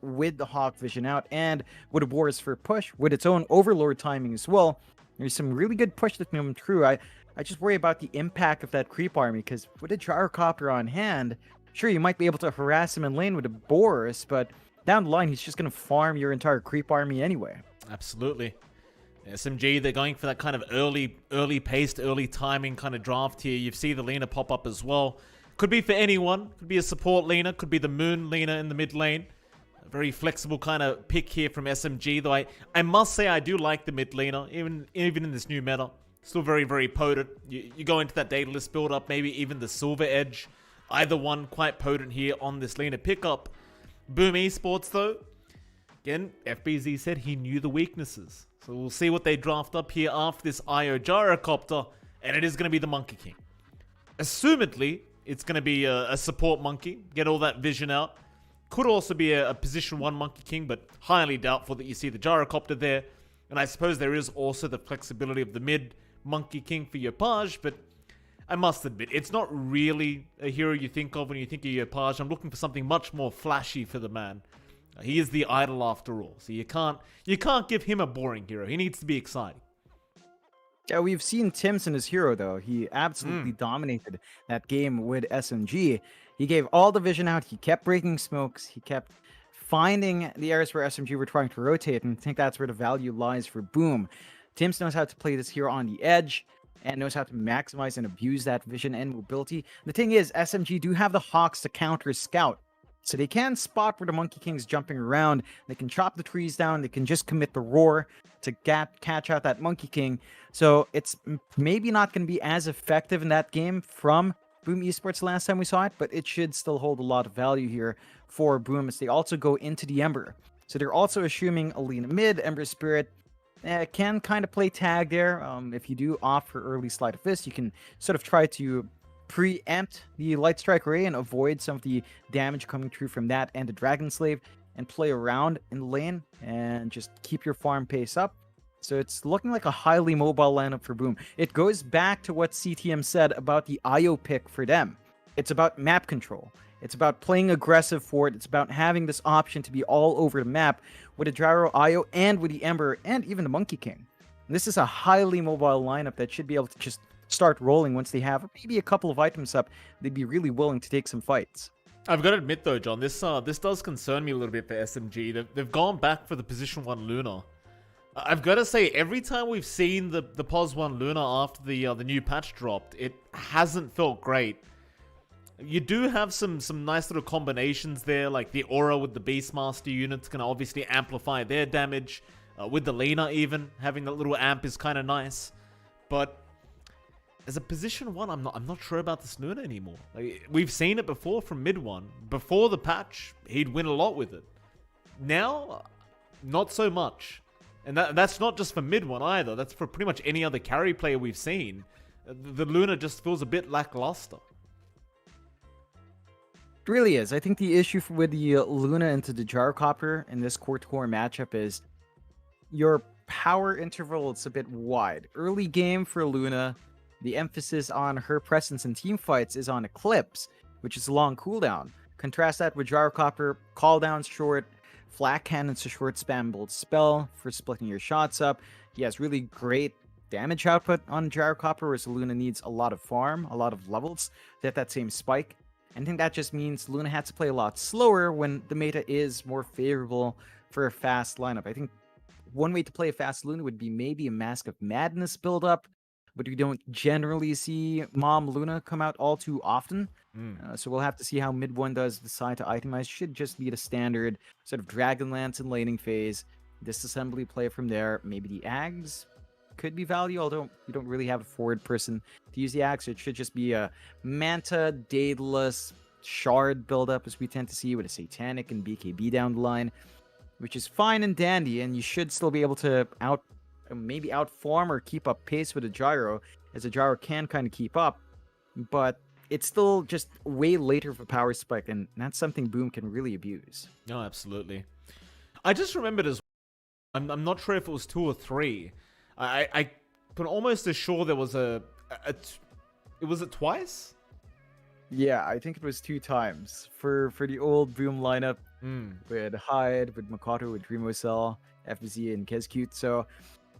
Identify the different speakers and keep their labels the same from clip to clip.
Speaker 1: with the Hawk Vision out and with a Boris for push, with its own Overlord timing as well. There's some really good push that's coming through. I just worry about the impact of that creep army, because with a Gyrocopter on hand, sure, you might be able to harass him in lane with a Boris, but down the line, he's just going to farm your entire creep army anyway.
Speaker 2: Absolutely. SMG, they're going for that kind of early paced, early timing kind of draft here. You see the Lina pop up as well. Could be for anyone. Could be a support Lina. Could be the Moon Lina in the mid lane. A very flexible kind of pick here from SMG, though I must say I do like the mid Lina, even in this new meta. Still very, very potent. You go into that Daedalus build up, maybe even the Silver Edge. Either one quite potent here on this Lina pickup. Boom Esports, though. Again, FBZ said he knew the weaknesses. So we'll see what they draft up here after this IO Gyrocopter. And it is going to be the Monkey King. Assumedly, it's going to be a support Monkey. Get all that vision out. Could also be a position 1 Monkey King, but highly doubtful that you see the Gyrocopter there. And I suppose there is also the flexibility of the mid Monkey King for your Page, but I must admit, it's not really a hero you think of when you think of your Page. I'm looking for something much more flashy for the man. He is the idol after all, so you can't give him a boring hero. He needs to be exciting.
Speaker 1: Yeah, we've seen Timson as hero, though. He absolutely dominated that game with SMG. He gave all the vision out. He kept breaking smokes. He kept finding the areas where SMG were trying to rotate, and I think that's where the value lies for Boom. Tims knows how to play this hero on the edge and knows how to maximize and abuse that vision and mobility. The thing is, SMG do have the Hawks to counter Scout. So they can spot where the Monkey King's jumping around. They can chop the trees down. They can just commit the roar to catch out that Monkey King. So it's maybe not going to be as effective in that game from Boom Esports last time we saw it, but it should still hold a lot of value here for Boom as they also go into the Ember. So they're also assuming Alina mid, Ember Spirit can kind of play tag there. If you do opt for early Sleight of Fist, you can sort of try to preempt the Light Strike Ray and avoid some of the damage coming through from that and the Dragon Slave, and play around in the lane and just keep your farm pace up. So it's looking like a highly mobile lineup for Boom. It goes back to what CTM said about the IO pick for them. It's about map control. It's about playing aggressive for it. It's about having this option to be all over the map with a Gyro IO and with the Ember and even the Monkey King. And this is a highly mobile lineup that should be able to just start rolling once they have maybe a couple of items up. They'd be really willing to take some fights.
Speaker 2: I've got to admit though, John, this does concern me a little bit for SMG. They've gone back for the position 1 Luna. I've got to say, every time we've seen the pos 1 Luna after the new patch dropped, it hasn't felt great. You do have some nice little combinations there, like the Aura with the Beastmaster units can obviously amplify their damage. With the Lina even, having that little amp is kind of nice. But as a position 1, I'm not sure about this Luna anymore. Like, we've seen it before from mid 1. Before the patch, he'd win a lot with it. Now, not so much. And that's not just for mid 1 either. That's for pretty much any other carry player we've seen. The Luna just feels a bit lackluster.
Speaker 1: It really is. I think the issue with the Luna into the Gyrocopter in this core-to-core matchup is your power interval is a bit wide. Early game for Luna, the emphasis on her presence in team fights is on Eclipse, which is a long cooldown. Contrast that with Gyrocopter, cooldowns short, Flak Cannon's a short spam bolt spell for splitting your shots up. He has really great damage output on Gyrocopter, whereas Luna needs a lot of farm, a lot of levels to hit that same spike. And I think that just means Luna has to play a lot slower when the meta is more favorable for a fast lineup. I think one way to play a fast Luna would be maybe a Mask of Madness build-up, but we don't generally see Mom Luna come out all too often. So we'll have to see how mid 1 does decide to itemize. Should just be the standard sort of Dragonlance and laning phase. Disassembly play from there. Maybe the Ags could be value, although you don't really have a forward person to use the Ags. So it should just be a Manta, Daedalus, Shard build-up, as we tend to see with a Satanic and BKB down the line, which is fine and dandy, and you should still be able to maybe outform or keep up pace with a Gyro, as a Gyro can kind of keep up, but it's still just way later of a power spike, and that's something Boom can really abuse.
Speaker 2: No, absolutely. I just remembered as well, I'm not sure if it was 2 or 3. I can almost assure there was was it twice?
Speaker 1: Yeah, I think it was 2 times for the old Boom lineup. with Hyde, with Makoto, with Remocell, FBZ, and Kezcute. So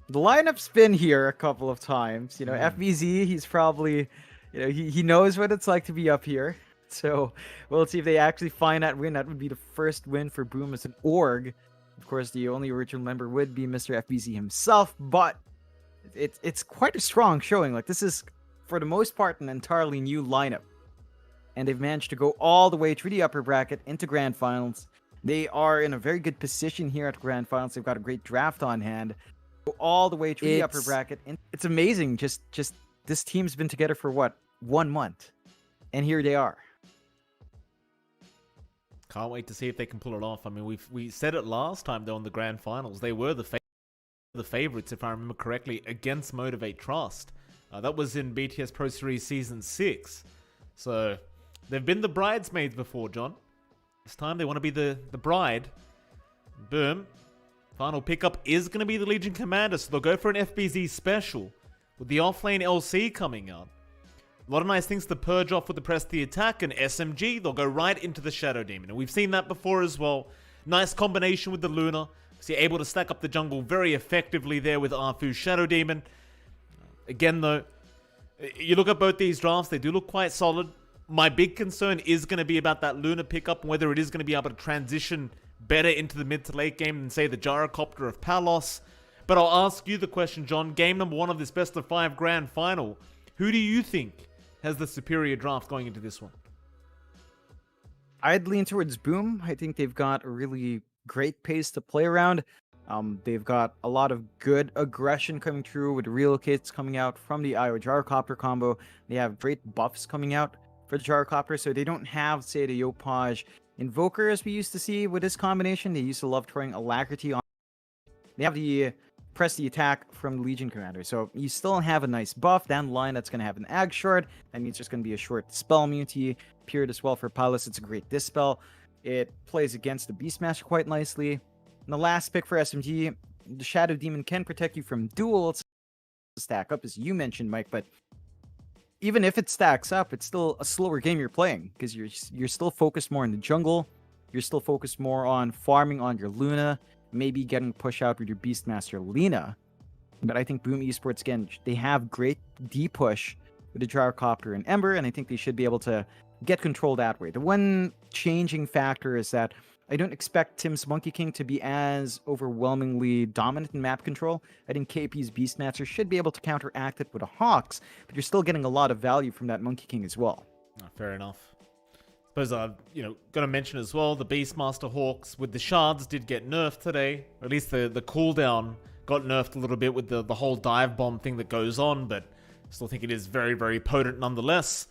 Speaker 1: the lineup's been here a couple of times. You know, FBZ, he's probably, you know, he knows what it's like to be up here. So we'll see if they actually find that win. That would be the first win for Boom as an org. Of course, the only original member would be Mr. FBZ himself, but it's quite a strong showing. Like, this is, for the most part, an entirely new lineup. And they've managed to go all the way through the upper bracket into Grand Finals. They are in a very good position here at Grand Finals. They've got a great draft on hand. Go all the way through the upper bracket. And it's amazing. Just this team's been together for, what, 1 month? And here they are.
Speaker 2: Can't wait to see if they can pull it off. I mean, we said it last time, though, in the Grand Finals. They were the favorites, if I remember correctly, against Motivate Trust. That was in BTS Pro Series Season 6. So they've been the bridesmaids before, John. This time they want to be the bride. Boom. Final pickup is going to be the Legion Commander, so they'll go for an FBZ special with the offlane LC coming out. A lot of nice things to purge off with the Press the Attack, and SMG, they'll go right into the Shadow Demon. And we've seen that before as well. Nice combination with the Luna. So you're able to stack up the jungle very effectively there with Arfu's Shadow Demon. Again, though, you look at both these drafts, they do look quite solid. My big concern is going to be about that Luna pickup and whether it is going to be able to transition better into the mid to late game than, say, the Gyrocopter of Palos. But I'll ask you the question, John. Game number 1 of this best of 5 grand final. Who do you think has the superior draft going into this one?
Speaker 1: I'd lean towards Boom. I think they've got a really great pace to play around. They've got a lot of good aggression coming through with relocates coming out from the IO Gyrocopter combo. They have great buffs coming out for the Gyrocopter, so they don't have, say, the Yopaj Invoker as we used to see with this combination. They used to love throwing Alacrity on. They have the Press the Attack from the Legion Commander, so you still have a nice buff down the line that's going to have an Ag Shard. That means there's going to be a short spell immunity period as well for Palos. It's a great dispel. It plays against the Beastmaster quite nicely. And the last pick for SMG, the Shadow Demon can protect you from duels. Stack up, as you mentioned, Mike, but even if it stacks up, it's still a slower game you're playing because you're still focused more in the jungle. You're still focused more on farming on your Luna, maybe getting push out with your Beastmaster Lina. But I think Boom Esports, again, they have great D-push with the Gyrocopter and Ember, and I think they should be able to get control that way. The one changing factor is that I don't expect Tim's Monkey King to be as overwhelmingly dominant in map control. I think KP's Beastmaster should be able to counteract it with a Hawks, but you're still getting a lot of value from that Monkey King as well.
Speaker 2: Fair enough. Suppose got to mention as well, the Beastmaster Hawks with the shards did get nerfed today. Or at least the cooldown got nerfed a little bit with the whole dive bomb thing that goes on, but still think it is very, very potent nonetheless.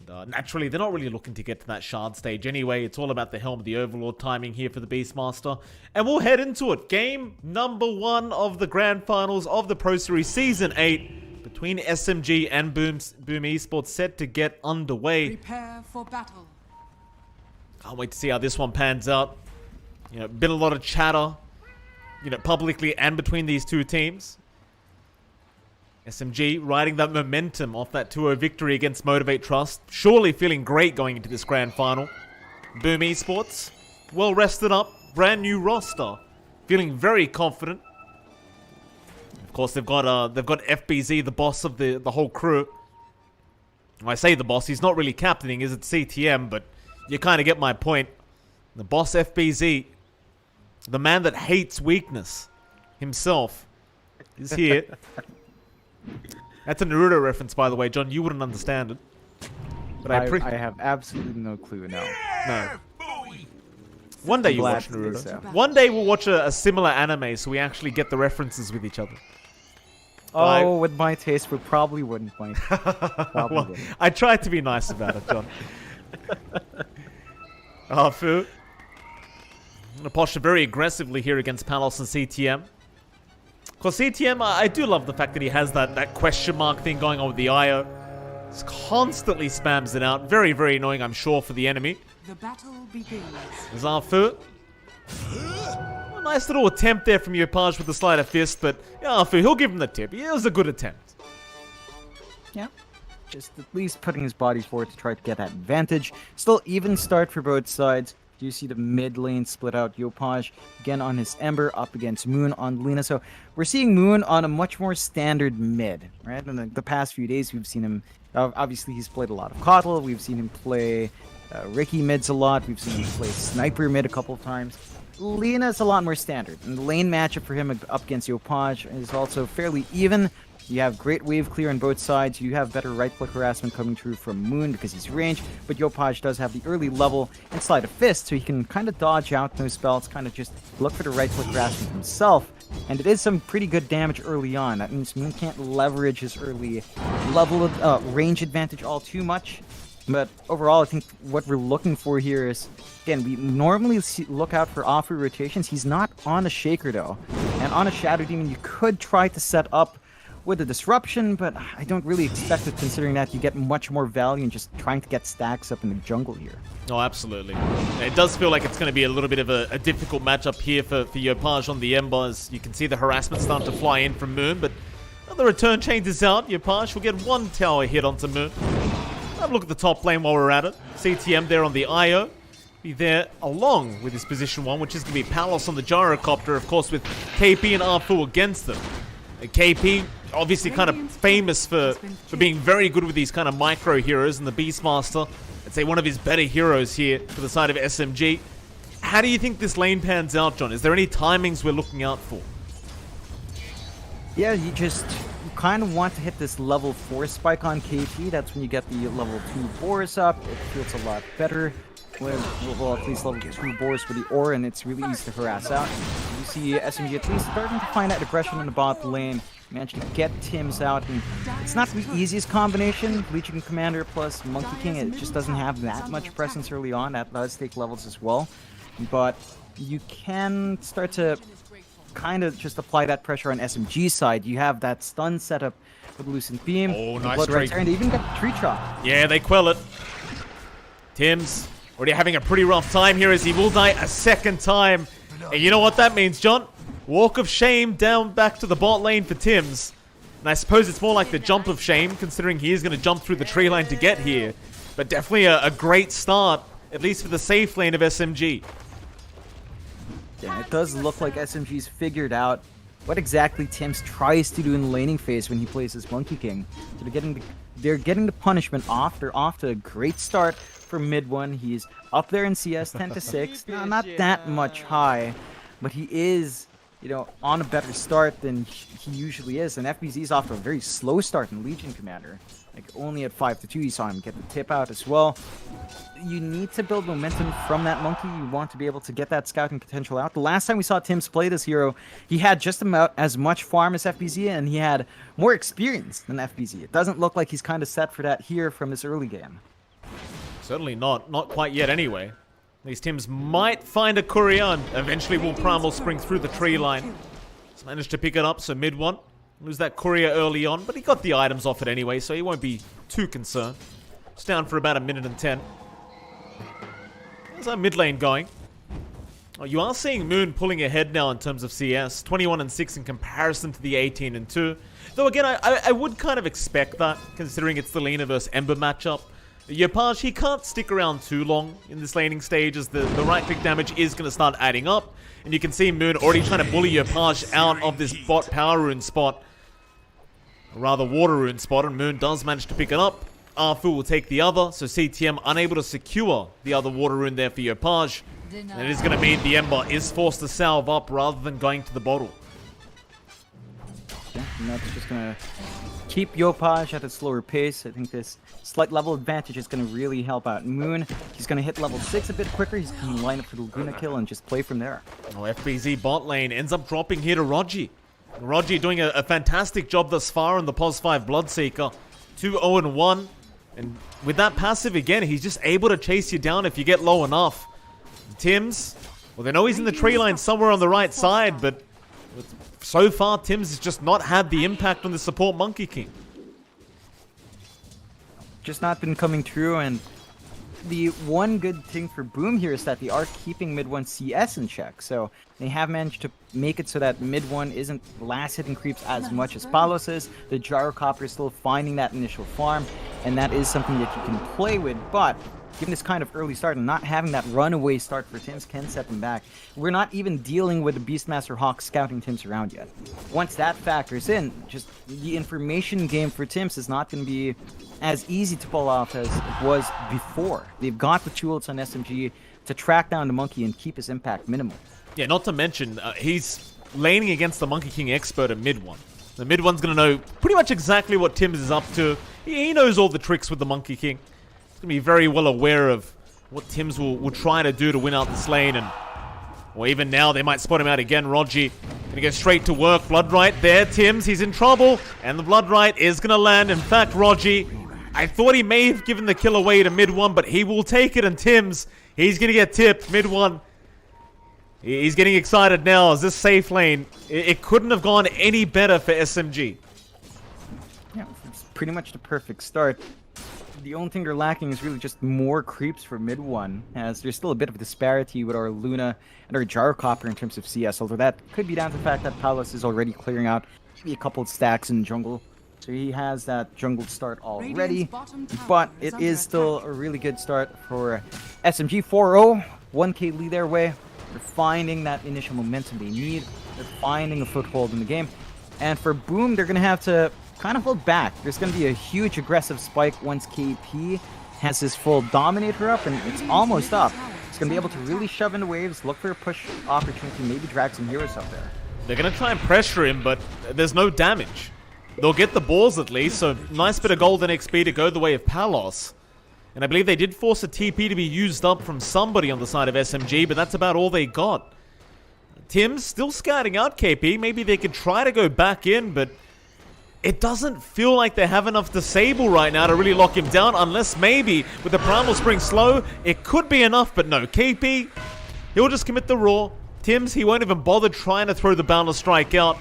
Speaker 2: And naturally, they're not really looking to get to that shard stage anyway. It's all about the Helm of the Overlord timing here for the Beastmaster. And we'll head into it. Game number 1 of the Grand Finals of the Pro Series Season 8 between SMG and Boom Esports set to get underway.
Speaker 3: Prepare for battle.
Speaker 2: Can't wait to see how this one pans out. Been a lot of chatter, publicly and between these two teams. SMG riding that momentum off that 2-0 victory against Motivate Trust. Surely feeling great going into this grand final. Boom Esports, well rested up, brand new roster. Feeling very confident. Of course, they've got FBZ, the boss of the whole crew. When I say the boss, he's not really captaining, is it CTM, but you kind of get my point. The boss FBZ, the man that hates weakness himself, is here. That's a Naruto reference, by the way, John. You wouldn't understand it. But
Speaker 1: I have absolutely no clue now.
Speaker 2: No. One day you watch Naruto. So. One day we'll watch a similar anime so we actually get the references with each other.
Speaker 1: Oh, with my taste, we probably wouldn't, Mike.
Speaker 2: Well, wouldn't. I tried to be nice about it, John. Arfu. Gonna posture very aggressively here against Palos and CTM. Because CTM, I do love the fact that he has that question mark thing going on with the IO. Just constantly spams it out. Very, very annoying, I'm sure, for the enemy.
Speaker 3: The battle begins.
Speaker 2: There's Arfu. A nice little attempt there from Yopaj with the sleight of fist, but yeah, Arfu, he'll give him the tip. It was a good attempt.
Speaker 1: Yeah. Just at least putting his body forward to try to get that advantage. Still even start for both sides. You see the mid lane split out. Yopaj again on his Ember up against Moon on Lina. So we're seeing Moon on a much more standard mid, right? In the past few days, we've seen him. Obviously, he's played a lot of Kotl. We've seen him play Ricky mids a lot. We've seen him play Sniper mid a couple of times. Lina's a lot more standard, and the lane matchup for him up against Yopaj is also fairly even. You have great wave clear on both sides. You have better right-click harassment coming through from Moon because he's ranged, but Yopaj does have the early level and Sleight of Fist, so he can kind of dodge out those spells, kind of just look for the right-click harassment himself. And it is some pretty good damage early on. That means Moon can't leverage his early level of range advantage all too much. But overall, I think what we're looking for here is, again, we normally look out for off-route rotations. He's not on a Shaker, though. And on a Shadow Demon, you could try to set up with a Disruption, but I don't really expect it, considering that you get much more value in just trying to get stacks up in the jungle here.
Speaker 2: Oh, absolutely. It does feel like it's going to be a little bit of a difficult matchup here for Yopaj on the Embers. You can see the harassment starting to fly in from Moon, but the return changes out. Yopaj will get one tower hit onto Moon. Have a look at the top lane while we're at it. CTM there on the IO. Be there along with his position 1, which is going to be Palos on the Gyrocopter, of course, with KP and Arfu against them. And KP, obviously kind of famous for being very good with these kind of micro heroes, and the Beastmaster, I'd say one of his better heroes here for the side of SMG. How do you think this lane pans out, John? Is there any timings we're looking out for?
Speaker 1: Yeah, you kind of want to hit this level 4 spike on KP. That's when you get the level 2 Boris up. It feels a lot better with, well, at least level 2 Boris with the aura, and it's really easy to harass out. You see SMG at least starting to find that aggression in the bot lane. Managed to get Tim's out, and it's not the easiest combination. Legion Commander plus Monkey King, it just doesn't have that much presence early on. That does take levels as well. But you can start to kind of just apply that pressure on SMG's side. You have that stun setup with Lucent Beam.
Speaker 2: Oh, nice
Speaker 1: Blood
Speaker 2: trade.
Speaker 1: Rights, and they even got Tree Chop.
Speaker 2: Yeah, they quell it. Tim's already having a pretty rough time here as he will die a second time. And you know what that means, John? Walk of shame down back to the bot lane for Tim's. And I suppose it's more like the jump of shame, considering he is going to jump through the tree line to get here. But definitely a great start, at least for the safe lane of SMG.
Speaker 1: Yeah, it does look like SMG's figured out what exactly Tim's tries to do in the laning phase when he plays as Monkey King. So they're getting the punishment off. They're off to a great start for mid 1. He's up there in CS 10 to 6. Not that much high, but he is, you know, on a better start than he usually is. And FBZ's off to a very slow start in Legion Commander. Like, only at 5 to 2, you saw him get the tip out as well. You need to build momentum from that Monkey. You want to be able to get that scouting potential out. The last time we saw Tim's play this hero, he had just about as much farm as FBZ, and he had more experience than FBZ. It doesn't look like he's kind of set for that here from this early game.
Speaker 2: Certainly not. Not quite yet anyway. These Tims might find a courier, and eventually will Primal Spring through the tree line. He's managed to pick it up, so mid 1. Lose that courier early on, but he got the items off it anyway, so he won't be too concerned. It's down for about 1:10. How's our mid lane going? Oh, you are seeing Moon pulling ahead now in terms of CS. 21-6 in comparison to the 18-2. Though again, I would kind of expect that, considering it's the Lina versus Ember matchup. Yopaj, he can't stick around too long in this laning stage, as the right-click damage is going to start adding up. And you can see Moon already trying to bully Yopaj out of this bot power rune spot. Or rather, water rune spot, and Moon does manage to pick it up. Arfu will take the other, so CTM unable to secure the other water rune there for Yopaj. And it is going to mean the Ember is forced to salve up rather than going to the bottle.
Speaker 1: Yeah, and that's just going to keep Yopaj at a slower pace. I think this slight level advantage is going to really help out Moon. He's going to hit level 6 a bit quicker. He's going to line up for the Laguna kill and just play from there.
Speaker 2: Oh, FBZ bot lane ends up dropping here to Rogi. Rogi doing a fantastic job thus far on the POS 5 Bloodseeker. 2-0-1. And with that passive again, he's just able to chase you down if you get low enough. Tim's, well, they know he's in the tree line somewhere on the right side, but so far Tim's has just not had the impact on the support Monkey King.
Speaker 1: Just not been coming through, and the one good thing for Boom here is that they are keeping mid 1 CS in check, so they have managed to make it so that mid 1 isn't last hitting creeps as much as Palos is. The Gyrocopter is still finding that initial farm, and that is something that you can play with, but given this kind of early start and not having that runaway start for Tims can set them back. We're not even dealing with the Beastmaster Hawk scouting Tims around yet. Once that factors in, just the information game for Tims is not going to be as easy to pull off as it was before. They've got the tools on SMG to track down the Monkey and keep his impact minimal. Yeah,
Speaker 2: not to mention, he's laning against the Monkey King expert at mid one. The mid one's going to know pretty much exactly what Tims is up to. He knows all the tricks with the Monkey King. He's going to be very well aware of what Tims will try to do to win out this lane. And, or even now, they might spot him out again. Rogi going to go straight to work. Blood Right there. Tims, he's in trouble. And the Blood Right is going to land. In fact, Rogi, I thought he may have given the kill away to mid one, but he will take it. And Tims, he's going to get tipped. Mid one. He's getting excited now as this safe lane, it couldn't have gone any better for SMG.
Speaker 1: Yeah, it's pretty much the perfect start. The only thing they're lacking is really just more creeps for mid one, as there's still a bit of disparity with our Luna and our Gyrocopter in terms of CS, although that could be down to the fact that Palos is already clearing out maybe a couple of stacks in jungle. So he has that jungle start already, but it is still a really good start for SMG 4-0, 1k lead their way. They're finding that initial momentum they need. They're finding a foothold in the game. And for Boom, they're going to have to kind of hold back. There's going to be a huge aggressive spike once KP has his full Dominator up, and it's almost up. It's going to be able to really shove into waves, look for a push opportunity, maybe drag some heroes up there.
Speaker 2: They're going to try and pressure him, but there's no damage. They'll get the balls at least, so nice bit of golden XP to go the way of Palos. And I believe they did force a TP to be used up from somebody on the side of SMG, but that's about all they got. Tims still scouting out KP. Maybe they could try to go back in, but it doesn't feel like they have enough Disable right now to really lock him down, unless maybe with the Primal Spring slow, it could be enough, but no. KP, he'll just commit the Roar. Tims, he won't even bother trying to throw the Boundless Strike out.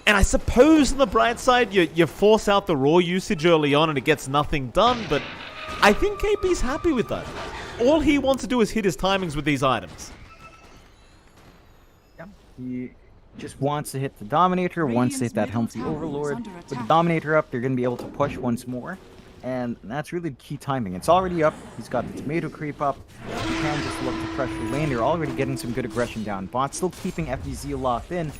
Speaker 2: And I suppose on the bright side, you force out the Roar usage early on and it gets nothing done, but I think KP's happy with that. All he wants to do is hit his timings with these items.
Speaker 1: Yeah, he just wants to hit the Dominator, wants to hit that Helmsy Overlord. With the Dominator up, they're going to be able to push once more. And that's really the key timing. It's already up. He's got the Tomato Creep up. He can just look to pressure lane. They're already getting some good aggression down. Bot still keeping FDZ locked in.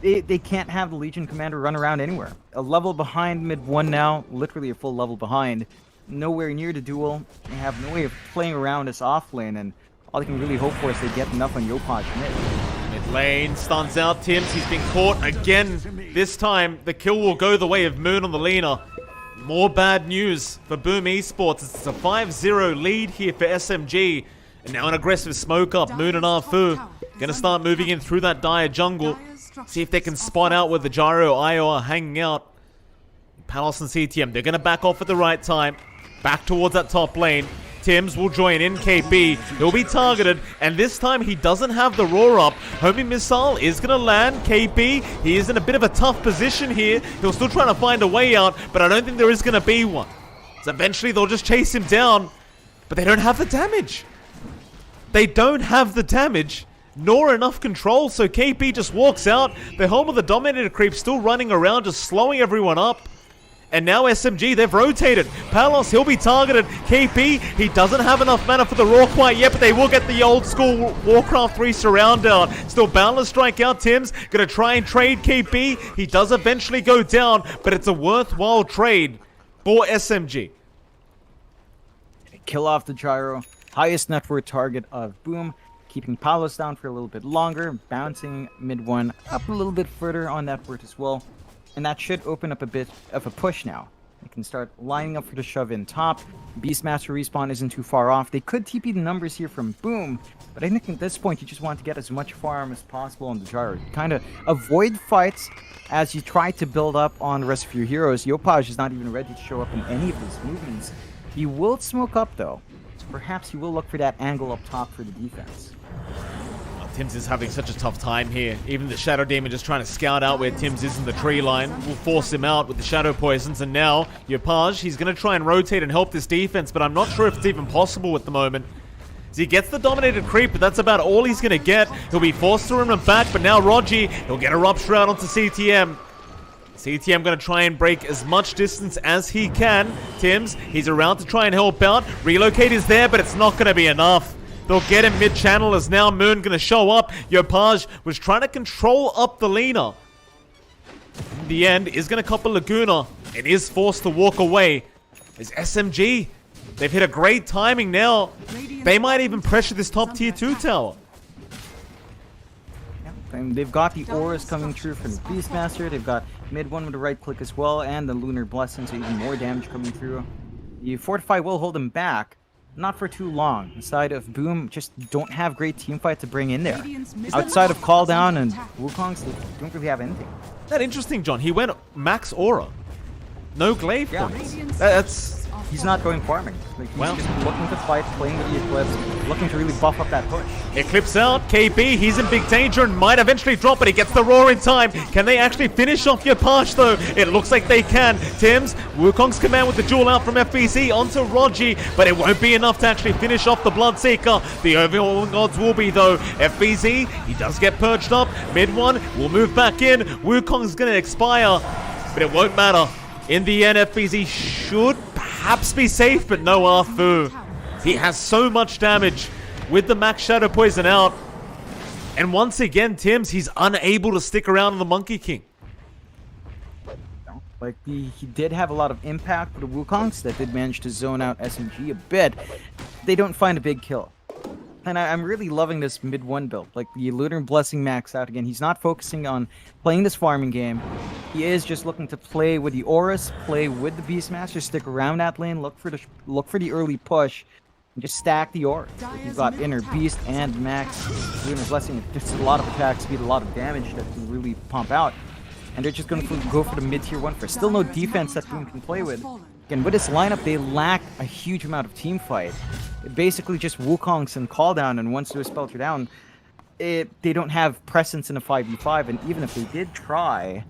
Speaker 1: They can't have the Legion Commander run around anywhere. A level behind mid one now, literally a full level behind. Nowhere near the duel. They have no way of playing around this off lane, and all they can really hope for is they get enough on Yopaj mid.
Speaker 2: Mid lane stuns out Tims. He's been caught again. This time, the kill will go the way of Moon on the Lina. More bad news for Boom Esports. It's a 5-0 lead here for SMG. And now an aggressive smoke up. Moon and Arfu gonna start moving in through that dire jungle. See if they can spot out where the Gyro IO are hanging out. Palos and CTM, they're gonna back off at the right time. Back towards that top lane. Tims will join in KP. He'll be targeted, and this time he doesn't have the Roar up. Homing Missile is going to land. KP, he is in a bit of a tough position here. He'll still try to find a way out, but I don't think there is going to be one. So eventually they'll just chase him down, but they don't have the damage. They don't have the damage, nor enough control, so KP just walks out. The Helm of the Dominator Creep still running around, just slowing everyone up. And now SMG, they've rotated. Palos, he'll be targeted. KP, he doesn't have enough mana for the Roar quite yet, but they will get the old school Warcraft 3 surround out. Still Boundless Strike out. Tims gonna try and trade KP. He does eventually go down, but it's a worthwhile trade for SMG.
Speaker 1: Kill off the Gyro. Highest net worth target of Boom. Keeping Palos down for a little bit longer. Bouncing mid one up a little bit further on net worth as well. And that should open up a bit of a push now. They can start lining up for the shove in top. Beastmaster respawn isn't too far off. They could TP the numbers here from Boom, but I think at this point you just want to get as much farm as possible on the Gyro. Kind of avoid fights as you try to build up on the rest of your heroes. Yopaj is not even ready to show up in any of his movements. He will smoke up though, so perhaps he will look for that angle up top for the defense.
Speaker 2: Tims is having such a tough time here. Even the Shadow Demon just trying to scout out where Tims is in the tree line. Will force him out with the Shadow Poisons. And now, Yopaj, he's going to try and rotate and help this defense, but I'm not sure if it's even possible at the moment. So he gets the Dominated Creep, but that's about all he's going to get. He'll be forced to run him back, but now Rogi, he'll get a Rupture out onto CTM. CTM going to try and break as much distance as he can. Tims, he's around to try and help out. Relocate is there, but it's not going to be enough. They'll get him mid-channel as now Moon going to show up. Yopaj was trying to control up the Lina. In the end, is going to cop a Laguna and is forced to walk away. Is SMG. They've hit a great timing now. They might even pressure this top tier 2 tower.
Speaker 1: And they've got the auras coming through from the Beastmaster. They've got mid one with the right click as well, and the Lunar Blessing, so even more damage coming through. The Fortify will hold them back, not for too long. The side of Boom just don't have great team fight to bring in there. Outside of Call Down and Wukong's, they don't really have anything.
Speaker 2: That's interesting, John. He went max aura. No glaive points. That's...
Speaker 1: He's not going farming. Like, he's just looking to fight, playing with the Eclipse, looking to really buff up that push.
Speaker 2: Eclipse out, KB, he's in big danger and might eventually drop, but he gets the roar in time. Can they actually finish off Yopaj though? It looks like they can. Tims, Wukong's command with the duel out from FBZ onto Rogi, but it won't be enough to actually finish off the Bloodseeker. The overall odds will be though, FBZ, he does get perched up. Mid one will move back in. Wukong's gonna expire, but it won't matter. In the end, FBZ should perhaps be safe, but no Arfu. He has so much damage with the Max Shadow Poison out. And once again, Tims, he's unable to stick around on the Monkey King.
Speaker 1: Like, he did have a lot of impact with the Wukongs that did manage to zone out SMG a bit. They don't find a big kill. And I'm really loving this mid one build. Like, the Lunar Blessing max out again. He's not focusing on playing this farming game. He is just looking to play with the Auras, play with the Beastmaster, stick around that lane, look for the early push, and just stack the Auras. Like, you've got Inner Beast and Max Lunar Blessing. Just a lot of attack speed, a lot of damage that can really pump out. And they're just going to go for the mid-tier 1 first. Still no defense that Boom can play with. Again, with this lineup, they lack a huge amount of team fight. Basically just Wukongs and Call Down, and once they're spelled down, they don't have presence in a 5v5, and even if they did try,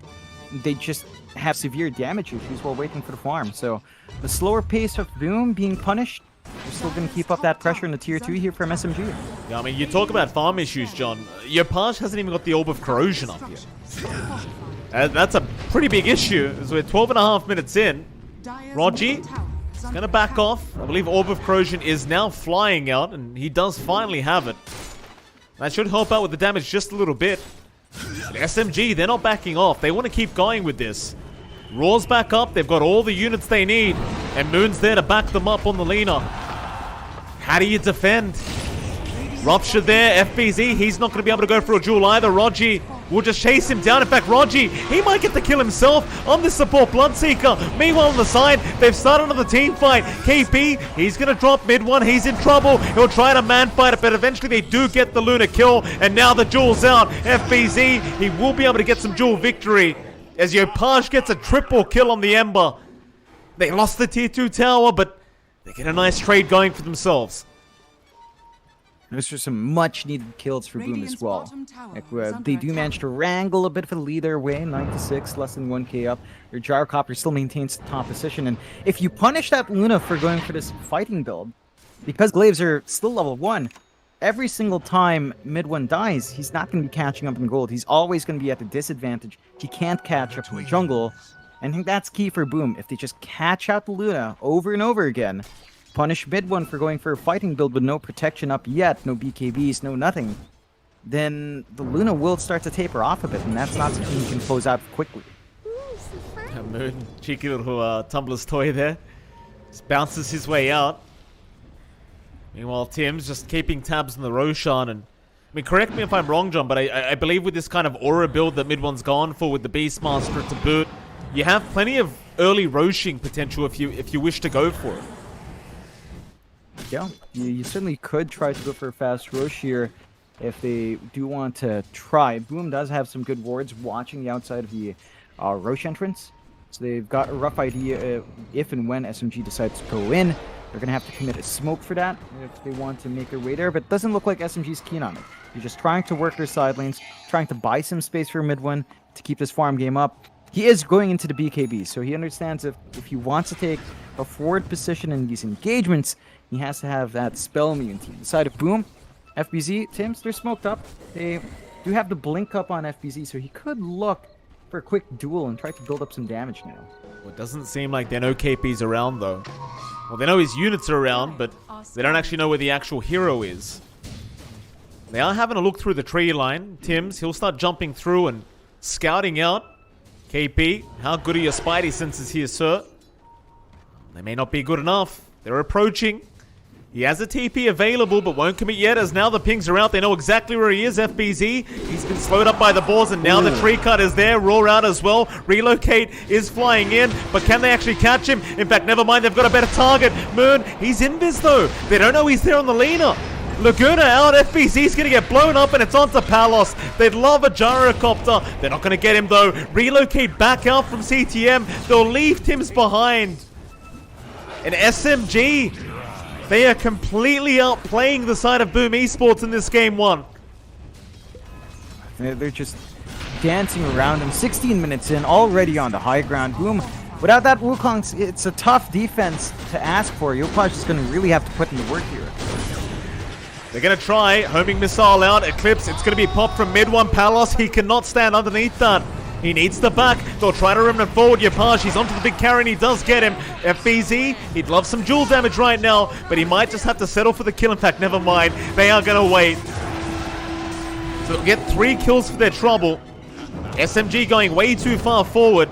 Speaker 1: they just have severe damage issues while waiting for the farm. So the slower pace of Boom being punished, they're still going to keep up that pressure in the tier 2 here from SMG.
Speaker 2: Yeah, I mean, you talk about farm issues, John. Yopaj hasn't even got the Orb of Corrosion up here. That's a pretty big issue, as we're 12.5 minutes in. Rogi is going to back off. I believe Orb of Corrosion is now flying out, and he does finally have it. That should help out with the damage just a little bit. But SMG, they're not backing off. They want to keep going with this. Roar's back up. They've got all the units they need, and Moon's there to back them up on the Lina. How do you defend? Rupture there, FBZ, he's not going to be able to go for a duel either. Rogi will just chase him down. In fact, Rogi, he might get the kill himself on this support Bloodseeker. Meanwhile, on the side, they've started another team fight. KP, he's going to drop mid one. He's in trouble. He'll try to man fight it, but eventually they do get the Lunar kill, and now the duel's out. FBZ, he will be able to get some duel victory as Yopaj gets a triple kill on the Ember. They lost the tier 2 tower, but they get a nice trade going for themselves.
Speaker 1: Those are some much-needed kills for Boom as well. Like, they do manage to wrangle a bit of a lead their way, 96, less than 1k up. Their Gyrocopter still maintains the top position, and if you punish that Luna for going for this fighting build, because Glaives are still level 1, every single time mid one dies, he's not going to be catching up in gold. He's always going to be at a disadvantage. He can't catch up in the jungle, and I think that's key for Boom. If they just catch out the Luna over and over again, punish mid one for going for a fighting build with no protection up yet, no BKBs, no nothing, then the Luna will start to taper off a bit, and that's not something you can close out quickly.
Speaker 2: Moon, cheeky little tumbler's toy there. Just bounces his way out. Meanwhile, Tim's just keeping tabs on the Roshan. And I mean, correct me if I'm wrong, John, but I believe with this kind of aura build that mid one's gone for with the Beastmaster to boot, you have plenty of early Roshing potential if you wish to go for it.
Speaker 1: Yeah, you certainly could try to go for a fast Rosh here if they do want to try. Boom does have some good wards watching the outside of the Rosh entrance. So they've got a rough idea if and when SMG decides to go in. They're going to have to commit a smoke for that if they want to make their way there. But it doesn't look like SMG's keen on it. They're just trying to work their side lanes, trying to buy some space for mid one to keep this farm game up. He is going into the BKB, so he understands if he wants to take a forward position in these engagements, he has to have that spell immunity. The side of Boom, FBZ, Tims, they're smoked up. They do have the blink up on FBZ, so he could look for a quick duel and try to build up some damage now.
Speaker 2: Well, it doesn't seem like they know KP's around, though. Well, they know his units are around, but they don't actually know where the actual hero is. They are having a look through the tree line. Tims, he'll start jumping through and scouting out. KP, how good are your spidey senses here, sir? They may not be good enough. They're approaching. He has a TP available, but won't commit yet, as now the pings are out. They know exactly where he is, FBZ. He's been slowed up by the boars, and now the tree cut is there. Roar out as well. Relocate is flying in, but can they actually catch him? In fact, never mind, they've got a better target. Moon, he's invis though. They don't know he's there on the Lena. Laguna out, FBZ's gonna get blown up, and it's onto Palos. They'd love a gyrocopter. They're not gonna get him though. Relocate back out from CTM. They'll leave Tims behind. And SMG, they are completely outplaying the side of Boom Esports in this game 1.
Speaker 1: They're just dancing around him. 16 minutes in, already on the high ground. Boom, without that Wukong, it's a tough defense to ask for. Yopaj is going to really have to put in the work here.
Speaker 2: They're going to try. Homing missile out. Eclipse, it's going to be popped from mid 1. Palos, he cannot stand underneath that. He needs the back. They'll try to rim him forward. Yopaj, he's onto the big carry and he does get him. FBZ, he'd love some dual damage right now, but he might just have to settle for the kill. In fact, never mind. They are going to wait. So they'll get 3 kills for their trouble. SMG going way too far forward.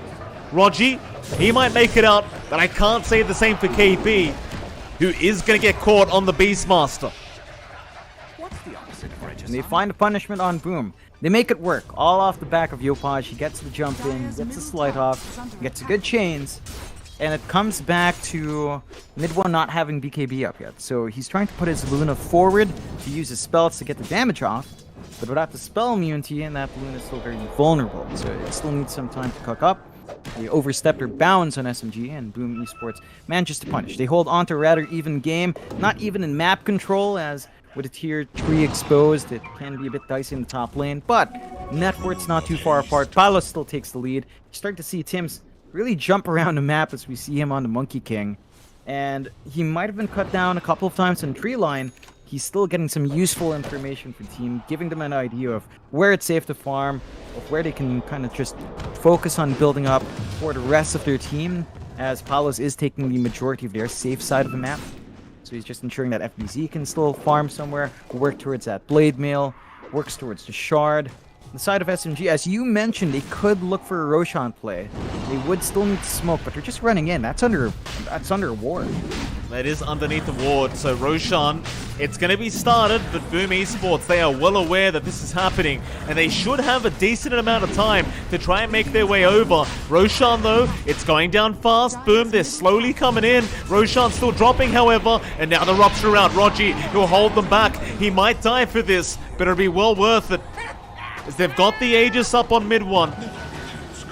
Speaker 2: Rogi, he might make it out, but I can't say the same for KP, who is going to get caught on the Beastmaster.
Speaker 1: And they find a punishment on Boom. They make it work, all off the back of Yopaj. He gets the jump in, gets the slide off, gets a good chains, and it comes back to mid 1 not having BKB up yet. So he's trying to put his Luna forward to use his spells to get the damage off, but without the spell immunity, and that Luna is still very vulnerable. So it still needs some time to cook up. They overstepped their bounds on SMG, and Boom Esports manages to punish. They hold on to a rather even game, not even in map control, as with a tier 3 exposed, it can be a bit dicey in the top lane, but net worth's not too far apart. Palos still takes the lead. You start to see Tims really jump around the map as we see him on the Monkey King, and he might have been cut down a couple of times in tree line. He's still getting some useful information for the team, giving them an idea of where it's safe to farm, of where they can kind of just focus on building up for the rest of their team, as Palos is taking the majority of their safe side of the map. So he's just ensuring that FBZ can still farm somewhere, work towards that Blade Mail, works towards the Shard. The side of SMG, as you mentioned, they could look for a Roshan play. They would still need to smoke, but they're just running in. That's under a ward.
Speaker 2: That is underneath the ward. So Roshan, it's going to be started, but Boom Esports, they are well aware that this is happening, and they should have a decent amount of time to try and make their way over. Roshan, though, it's going down fast. Boom, they're slowly coming in. Roshan still dropping, however, and now the rupture out. Rogi will hold them back. He might die for this, but it'll be well worth it, as they've got the Aegis up on mid 1.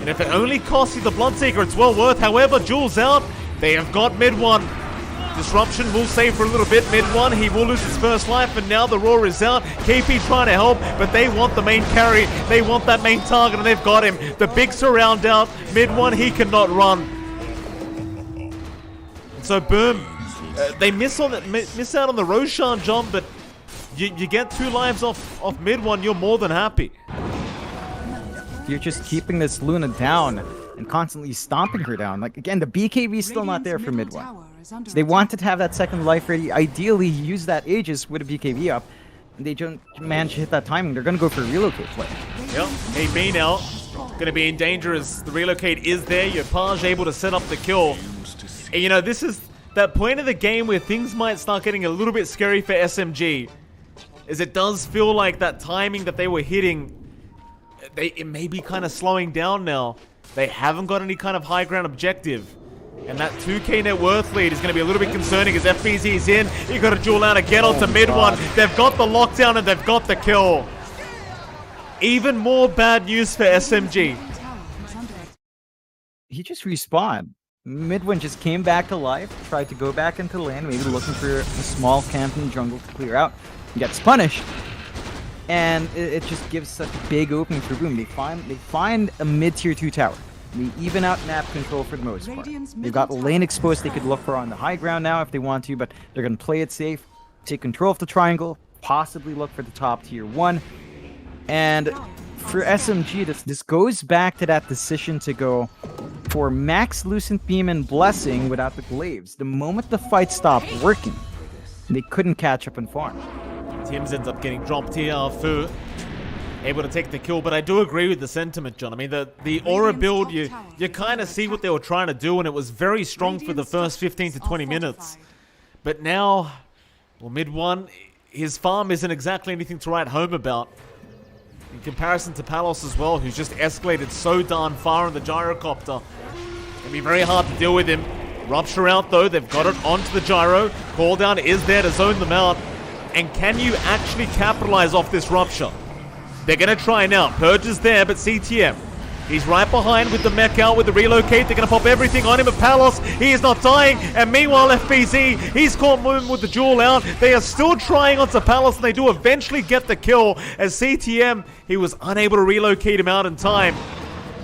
Speaker 2: And if it only costs you the Bloodseeker, it's well worth. However, Jules out. They have got mid 1. Disruption will save for a little bit. Mid 1, he will lose his first life, and now the Roar is out. KP trying to help, but they want the main carry. They want that main target, and they've got him. The big surround out. Mid 1, he cannot run. And so Boom, they miss out on the Roshan jump, but you get 2 lives off mid 1, you're more than happy.
Speaker 1: You're just keeping this Luna down and constantly stomping her down. Like, again, the BKB is still not there for mid 1. So they wanted to have that second life ready. Ideally, use that Aegis with a BKB up. And they don't manage to hit that timing. They're going to go for a relocate play.
Speaker 2: Yep, KB now going to be in danger as the relocate is there. Yopaj able to set up the kill. And, you know, this is that point of the game where things might start getting a little bit scary for SMG. As it does feel like that timing that they were hitting, it may be kind of slowing down now. They haven't got any kind of high ground objective. And that 2k net worth lead is going to be a little bit concerning as FBZ is in. You got to duel out to get onto mid 1. They've got the lockdown and they've got the kill. Even more bad news for SMG.
Speaker 1: He just respawned. Mid 1 just came back to life, tried to go back into the lane, maybe looking for a small camp in the jungle to clear out. He gets punished. And it just gives such a big opening for Boom. They find a mid-tier 2 tower. They even out map control for the most part. They've got lane exposed they could look for on the high ground now if they want to, but they're going to play it safe, take control of the triangle, possibly look for the top tier 1. And for SMG, this goes back to that decision to go for Max, Lucent Beam, and Blessing without the Glaives. The moment the fight stopped working, they couldn't catch up and farm.
Speaker 2: Tim's ends up getting dropped here. Fu able to take the kill, but I do agree with the sentiment, John. I mean, the aura build, you kind of see what they were trying to do, and it was very strong for the first 15 to 20 minutes. But now, well, mid one, his farm isn't exactly anything to write home about. In comparison to Palos as well, who's just escalated so darn far in the gyrocopter. It's gonna be very hard to deal with him. Rupture out though, they've got it onto the gyro. Call down is there to zone them out. And can you actually capitalize off this rupture? They're going to try now. Purge is there, but CTM, he's right behind with the mech out, with the relocate. They're going to pop everything on him. But Palos, he is not dying. And meanwhile, FBZ, he's caught moving with the jewel out. They are still trying onto Palos, and they do eventually get the kill. As CTM, he was unable to relocate him out in time.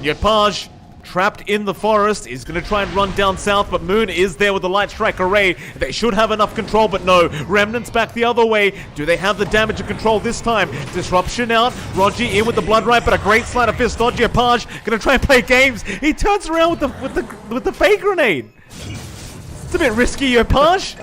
Speaker 2: Yepaj, trapped in the forest, is going to try and run down south, but Moon is there with the light strike array. They should have enough control, but no. Remnants back the other way. Do they have the damage and control this time? Disruption out. Rogi in with the blood right, but a great sleight of fist. Dodgy Apage going to try and play games. He turns around with the fake grenade. It's a bit risky, Apage.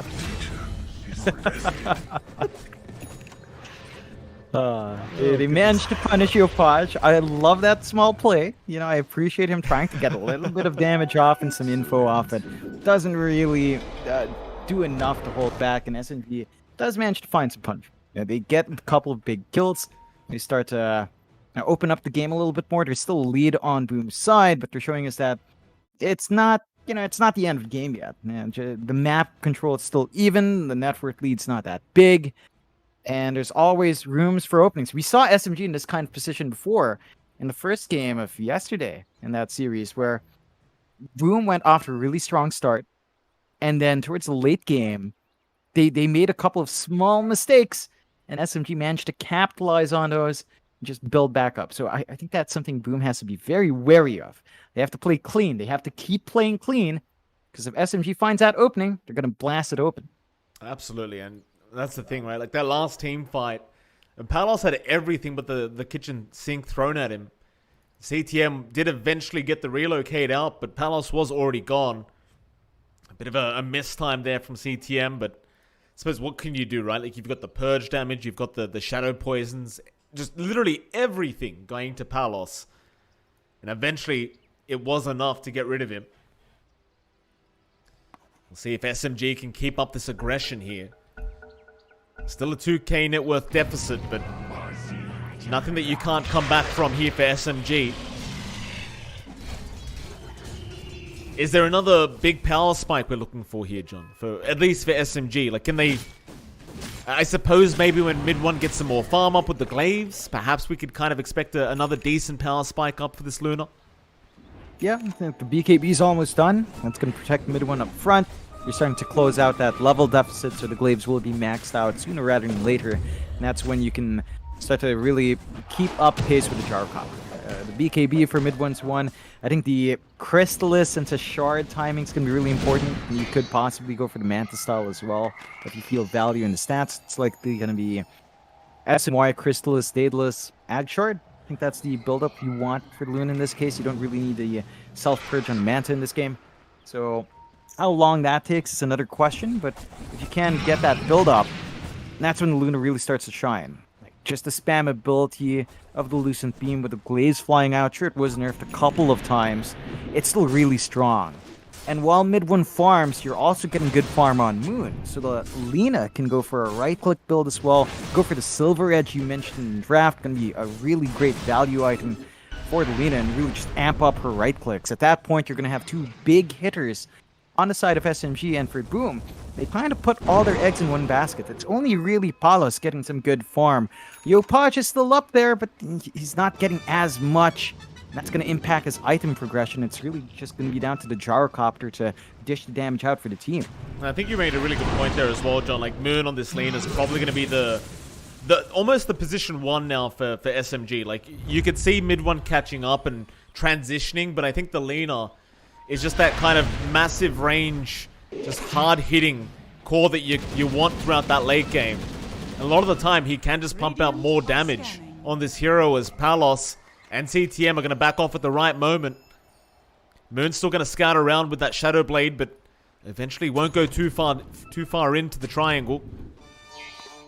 Speaker 1: They managed to punish Yopaj. I love that small play. You know, I appreciate him trying to get a little bit of damage off and some info off it. Doesn't really do enough to hold back, and SMG does manage to find some punch. You know, they get a couple of big kills. They start to open up the game a little bit more. There's still a lead on Boom's side, but they're showing us that it's not, it's not the end of the game yet. Man, the map control is still even. The network lead's not that big. And there's always rooms for openings. We saw SMG in this kind of position before in the first game of yesterday in that series, where Boom went off to a really strong start. And then towards the late game, they made a couple of small mistakes, and SMG managed to capitalize on those and just build back up. So I think that's something Boom has to be very wary of. They have to play clean. They have to keep playing clean, because if SMG finds that opening, they're going to blast it open.
Speaker 2: Absolutely, and that's the thing, right? Like that last team fight, and Palos had everything but the kitchen sink thrown at him. CTM did eventually get the relocate out, but Palos was already gone. A bit of a miss time there from CTM, but I suppose what can you do, right? Like you've got the purge damage, you've got the shadow poisons, just literally everything going to Palos. And eventually it was enough to get rid of him. We'll see if SMG can keep up this aggression here. Still a 2k net worth deficit, but nothing that you can't come back from here for SMG. Is there another big power spike we're looking for here, John? At least for SMG. Like, can they... I suppose maybe when mid one gets some more farm up with the glaives, perhaps we could kind of expect another decent power spike up for this Luna.
Speaker 1: Yeah, I think the BKB's almost done. That's going to protect mid one up front. You're starting to close out that level deficit, so the glaives will be maxed out sooner rather than later. And that's when you can start to really keep up pace with the gyrocopter. The BKB for mid 1-1. I think the Crystallis into Shard timing is going to be really important. You could possibly go for the Manta style as well. If you feel value in the stats, it's likely going to be SNY, Crystallis, Daedalus, Ag Shard. I think that's the build-up you want for the Luna in this case. You don't really need the self-purge on Manta in this game. So how long that takes is another question, but if you can get that build-up, that's when the Luna really starts to shine. Like just the spam ability of the Lucent Beam with the Glaze flying out. Sure, it was nerfed a couple of times. It's still really strong. And while mid one farms, you're also getting good farm on Moon. So the Lina can go for a right-click build as well. Go for the Silver Edge you mentioned in the draft. Going to be a really great value item for the Lina and really just amp up her right-clicks. At that point, you're going to have two big hitters on the side of SMG, and for Boom, they kind of put all their eggs in one basket. It's only really Palos getting some good farm. Yopaj is still up there, but he's not getting as much. That's going to impact his item progression. It's really just going to be down to the gyrocopter to dish the damage out for the team.
Speaker 2: I think you made a really good point there as well, John. Like Moon on this lane is probably going to be the almost the position one now for SMG. Like you could see mid one catching up and transitioning, but I think the Lina is just that kind of massive range, just hard-hitting core that you want throughout that late game. And a lot of the time, he can just pump out more damage on this hero as Palos and CTM are going to back off at the right moment. Moon's still going to scout around with that Shadow Blade, but eventually won't go too far into the triangle.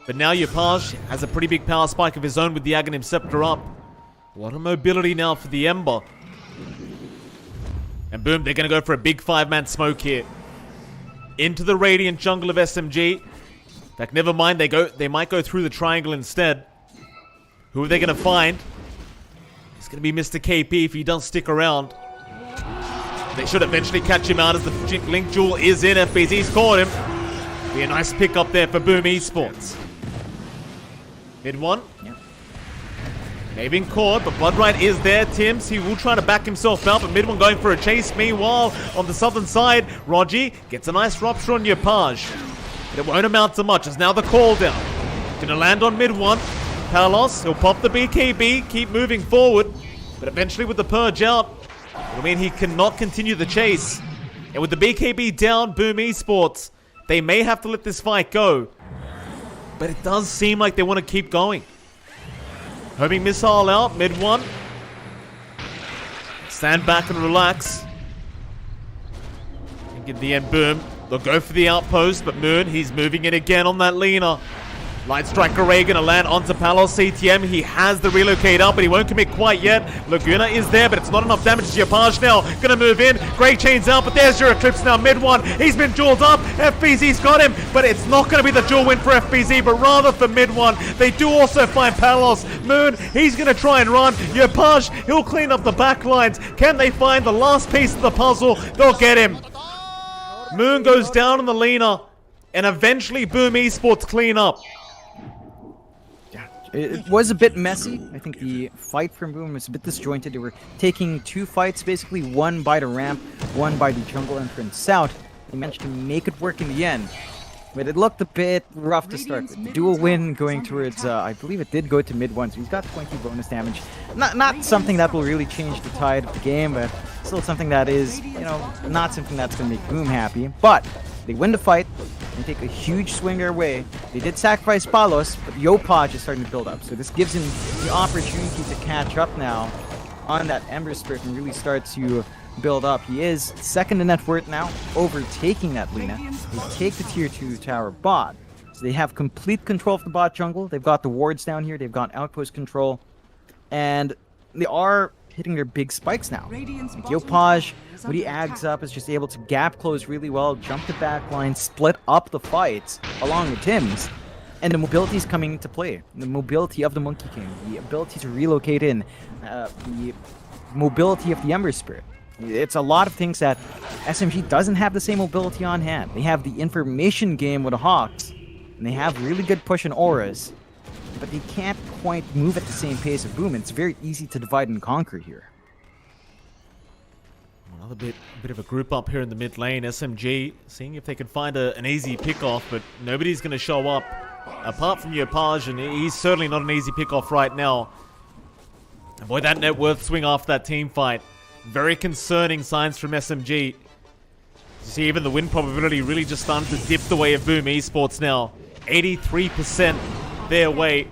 Speaker 2: But now Yopaj has a pretty big power spike of his own with the Aghanim Scepter up. A lot of mobility now for the Ember. And boom, they're going to go for a big 5-man smoke here. Into the Radiant jungle of SMG. In fact, never mind, they might go through the triangle instead. Who are they going to find? It's going to be Mr. KP if he doesn't stick around. They should eventually catch him out as the Link Jewel is in. FBZ's caught him. Be a nice pick up there for Boom Esports. Mid one.
Speaker 1: Yep.
Speaker 2: They've been caught, but Bloodright is there. Tims, he will try to back himself out, but mid one going for a chase. Meanwhile, on the southern side, Rogi gets a nice rupture on Yopaj. But it won't amount to much, as now the call down. Gonna land on mid one. Palos, he'll pop the BKB, keep moving forward. But eventually with the purge out, it'll mean he cannot continue the chase. And with the BKB down, Boom Esports, they may have to let this fight go. But it does seem like they want to keep going. Homing missile out, mid one. Stand back and relax. And in the end, Boom, they'll go for the outpost, but Moon, he's moving in again on that Lina. Light Striker Ray gonna land onto Palos. CTM, he has the relocate up, but he won't commit quite yet. Laguna is there, but it's not enough damage to Yopaj now. Gonna move in. Great chains out, but there's your Eclipse now. Mid one, he's been dueled up. FBZ's got him, but it's not gonna be the duel win for FBZ, but rather for mid one. They do also find Palos. Moon, he's gonna try and run. Yopaj, he'll clean up the back lines. Can they find the last piece of the puzzle? They'll get him. Moon goes down on the Lina, and eventually Boom Esports clean up.
Speaker 1: It was a bit messy. I think the fight from Boom was a bit disjointed. They were taking two fights, basically one by the ramp, one by the jungle entrance south. They managed to make it work in the end. But it looked a bit rough to start with. The dual win going towards, I believe it did go to mid one, so he's got 20 bonus damage. Not something that will really change the tide of the game, but still something that is, not something that's going to make Boom happy. But they win the fight and take a huge swing their way. They did sacrifice Palos, but Yopaj is starting to build up. So this gives him the opportunity to catch up now on that Ember Spirit and really start to build up. He is second in net worth now, overtaking that Lina. They take the tier 2 tower bot. So they have complete control of the bot jungle. They've got the wards down here. They've got outpost control. And they are hitting their big spikes now. Like Yopaj, when he ags up, is just able to gap close really well, jump the back line, split up the fights along with Tims. And the mobility is coming into play. The mobility of the Monkey King, the ability to relocate in, the mobility of the Ember Spirit. It's a lot of things that SMG doesn't have the same mobility on hand. They have the information game with the Hawks, and they have really good push and auras, but they can't quite move at the same pace of Boom. It's very easy to divide and conquer here.
Speaker 2: Another bit of a group up here in the mid lane. SMG seeing if they can find an easy pick-off, but nobody's going to show up apart from Yopaj, and he's certainly not an easy pick-off right now. And boy, that net worth swing after that team fight. Very concerning signs from SMG. You see even the win probability really just starting to dip the way of Boom Esports now. 83% their way.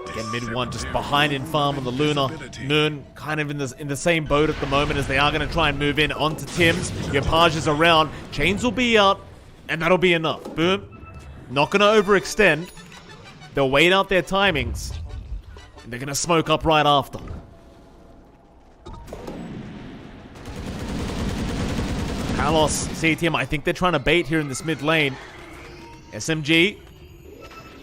Speaker 2: Again, mid one just behind in farm on the Luna. Moon kind of in the same boat at the moment as they are going to try and move in onto Tims. Yopaj is around. Chains will be out, and that'll be enough. Boom. Not going to overextend. They'll wait out their timings, and they're going to smoke up right after. Palos, CTM, I think they're trying to bait here in this mid lane. SMG,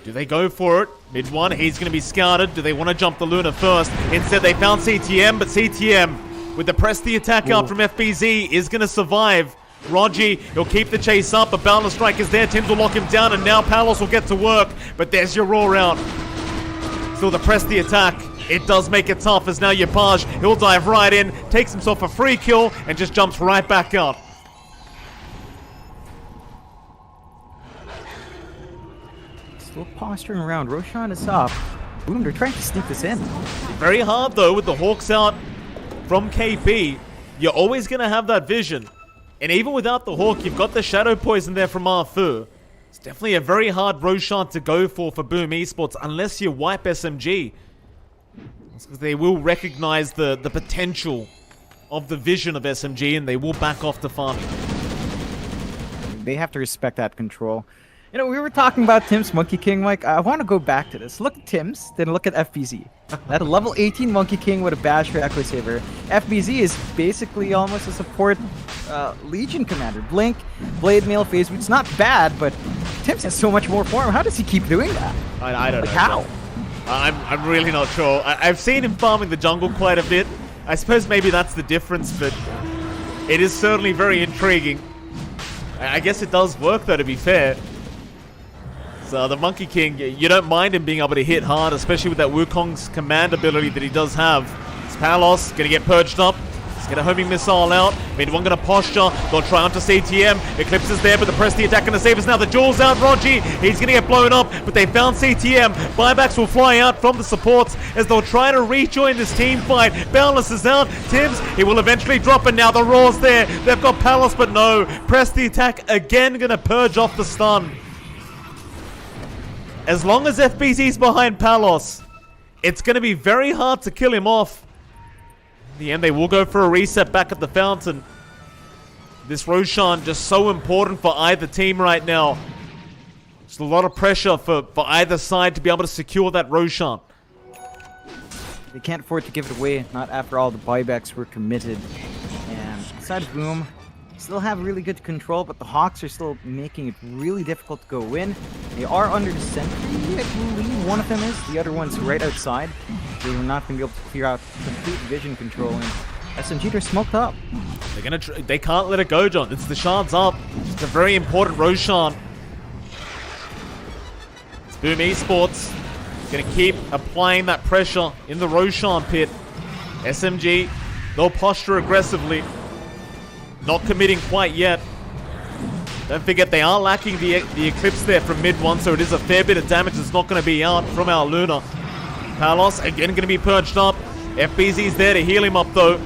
Speaker 2: do they go for it? Mid one, he's going to be scouted. Do they want to jump the Luna first? Instead, they found CTM, but CTM, with the press the attack out from FBZ, is going to survive. Rogi, he'll keep the chase up, but Boundless Strike is there. Tims will lock him down, and now Palos will get to work. But there's your raw round. Still the press the attack. It does make it tough as now Yopaj, he'll dive right in, takes himself a free kill, and just jumps right back out.
Speaker 1: Still posturing around. Roshan is up. Boom, they're trying to sneak this in.
Speaker 2: Very hard though with the Hawks out from KP. You're always going to have that vision. And even without the Hawk, you've got the Shadow Poison there from Arfu. It's definitely a very hard Roshan to go for Boom Esports unless you wipe SMG. They will recognize the potential of the vision of SMG, and they will back off to farming.
Speaker 1: They have to respect that control. You know, we were talking about Tim's Monkey King, Mike. I want to go back to this. Look at Tim's, then look at FBZ. That level 18 Monkey King with a badge for Echo Saber. FBZ is basically almost a support Legion commander. Blink, Blade Mail, Phase Boots. Not bad, but Tim's has so much more form. How does he keep doing that?
Speaker 2: I don't know.
Speaker 1: How?
Speaker 2: I'm really not sure. I've seen him farming the jungle quite a bit. I suppose maybe that's the difference, but it is certainly very intriguing. I guess it does work, though, to be fair. So the Monkey King, you don't mind him being able to hit hard, especially with that Wukong's command ability that he does have. It's Palos going to get purged up. He's going to homing missile out. Mid one going to posture. They'll try onto CTM. Eclipse is there, but the press the attack going to save us now. The Jewel's out. Rogi, he's going to get blown up, but they found CTM. Buybacks will fly out from the supports as they'll try to rejoin this team fight. Boundless is out. Tibbs, he will eventually drop, and now the Raw's there. They've got Palos, but no. Press the attack again, going to purge off the stun. As long as FBZ's behind Palos, it's going to be very hard to kill him off. In the end, they will go for a reset back at the fountain. This Roshan just so important for either team right now. Just a lot of pressure for either side to be able to secure that Roshan.
Speaker 1: They can't afford to give it away, not after all the buybacks were committed. And besides Boom, still have really good control, but the Hawks are still making it really difficult to go in. They are under the sentry, I believe one of them is. The other one's right outside. They were not going to be able to clear out complete vision control, and SMG, they're smoked up.
Speaker 2: They can't let it go, John. It's the shards up. It's a very important Roshan. It's Boom Esports. Going to keep applying that pressure in the Roshan pit. SMG, they'll posture aggressively. Not committing quite yet. Don't forget, they are lacking the Eclipse there from mid one, so it is a fair bit of damage that's not going to be out from our Luna. Palos, again, going to be purged up. FBZ's there to heal him up, though.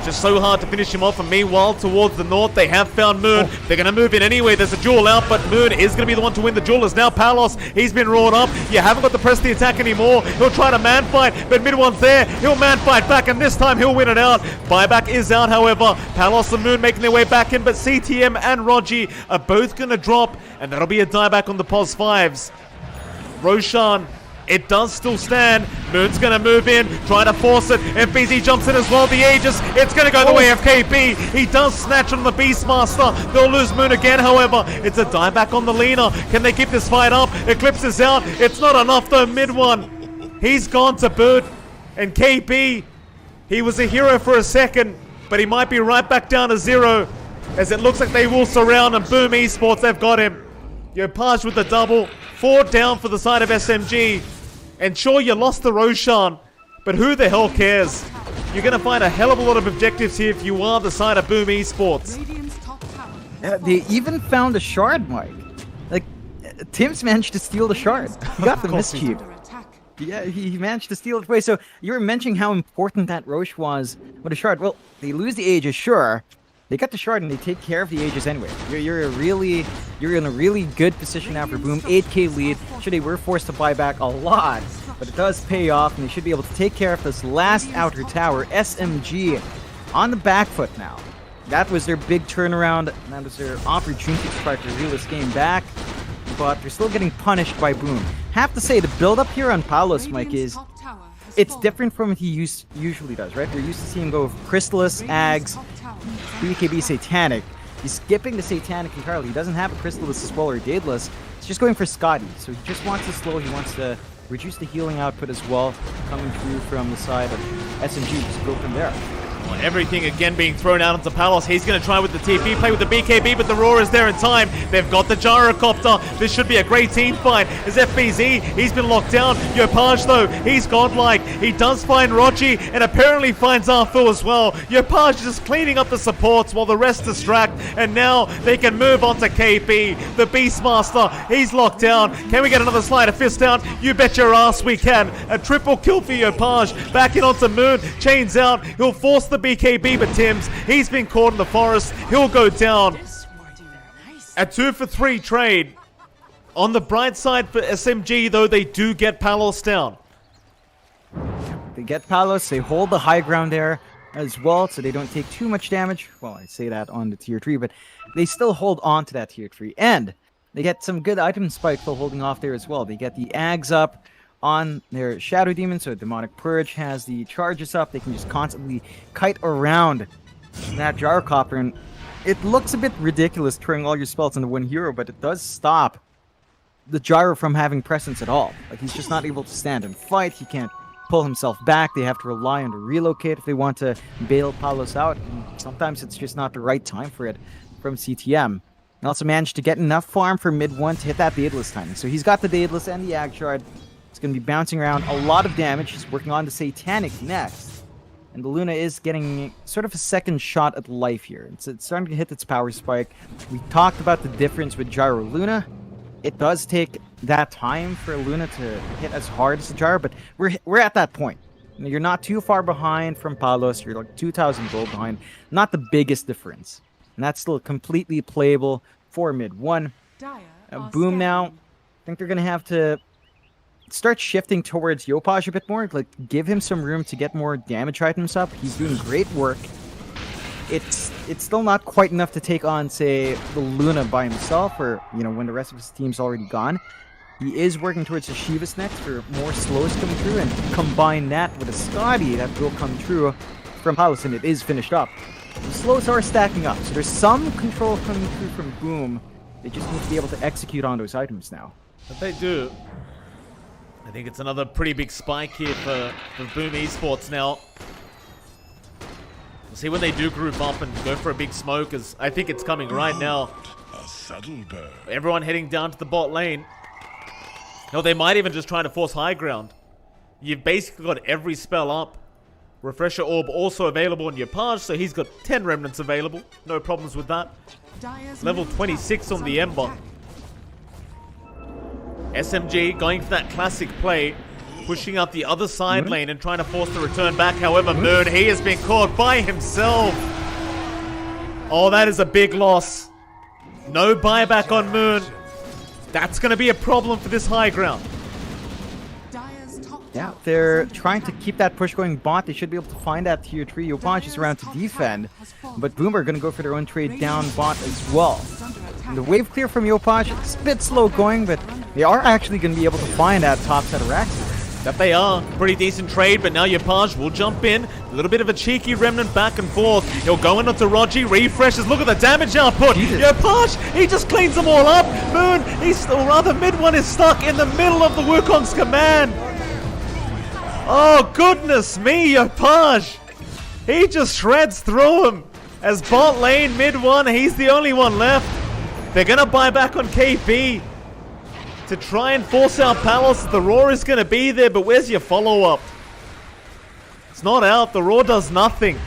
Speaker 2: Just so hard to finish him off, and meanwhile, towards the north, they have found Moon. They're going to move in anyway. There's a duel out, but Moon is going to be the one to win the duel. As now Palos, he's been roared up. You haven't got to press the attack anymore. He'll try to man fight, but mid one's there. He'll man fight back, and this time he'll win it out. Buyback is out, however. Palos and Moon making their way back in, but CTM and Rogi are both going to drop, and that'll be a dieback on the POS 5s. Roshan, it does still stand. Moon's going to move in, try to force it. FBZ jumps in as well. The Aegis, it's going to go the way of KB. He does snatch on the Beastmaster. They'll lose Moon again, however. It's a dieback on the Lena. Can they keep this fight up? Eclipse is out. It's not enough though. Mid one, he's gone to boot. And KB, he was a hero for a second, but he might be right back down to 0, as it looks like they will surround, and Boom Esports, they've got him. Yopaj with the double. 4 down for the side of SMG. And sure, you lost the Roshan, but who the hell cares? You're going to find a hell of a lot of objectives here if you are the side of Boom Esports.
Speaker 1: They even found a shard, Mike. Like, Tim's managed to steal the shard. He got the mischief. Yeah, he managed to steal it away. So you were mentioning how important that Roche was with a shard. Well, they lose the Aegis, sure. They got the shard and they take care of the Aegis anyway. You're in a really good position now for Boom. 8k lead. Sure, they were forced to buy back a lot, but it does pay off, and they should be able to take care of this last outer tower. SMG on the back foot now. That was their big turnaround. That was their opportunity to try to reel this game back, but they're still getting punished by Boom. Have to say, the build-up here on Palos, Mike, is it's different from what he usually does, right? We're used to seeing him go with Crystallis, Ags, BKB, Satanic. He's skipping the Satanic entirely. He doesn't have a Crystallis as well or Daedalus. He's just going for Scotty. So he just wants to slow. He wants to reduce the healing output as well, coming through from the side of SMG. Just go from there.
Speaker 2: Well, everything again being thrown out onto Palos. He's going to try with the TP, play with the BKB, but the Roar is there in time. They've got the Gyrocopter. This should be a great team fight. As FBZ, he's been locked down. Yopaj, though, he's godlike. He does find Rogi and apparently finds Arthur as well. Yopaj just cleaning up the supports while the rest distract, and now they can move on to KP. The Beastmaster, he's locked down. Can we get another slide of fist out? You bet your ass we can. A triple kill for Yopaj. Back in onto Moon. Chains out. He'll force the BKB, but Tim's, he's been caught in the forest. He'll go down. A 2-for-3 trade. On the bright side for SMG, though, they do get Palos down.
Speaker 1: They get Palos, they hold the high ground there as well, so they don't take too much damage. Well, I say that on the tier 3, but they still hold on to that tier 3. And they get some good item spike for holding off there as well. They get the Ags up on their Shadow Demon, so Demonic Purge has the charges up. They can just constantly kite around that Gyrocopter, and it looks a bit ridiculous throwing all your spells into one hero, but it does stop the Gyro from having presence at all. Like, he's just not able to stand and fight. He can't pull himself back. They have to rely on to relocate if they want to bail Palos out. And sometimes it's just not the right time for it from CTM. He also managed to get enough farm for mid 1 to hit that Daedalus timing. So he's got the Daedalus and the Ag Shard. It's going to be bouncing around a lot of damage. He's working on the Satanic next. And the Luna is getting sort of a second shot at life here. It's starting to hit its power spike. We talked about the difference with Gyro Luna. It does take that time for Luna to hit as hard as the Gyro, but we're at that point. You're not too far behind from Palos. You're like 2,000 gold behind. Not the biggest difference. And that's still completely playable for mid 1. Boom now. I think they're going to have to start shifting towards Yopaj a bit more. Like, give him some room to get more damage items up. He's doing great work. It's still not quite enough to take on, say, the Luna by himself, or, you know, when the rest of his team's already gone. He is working towards the Shivas next for more slows coming through, and combine that with a Scotty that will come through from Palos, and it is finished up. The slows are stacking up, so there's some control coming through from Boom. They just need to be able to execute on those items now.
Speaker 2: But they do. I think it's another pretty big spike here for Boom Esports now. We'll see when they do group up and go for a big smoke, as I think it's coming right now. Everyone heading down to the bot lane. No, they might even just try to force high ground. You've basically got every spell up. Refresher Orb also available on your Page, so he's got 10 Remnants available. No problems with that. Level 26 on the Ember. SMG going for that classic play, pushing out the other side lane and trying to force the return back. However, Moon, he has been caught by himself. Oh, that is a big loss. No buyback on Moon. That's going to be a problem for this high ground.
Speaker 1: Yeah, they're trying to keep that push going bot. They should be able to find that tier 3 Yopaj is around to defend. But Boom are going to go for their own trade down bot as well. And the wave clear from Yopaj, it's a bit slow going, but they are actually going to be able to find that top set of racks.
Speaker 2: That they are. Pretty decent trade, but now Yopaj will jump in. A little bit of a cheeky Remnant back and forth. He'll go in onto Rogi, refreshes. Look at the damage output. Yopaj, he just cleans them all up. Moon, or rather mid 1 is stuck in the middle of the Wukong's command. Oh, goodness me, Yopaj. He just shreds through him. As bot lane, mid 1, he's the only one left. They're going to buy back on KP to try and force out Palos. The Roar is going to be there, but where's your follow-up? It's not out. The Roar does nothing.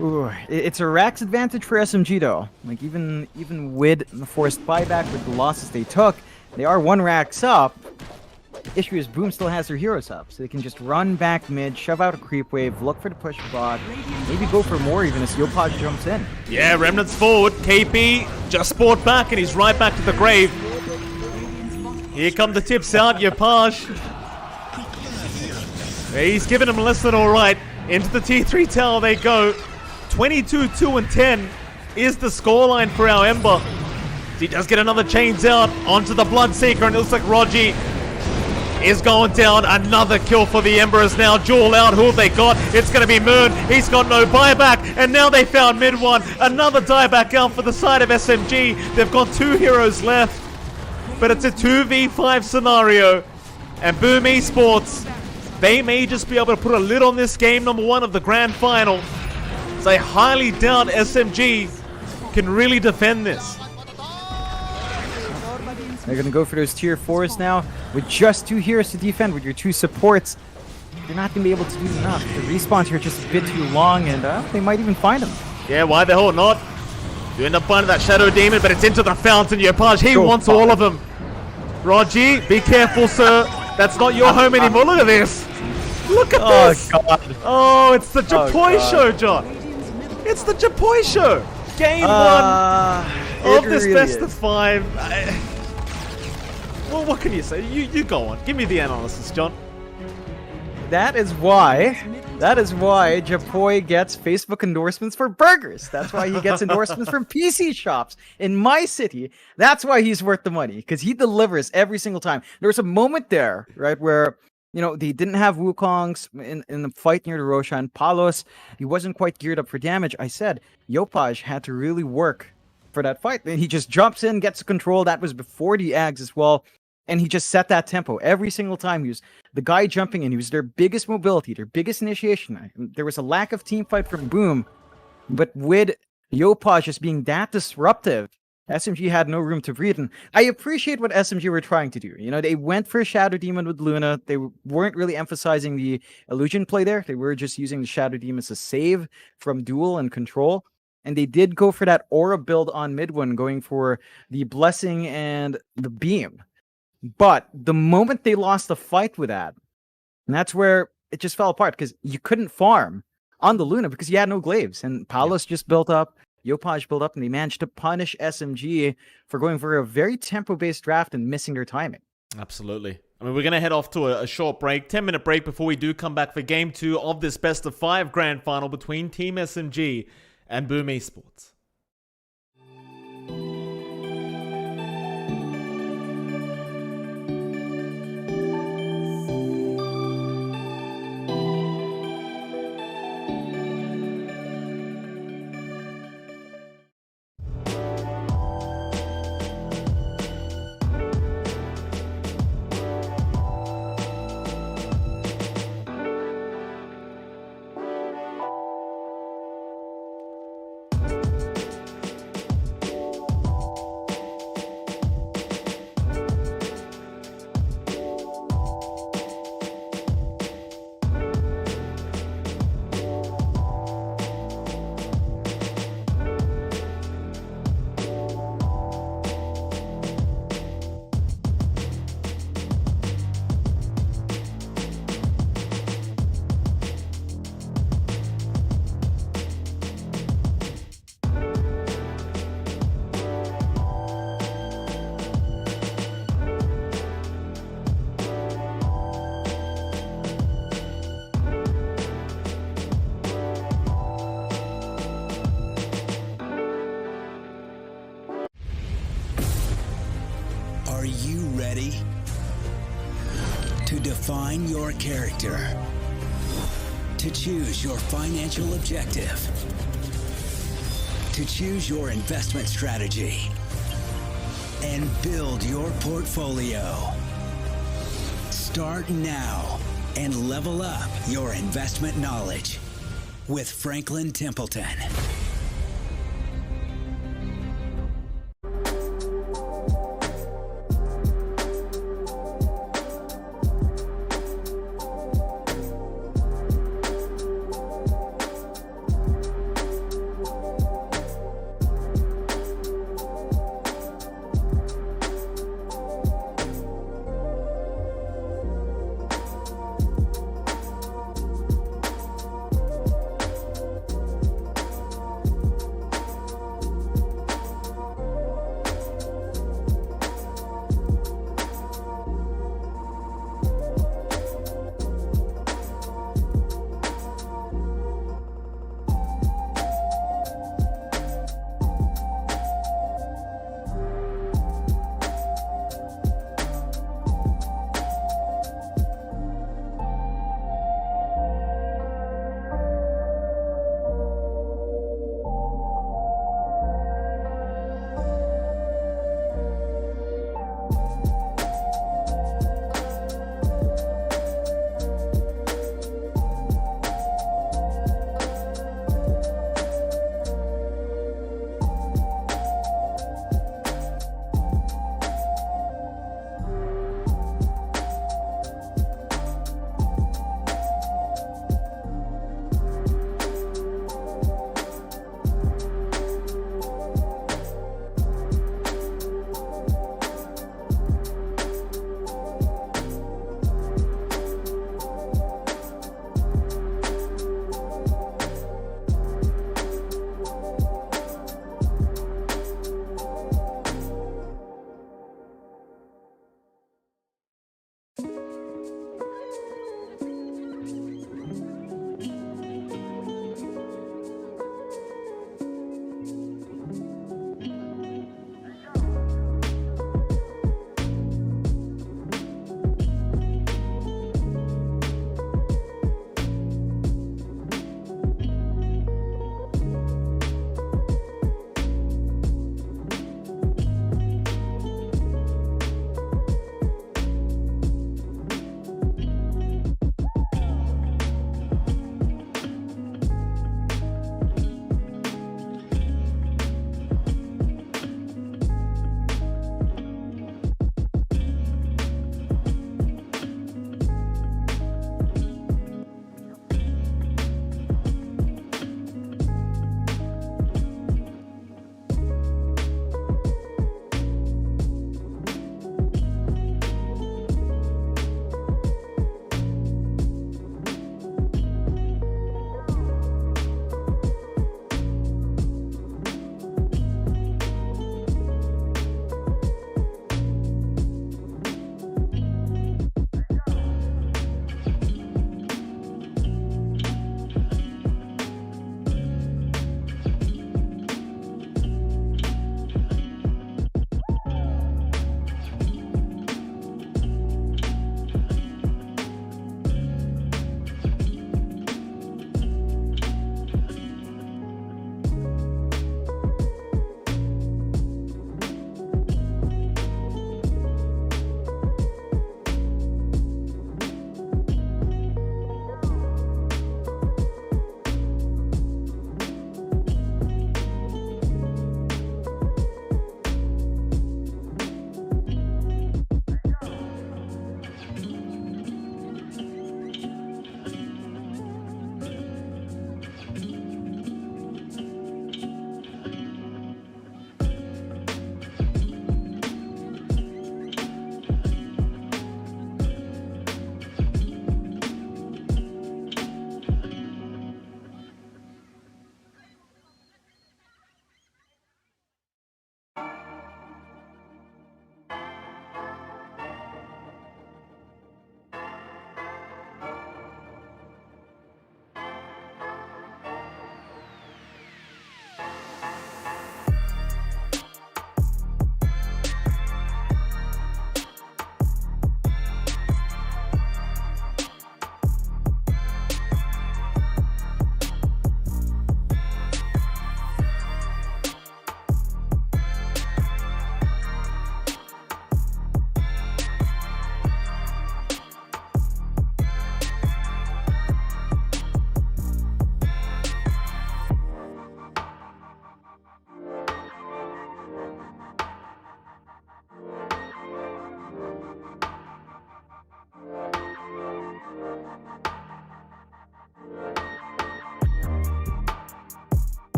Speaker 1: Ooh, it's a Rax advantage for SMG, though. Like, even with the forced buyback, with the losses they took, they are 1 Rax up. The issue is Boom still has their heroes up, so they can just run back mid, shove out a creep wave, look for the push bot, maybe go for more even as Yopaj jumps in.
Speaker 2: Yeah, Remnants forward. KP just spawed back, and he's right back to the grave. Here come the tips out, Yopaj. He's giving him a lesson, all right. Into the T3 tower they go. 22, 2, and 10 is the scoreline for our Ember. He does get another chains out onto the Bloodseeker, and it looks like Rogi is going down. Another kill for the Embers now. Jewel out. Who have they got? It's going to be Moon. He's got no buyback. And now they found mid 1. Another dieback out for the side of SMG. They've got 2 heroes left. But it's a 2v5 scenario. And Boom Esports, they may just be able to put a lid on this game number 1 of the grand final. So I highly doubt SMG can really defend this.
Speaker 1: They're going to go for those tier 4s now. With just 2 heroes to defend, with your 2 supports, they're not going to be able to do enough. The respawns here are just a bit too long, and they might even find them.
Speaker 2: Yeah, why the hell not? You end up finding that Shadow Demon, but it's into the fountain. Yopaj, he wants all of them. Rogi, be careful, sir. That's not your home anymore. Look at this. Look at this.
Speaker 1: God.
Speaker 2: Oh, it's the Japoi show, John. It's the Japoi show. Game 1 of this
Speaker 1: really
Speaker 2: best of 5. Well, what can you say? You go on. Give me the analysis, John.
Speaker 1: That is why Japoy gets Facebook endorsements for burgers. That's why he gets endorsements from PC shops in my city. That's why he's worth the money, because he delivers every single time. There was a moment there, right, where they didn't have Wukongs in the fight near the Roshan. Palos, he wasn't quite geared up for damage. I said Yopaj had to really work for that fight. Then he just jumps in, gets the control. That was before the Ags as well. And he just set that tempo every single time. He was the guy jumping in. He was their biggest mobility, their biggest initiation. There was a lack of team fight from Boom. But with Yopaj just being that disruptive, SMG had no room to breathe. And I appreciate what SMG were trying to do. They went for a Shadow Demon with Luna. They weren't really emphasizing the illusion play there. They were just using the Shadow Demon as a save from duel and control. And they did go for that aura build on mid one, going for the blessing and the beam. But the moment they lost the fight with that, and that's where it just fell apart, because you couldn't farm on the Luna because you had no glaives. And Palos just built up, Yopaj built up, and they managed to punish SMG for going for a very tempo-based draft and missing their timing.
Speaker 2: Absolutely. I mean, we're going to head off to a short break, 10-minute break before we do come back for Game 2 of this best of 5 grand final between Team SMG and Boom Esports.
Speaker 4: Are you ready to define your character, to choose your financial objective, to choose your investment strategy, and build your portfolio? Start now and level up your investment knowledge with Franklin Templeton.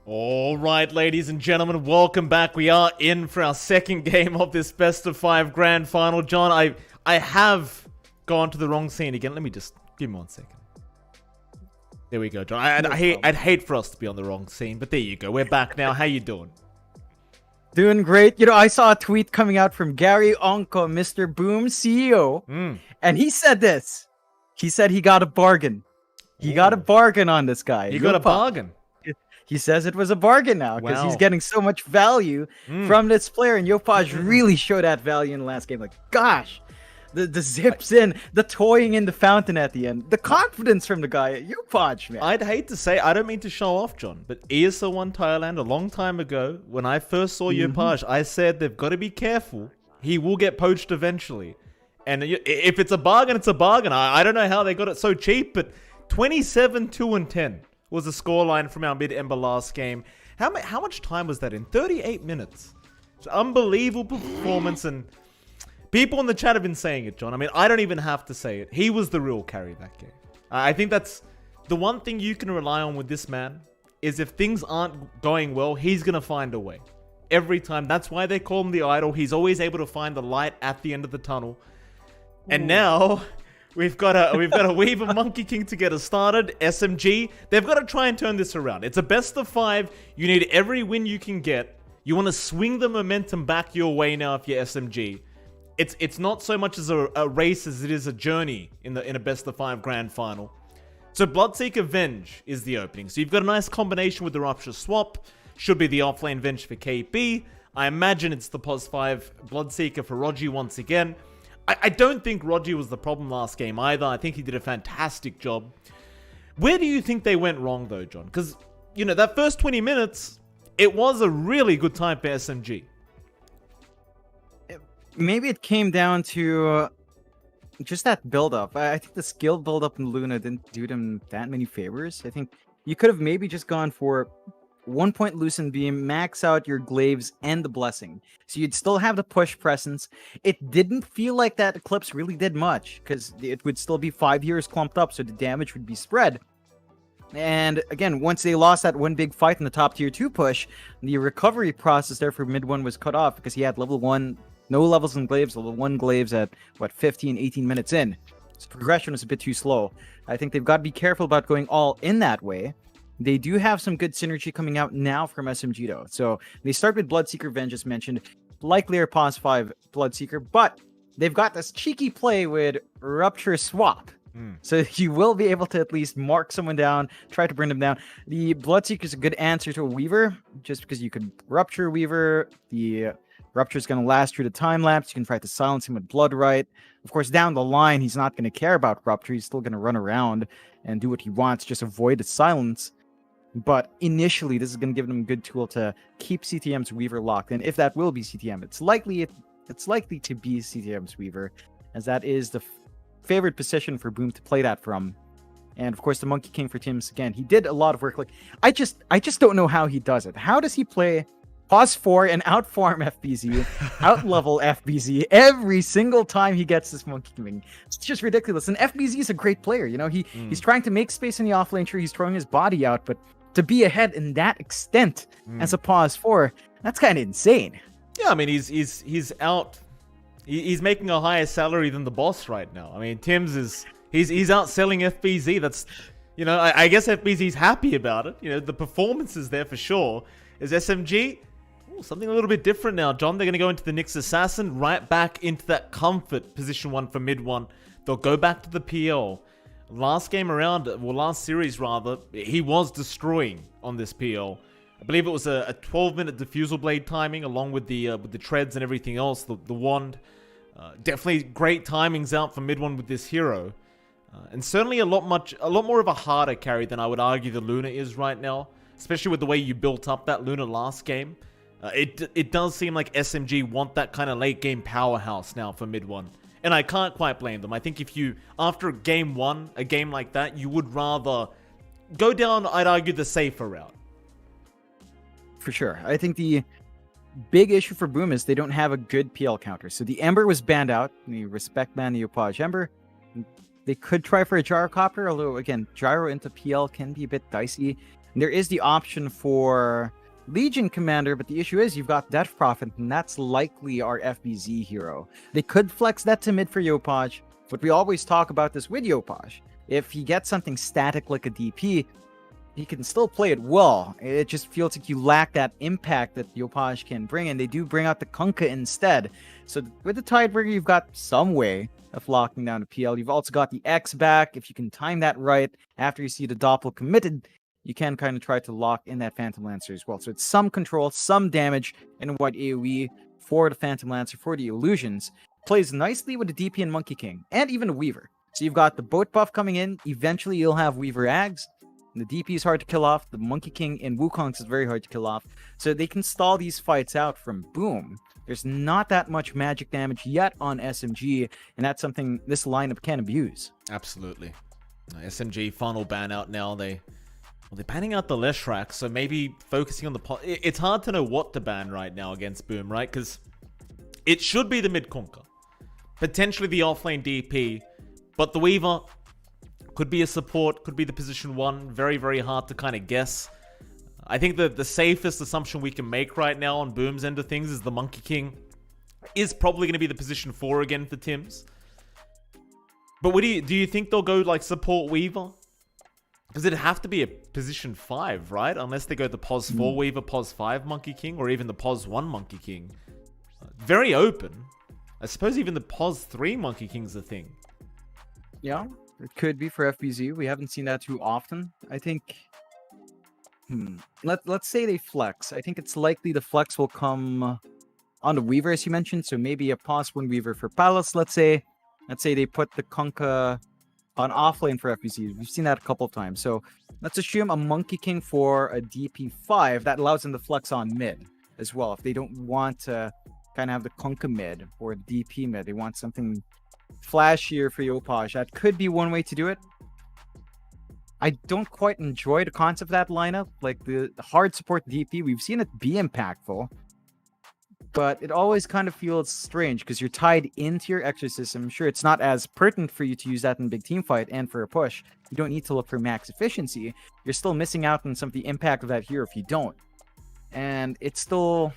Speaker 2: All right, ladies and gentlemen, welcome back. We are in for our second game of this best of 5 grand final. John, I have gone to the wrong scene again. Let me just give me 1 second. There we go, John. I'd hate for us to be on the wrong scene, but there you go. We're back now. How you doing?
Speaker 1: Doing great. You know, I saw a tweet coming out from Gary Onko, Mr. Boom CEO, and he said this. He said he got a bargain. He got a bargain on this guy.
Speaker 2: You got a bargain?
Speaker 1: He says it was a bargain now because he's getting so much value from this player, and Yopaj really showed that value in the last game. Like, gosh, the zips in, the toying in the fountain at the end, the confidence from the guy, Yopaj, man.
Speaker 2: I'd hate to say, I don't mean to show off, John, but ESL1 Thailand a long time ago, when I first saw Yopaj, I said they've got to be careful. He will get poached eventually. And if it's a bargain, it's a bargain. I don't know how they got it so cheap, but 27-2-10. Was the scoreline from our mid-Ember last game. How much time was that in? 38 minutes. It's unbelievable performance, and people in the chat have been saying it, John. I mean, I don't even have to say it. He was the real carry that game. I think that's the one thing you can rely on with this man, is if things aren't going well, he's going to find a way. Every time. That's why they call him the idol. He's always able to find the light at the end of the tunnel. And now We've got a Weaver Monkey King to get us started. SMG, they've got to try and turn this around. It's a best of 5. You need every win you can get. You want to swing the momentum back your way now if you're SMG. It's not so much as a race as it is a journey in a best of 5 grand final. So Bloodseeker Venge is the opening. So you've got a nice combination with the Rupture swap. Should be the offlane Venge for KP. I imagine it's the pos 5 Bloodseeker for Rogi once again. I don't think Rogi was the problem last game either. I think he did a fantastic job. Where do you think they went wrong though, John? Because, you know, that first 20 minutes, it was a really good time for SMG.
Speaker 1: Maybe it came down to just that build-up. I think the skill build-up in Luna didn't do them that many favors. I think you could have maybe just gone for 1 point Lucent Beam, max out your glaives and the blessing. So you'd still have the push presence. It didn't feel like that Eclipse really did much, because it would still be 5 years clumped up, so the damage would be spread. And again, once they lost that one big fight in the top tier 2 push, the recovery process there for mid 1 was cut off, because he had level 1, no levels in glaives, level 1 glaives at, 15, 18 minutes in. So progression was a bit too slow. I think they've got to be careful about going all in that way. They do have some good synergy coming out now from SMG though. So they start with Bloodseeker Venge, as mentioned. Likely a pos 5 Bloodseeker, but they've got this cheeky play with Rupture Swap. So you will be able to at least mark someone down, try to bring them down. The Bloodseeker is a good answer to a Weaver, just because you could Rupture Weaver. The Rupture is going to last through the time lapse. You can try to silence him with Blood Right. Of course, down the line, he's not going to care about Rupture. He's still going to run around and do what he wants, just avoid the silence. But initially, this is going to give them a good tool to keep CTM's Weaver locked. And if that will be CTM, it's likely to be CTM's Weaver, as that is the favorite position for Boom to play that from. And of course, the Monkey King for Tims, again, he did a lot of work. Like, I just don't know how he does it. How does he play pos 4 and outfarm FBZ, outlevel FBZ every single time he gets this Monkey King? It's just ridiculous. And FBZ is a great player. You know, he's trying to make space in the offlane. Sure, he's throwing his body out, but to be ahead in that extent as a pos 4, that's kind of insane.
Speaker 2: Yeah, I mean, he's out. He's making a higher salary than the boss right now. I mean, Tims he's outselling FBZ. That's, you know, I guess FBZ's happy about it. You know, the performance is there for sure. Is SMG something a little bit different now, John? They're going to go into the Nyx Assassin, right back into that comfort position 1 for mid 1. They'll go back to the PL. Last game around, well, last series rather, he was destroying on this PL. I believe it was a 12-minute diffusal blade timing, along with the treads and everything else. The wand, definitely great timings out for mid 1 with this hero, and certainly a lot more of a harder carry than I would argue the Luna is right now, especially with the way you built up that Luna last game. It does seem like SMG want that kind of late game powerhouse now for mid 1. And I can't quite blame them. I think if you, after game 1, a game like that, you would rather go down, I'd argue, the safer route.
Speaker 1: For sure. I think the big issue for Boom is they don't have a good PL counter. So the Ember was banned out. The respect ban the Opage Ember. They could try for a Gyrocopter, although, again, Gyro into PL can be a bit dicey. There is the option for Legion Commander, but the issue is you've got Death Prophet, and that's likely our FBZ hero. They could flex that to mid for Yopaj, but we always talk about this with Yopaj. If he gets something static like a DP, he can still play it well. It just feels like you lack that impact that Yopaj can bring, and they do bring out the Kunkka instead. So with the Tidebringer, you've got some way of locking down the PL. You've also got the X back. If you can time that right after you see the Doppel committed, you can kind of try to lock in that Phantom Lancer as well. So it's some control, some damage, and what AoE for the Phantom Lancer, for the illusions. Plays nicely with the DP and Monkey King, and even the Weaver. So you've got the boat buff coming in. Eventually you'll have Weaver Ags. The DP is hard to kill off. The Monkey King in Wukong's is very hard to kill off. So they can stall these fights out from Boom. There's not that much magic damage yet on SMG, and that's something this lineup can abuse.
Speaker 2: Absolutely. SMG final ban out now. They're banning out the Leshrac, so maybe focusing on the... It's hard to know what to ban right now against Boom, right? Because it should be the mid Kunkka. Potentially the offlane DP. But the Weaver could be a support, could be the position 1. Very, very hard to kind of guess. I think that the safest assumption we can make right now on Boom's end of things is the Monkey King is probably going to be the position 4 again for Tims. But do you think they'll go like support Weaver? Because it'd have to be a position 5, right? Unless they go the POS 4 Weaver, POS 5 Monkey King, or even the POS 1 Monkey King. Very open. I suppose even the POS 3 Monkey King's a thing.
Speaker 1: Yeah, it could be for FBZ. We haven't seen that too often. I think... Let's say they flex. I think it's likely the flex will come on the Weaver, as you mentioned. So maybe a POS 1 Weaver for Palace, let's say. Let's say they put the Kunkka on offlane for FBZ. We've seen that a couple of times. So let's assume a Monkey King for a DP5. That allows them to flex on mid as well. If they don't want to kind of have the Kunkka mid or DP mid, they want something flashier for Yopaj. That could be one way to do it. I don't quite enjoy the concept of that lineup. Like the hard support DP, we've seen it be impactful, but it always kind of feels strange because you're tied into your exorcism. Sure, it's not as pertinent for you to use that in a big team fight and for a push. You don't need to look for max efficiency. You're still missing out on some of the impact of that hero if you don't. And it's still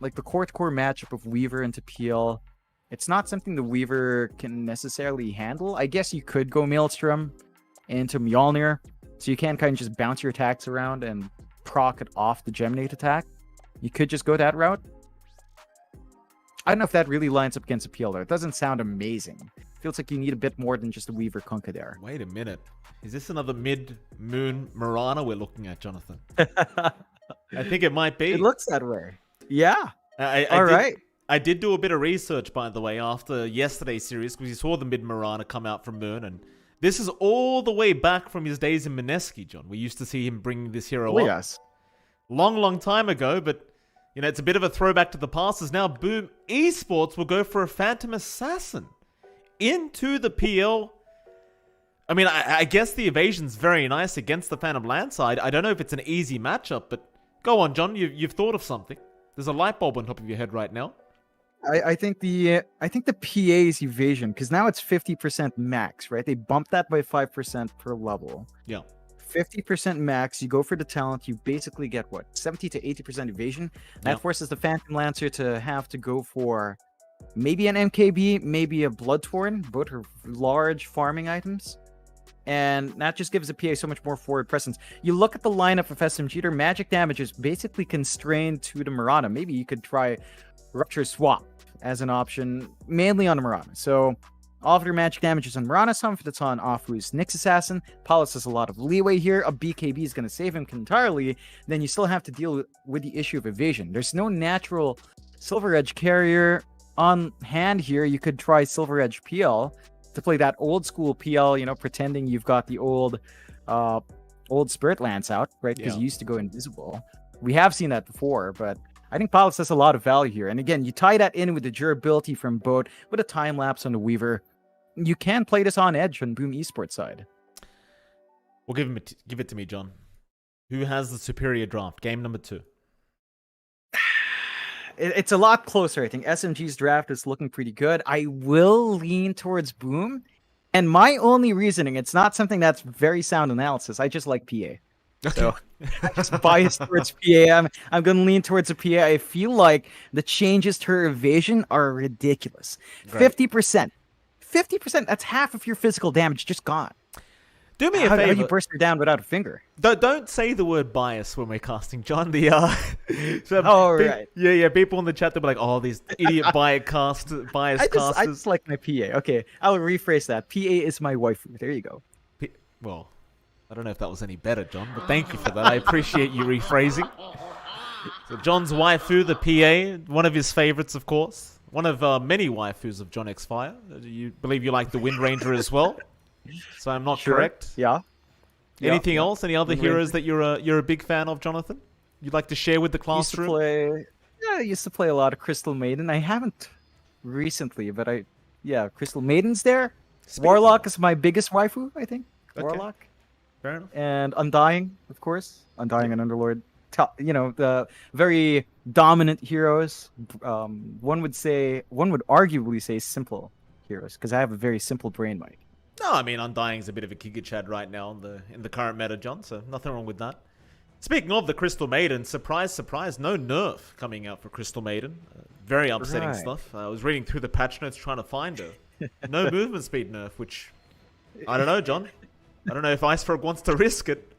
Speaker 1: like the core matchup of Weaver into PL. It's not something the Weaver can necessarily handle. I guess you could go Maelstrom into Mjolnir, so you can kind of just bounce your attacks around and proc it off the Geminate attack. You could just go that route. I don't know if that really lines up against a PL though. It doesn't sound amazing. Feels like you need a bit more than just a Weaver Kunkka there.
Speaker 2: Wait a minute. Is this another mid-moon Mirana we're looking at, Jonathan? I think it might be.
Speaker 1: It looks that way. Yeah.
Speaker 2: All right. I did do a bit of research, by the way, after yesterday's series, because you saw the mid-Mirana come out from Moon, and this is all the way back from his days in Mineski, John. We used to see him bringing this hero up.
Speaker 1: Yes.
Speaker 2: Long time ago, but, you know, it's a bit of a throwback to the past, as now Boom Esports will go for a Phantom Assassin into the PL. I mean, I guess the evasion's very nice against the Phantom Lancer. I don't know if it's an easy matchup, but go on, John, you've thought of something. There's a light bulb on top of your head right now.
Speaker 1: I think the PA's evasion, because now it's 50% max, right? They bumped that by 5% per level.
Speaker 2: Yeah.
Speaker 1: 50% max, you go for the talent, you basically get what? 70 to 80% evasion. That forces the Phantom Lancer to have to go for maybe an MKB, maybe a Bloodthorn, both are large farming items. And that just gives the PA so much more forward presence. You look at the lineup of SMG, their magic damage is basically constrained to the Mirana. Maybe you could try Rupture Swap as an option, mainly on the Mirana. So all of your magic damage is on Mirana, some of it's on Afu's Nyx Assassin. Paulus has a lot of leeway here. A BKB is going to save him entirely. Then you still have to deal with the issue of evasion. There's no natural Silver Edge carrier on hand here. You could try Silver Edge PL to play that old school PL, you know, pretending you've got the old Spirit Lance out, right? Because you used to go invisible. We have seen that before, but I think Paulus has a lot of value here. And again, you tie that in with the durability from Boat, with a time lapse on the Weaver. You can play this on edge on Boom Esports side.
Speaker 2: Well, give it to me, John. Who has the superior draft? Game number 2.
Speaker 1: It's a lot closer. I think SMG's draft is looking pretty good. I will lean towards Boom. And my only reasoning, it's not something that's very sound analysis. I just like PA. So I just biased towards PA. I'm going to lean towards a PA. I feel like the changes to her evasion are ridiculous.
Speaker 2: Great.
Speaker 1: 50%. 50%, that's half of your physical damage just gone.
Speaker 2: Do me a
Speaker 1: How do
Speaker 2: favor.
Speaker 1: you burst her down without a finger?
Speaker 2: Don't say the word bias when we're casting, John. The so
Speaker 1: Oh, right.
Speaker 2: Yeah. People in the chat, they'll be like, "Oh, these idiot bias casters."
Speaker 1: I just like my PA. Okay, I'll rephrase that. PA is my waifu. There you go.
Speaker 2: Well, I don't know if that was any better, John, but thank you for that. I appreciate you rephrasing. So John's waifu, the PA, one of his favorites, of course. One of many waifus of John X Fire. You believe you like the Wind Ranger as well? So I'm not correct.
Speaker 1: Yeah.
Speaker 2: Anything else? Any other heroes that you're a big fan of, Jonathan? You'd like to share with the classroom?
Speaker 1: I used to play a lot of Crystal Maiden. I haven't recently, but Crystal Maiden's there. Warlock is my biggest waifu, I think.
Speaker 2: Okay.
Speaker 1: Warlock.
Speaker 2: Fair enough.
Speaker 1: And Undying, of course. Undying and Underlord. The very dominant heroes. One would arguably say simple heroes, because I have a very simple brain, Mike.
Speaker 2: No, I mean, Undying's a bit of a Giga Chad right now in the current meta, John, so nothing wrong with that. Speaking of the Crystal Maiden, surprise, surprise, no nerf coming out for Crystal Maiden. Very upsetting stuff. I was reading through the patch notes trying to find her. No movement speed nerf, which, I don't know, John. I don't know if Iceberg wants to risk it.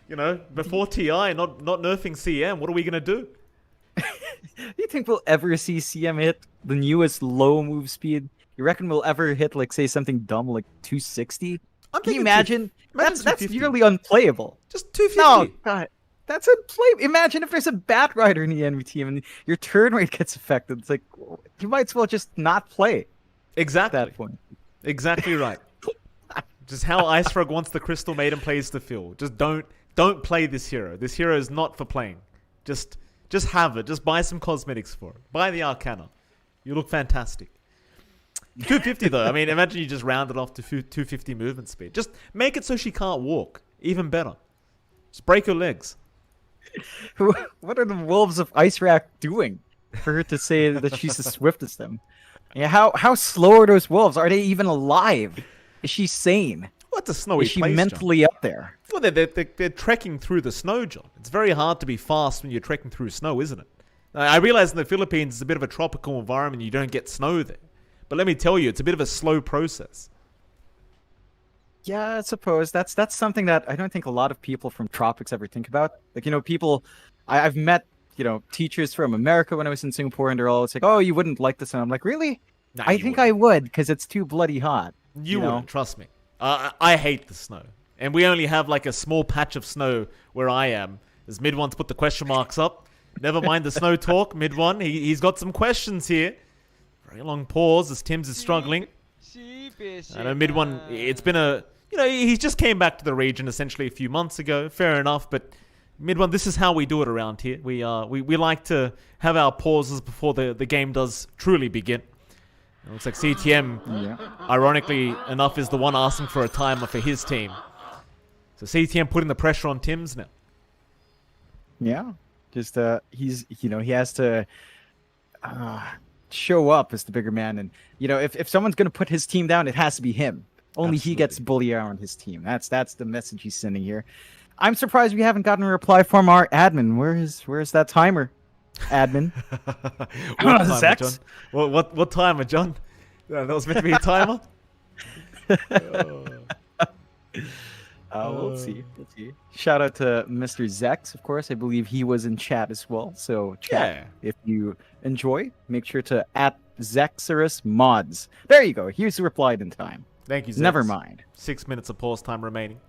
Speaker 2: You know, before TI, not nerfing CM, what are we going to do?
Speaker 1: Do you think we'll ever see CM hit the newest low move speed? You reckon we'll ever hit, like, say, something dumb like 260? Can you imagine? That's nearly unplayable.
Speaker 2: Just 250.
Speaker 1: No, God, that's unplayable. Imagine if there's a Bat Rider in the enemy team and your turn rate gets affected. It's like, you might as well just not play.
Speaker 2: Exactly.
Speaker 1: At that point.
Speaker 2: Exactly right. Just how Icefrog wants the Crystal Maiden plays to feel. Just don't play this hero. This hero is not for playing. Just have it. Just buy some cosmetics for it. Buy the Arcana. You look fantastic. 250 though. I mean, imagine you just round it off to 250 movement speed. Just make it so she can't walk. Even better. Just break her legs.
Speaker 1: What are the Wolves of Ice Rack doing for her to say that she's the swiftest them? Yeah, how slow are those wolves? Are they even alive? Is she sane?
Speaker 2: What's a snowy
Speaker 1: Is she
Speaker 2: place,
Speaker 1: mentally
Speaker 2: John?
Speaker 1: up there?
Speaker 2: Well, they're trekking through the snow, John. It's very hard to be fast when you're trekking through snow, isn't it? I realize in the Philippines it's a bit of a tropical environment. You don't get snow there. But let me tell you, it's a bit of a slow process.
Speaker 1: Yeah, I suppose that's something that I don't think a lot of people from tropics ever think about. Like, people, I've met, teachers from America when I was in Singapore, and they're all like, "Oh, you wouldn't like this," and I'm like, "Really?
Speaker 2: Nah,
Speaker 1: I think I would, because it's too bloody hot."
Speaker 2: You wouldn't, trust me. I hate the snow. And we only have like a small patch of snow where I am. As Mid1's put the question marks up. Never mind the snow talk, Mid1. He's got some questions here. Very long pause as Tim's is struggling. I know Mid1, it's been he just came back to the region essentially a few months ago. Fair enough, but Mid1, this is how we do it around here. We like to have our pauses before the game does truly begin. It looks like CTM, ironically enough, is the one asking for a timer for his team. So CTM putting the pressure on Tim's now.
Speaker 1: Yeah, just he has to show up as the bigger man, and if someone's gonna put his team down, it has to be him. Only Absolutely. He gets bullied around his team. That's the message he's sending here. I'm surprised we haven't gotten a reply from our admin. Where's that timer, admin?
Speaker 2: What timer, John? What timer, John? That was meant to be a timer.
Speaker 1: We'll see. Shout out to Mr. Zex, of course. I believe he was in chat as well. So chat, if you enjoy, make sure to @Zexerus Mods. There you go. Here's the reply in time.
Speaker 2: Thank you, Zex.
Speaker 1: Never mind.
Speaker 2: 6 minutes of pause time remaining.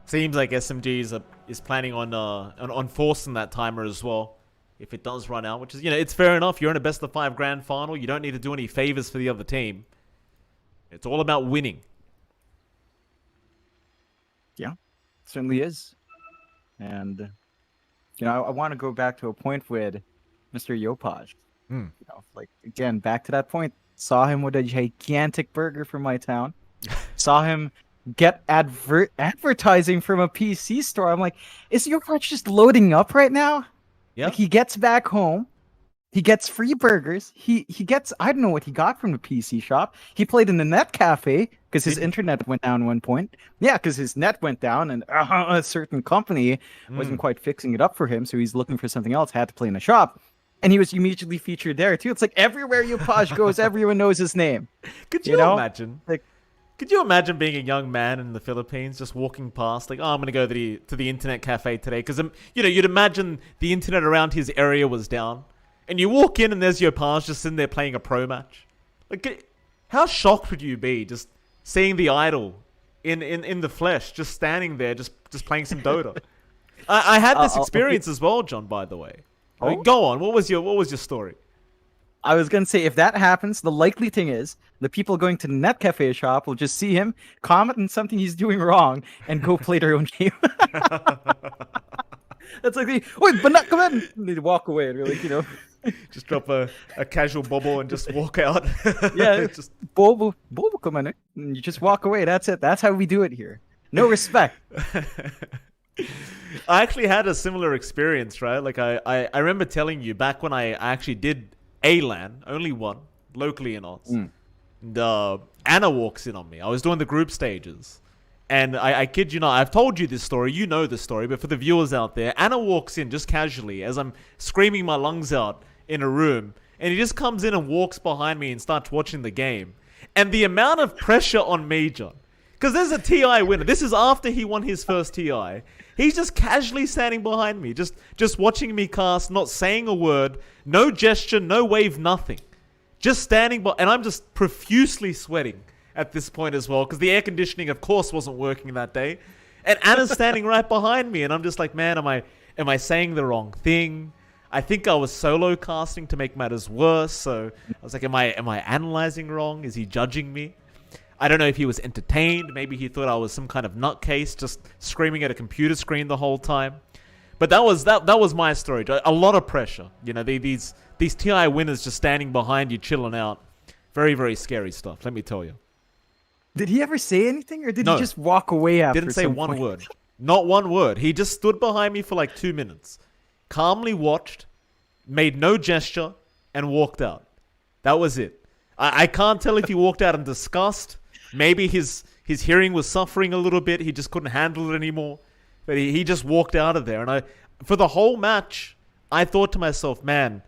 Speaker 2: Seems like SMG is planning on forcing that timer as well if it does run out, which is, it's fair enough. You're in a best of 5 grand final. You don't need to do any favors for the other team. It's all about winning.
Speaker 1: Yeah, it certainly is. And, I want to go back to a point with Mr. Yopaj. Again, back to that point. Saw him with a gigantic burger from my town. Saw him get advertising from a PC store. I'm like, is Yopaj just loading up right now?
Speaker 2: Yeah.
Speaker 1: Like, he gets back home. He gets free burgers. He gets, I don't know what he got from the PC shop. He played in the net cafe because his internet went down one point. Yeah, because his net went down and a certain company wasn't quite fixing it up for him. So he's looking for something else, had to play in a shop. And he was immediately featured there too. It's like everywhere Yopaj goes, everyone knows his name.
Speaker 2: Could you imagine? Could you imagine being a young man in the Philippines just walking past, like, oh, I'm going to go to the internet cafe today? Because, you'd imagine the internet around his area was down. And you walk in and there's Yopaj just sitting there playing a pro match. Like, how shocked would you be just seeing the idol in the flesh, just standing there, just playing some Dota? I had this experience as well, John, by the way. I mean, go on. What was your story?
Speaker 1: I was going to say, if that happens, the likely thing is the people going to the net cafe shop will just see him, comment on something he's doing wrong, and go play their own game. That's like, wait, but not come in. And they walk away and really,
Speaker 2: just drop a casual bubble and just walk out.
Speaker 1: Yeah, just bobo come in, and you just walk away. That's it. That's how we do it here. No respect.
Speaker 2: I actually had a similar experience, right? Like I remember telling you back when I actually did a LAN, only one, locally in Oz. And Anna walks in on me. I was doing the group stages. And I kid you not, I've told you this story, you know the story, but for the viewers out there, Anna walks in just casually as I'm screaming my lungs out in a room. And he just comes in and walks behind me and starts watching the game. And the amount of pressure on me, John, because there's a TI winner. This is after he won his first TI. He's just casually standing behind me, just watching me cast, not saying a word, no gesture, no wave, nothing. Just standing by, and I'm just profusely sweating at this point as well, because the air conditioning, of course, wasn't working that day. And Anna's standing right behind me, and I'm just like, man, am I saying the wrong thing? I think I was solo casting to make matters worse, so I was like, am I analyzing wrong? Is he judging me? I don't know if he was entertained. Maybe he thought I was some kind of nutcase, just screaming at a computer screen the whole time. But that was my story. A lot of pressure. These TI winners just standing behind you, chilling out. Very, very scary stuff, let me tell you.
Speaker 1: Did he ever say anything, or did he just walk away after?
Speaker 2: Didn't say one word. Not one word. He just stood behind me for like 2 minutes, calmly watched, made no gesture, and walked out. That was it. I can't tell if he walked out in disgust. Maybe his hearing was suffering a little bit. He just couldn't handle it anymore. But he just walked out of there. And for the whole match, I thought to myself, man,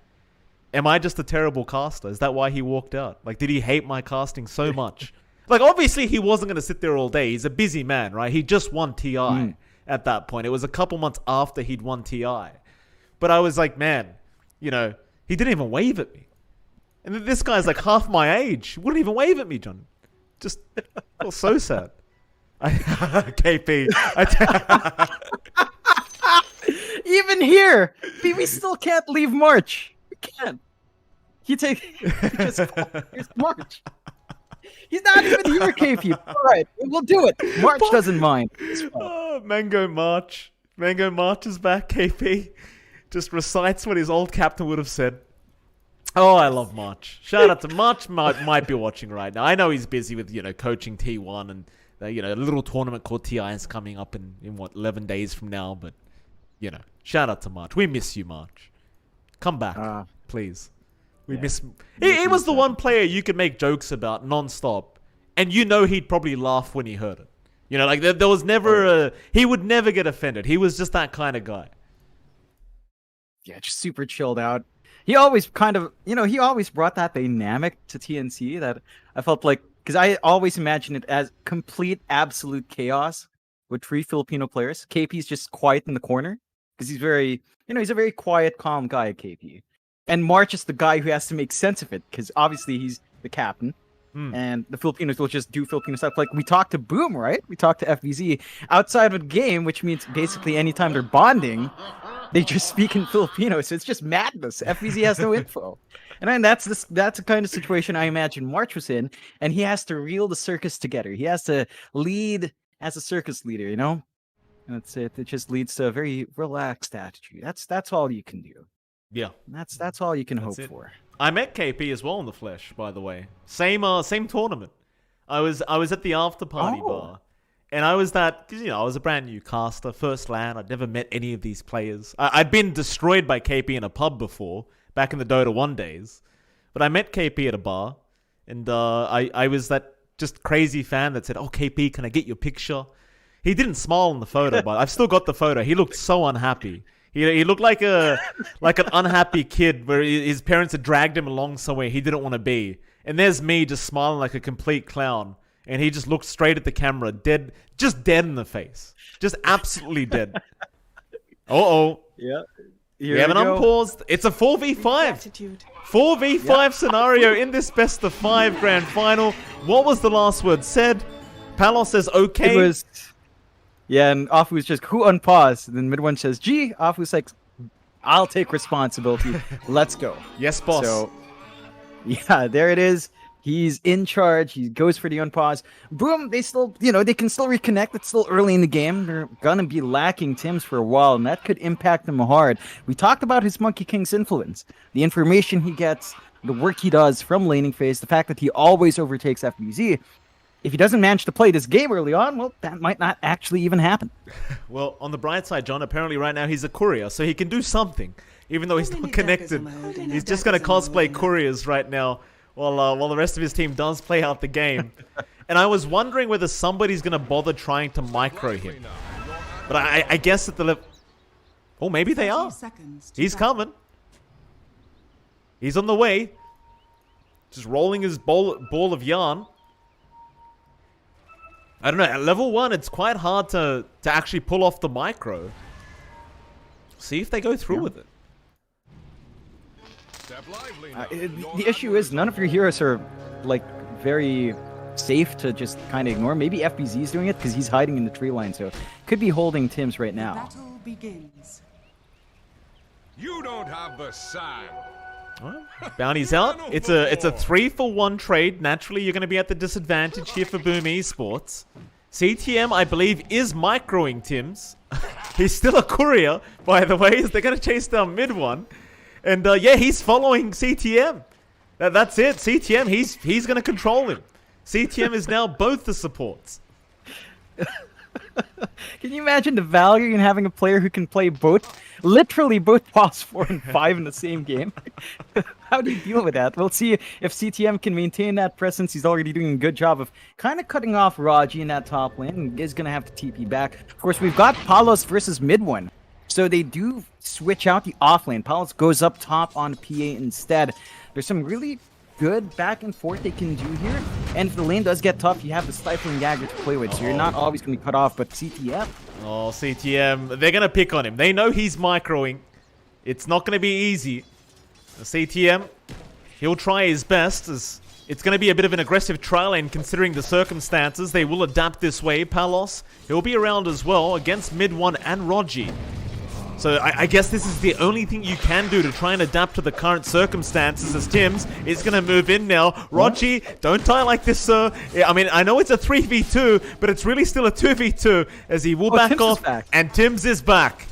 Speaker 2: am I just a terrible caster? Is that why he walked out? Like, did he hate my casting so much? Like, obviously, he wasn't going to sit there all day. He's a busy man, right? He just won TI at that point. It was a couple months after he'd won TI. But I was like, man, he didn't even wave at me. And this guy's like half my age. He wouldn't even wave at me, John. Just felt so sad. KP.
Speaker 1: Even here, we still can't leave March. We can't. Here's March. He's not even here, KP. All right, we'll do it. March doesn't mind.
Speaker 2: Oh, Mango March. Mango March is back, KP. Just recites what his old captain would have said. Oh, I love March. Shout out to March. Might be watching right now. I know he's busy with, coaching T1 and, a little tournament called TI is coming up in 11 days from now. But, shout out to March. We miss you, March. Come back, please. We miss... He was the one player you could make jokes about non-stop. And he'd probably laugh when he heard it. There was never he would never get offended. He was just that kind of guy.
Speaker 1: Yeah, just super chilled out. He always kind of, he always brought that dynamic to TNC that I felt like, because I always imagined it as complete, absolute chaos with 3 Filipino players. KP's just quiet in the corner because he's very, he's a very quiet, calm guy, KP. And March is the guy who has to make sense of it because obviously he's the captain. And the Filipinos will just do Filipino stuff. Like, we talked to Boom, right? We talked to FVZ outside of a game, which means basically anytime they're bonding, they just speak in Filipino. So it's just madness. FVZ has no info. And then that's the kind of situation I imagine March was in. And he has to reel the circus together. He has to lead as a circus leader, And that's it. It just leads to a very relaxed attitude. That's all you can do.
Speaker 2: Yeah.
Speaker 1: That's all you can hope for.
Speaker 2: I met KP as well in the flesh, by the way. Same tournament. I was at the after party bar, and I was because I was a brand new caster, first LAN. I'd never met any of these players. I'd been destroyed by KP in a pub before, back in the Dota 1 days. But I met KP at a bar, and I was that just crazy fan that said, "Oh, KP, can I get your picture?" He didn't smile in the photo, but I've still got the photo. He looked so unhappy. He looked like an unhappy kid where his parents had dragged him along somewhere he didn't want to be. And there's me just smiling like a complete clown. And he just looked straight at the camera, dead in the face. Just absolutely dead. Uh-oh.
Speaker 1: Yeah.
Speaker 2: We have an unpaused. It's a 4v5. 4v5 scenario in this best of 5 grand final. What was the last word said? Palos says okay.
Speaker 1: It was... Yeah, and Afu's just, who unpaused? And then Mid1 says, G. Afu's like, I'll take responsibility. Let's go.
Speaker 2: Yes, boss.
Speaker 1: So, yeah, there it is. He's in charge. He goes for the unpause. Boom, they still, they can still reconnect. It's still early in the game. They're going to be lacking Tims for a while, and that could impact them hard. We talked about his Monkey King's influence. The information he gets, the work he does from laning phase, the fact that he always overtakes FBZ. If he doesn't manage to play this game early on, well, that might not actually even happen.
Speaker 2: Well, on the bright side, John, apparently right now he's a courier, so he can do something, even though he's not connected. He's just going to cosplay couriers right now while the rest of his team does play out the game. And I was wondering whether somebody's going to bother trying to micro him. But I guess at the level... Oh, maybe they are. He's coming. He's on the way. Just rolling his ball of yarn. I don't know, at level 1, it's quite hard to actually pull off the micro. See if they go through with it.
Speaker 1: The issue is none of your heroes are, very safe to just kind of ignore. Maybe FBZ's doing it because he's hiding in the tree line, so could be holding Tims right now.
Speaker 3: Battle begins.
Speaker 5: You don't have the sand.
Speaker 2: Well, bounty's out. It's a 3-for-1 trade. Naturally, you're going to be at the disadvantage here for Boom Esports. CTM, I believe, is microing Tims. He's still a courier, by the way, as they're going to chase down mid-1. And yeah, he's following CTM. That's it. CTM, he's going to control him. CTM is now both the supports.
Speaker 1: Can you imagine the value in having a player who can play literally both boss 4 and 5 in the same game? How do you deal with that? We'll see if CTM can maintain that presence. He's already doing a good job of kind of cutting off Raji in that top lane, and is going to have to TP back. Of course, we've got Palos versus Mid1. So they do switch out the off lane. Palos goes up top on PA instead. There's some really good back and forth they can do here. And if the lane does get tough, you have the Stifling Dagger to play with, so you're not always going to be cut off. But CTM...
Speaker 2: Oh, CTM, they're going to pick on him. They know he's microing. It's not going to be easy. CTM, he'll try his best, as it's going to be a bit of an aggressive trial lane considering the circumstances. They will adapt this way. Palos, he'll be around as well against Mid1 and Rogi. So I guess this is the only thing you can do to try and adapt to the current circumstances, as Tims is going to move in now. Rogi, don't die like this, sir. I mean, I know it's a 3v2, but it's really still a 2v2, as he will back
Speaker 1: Tims
Speaker 2: off, and Tims is back.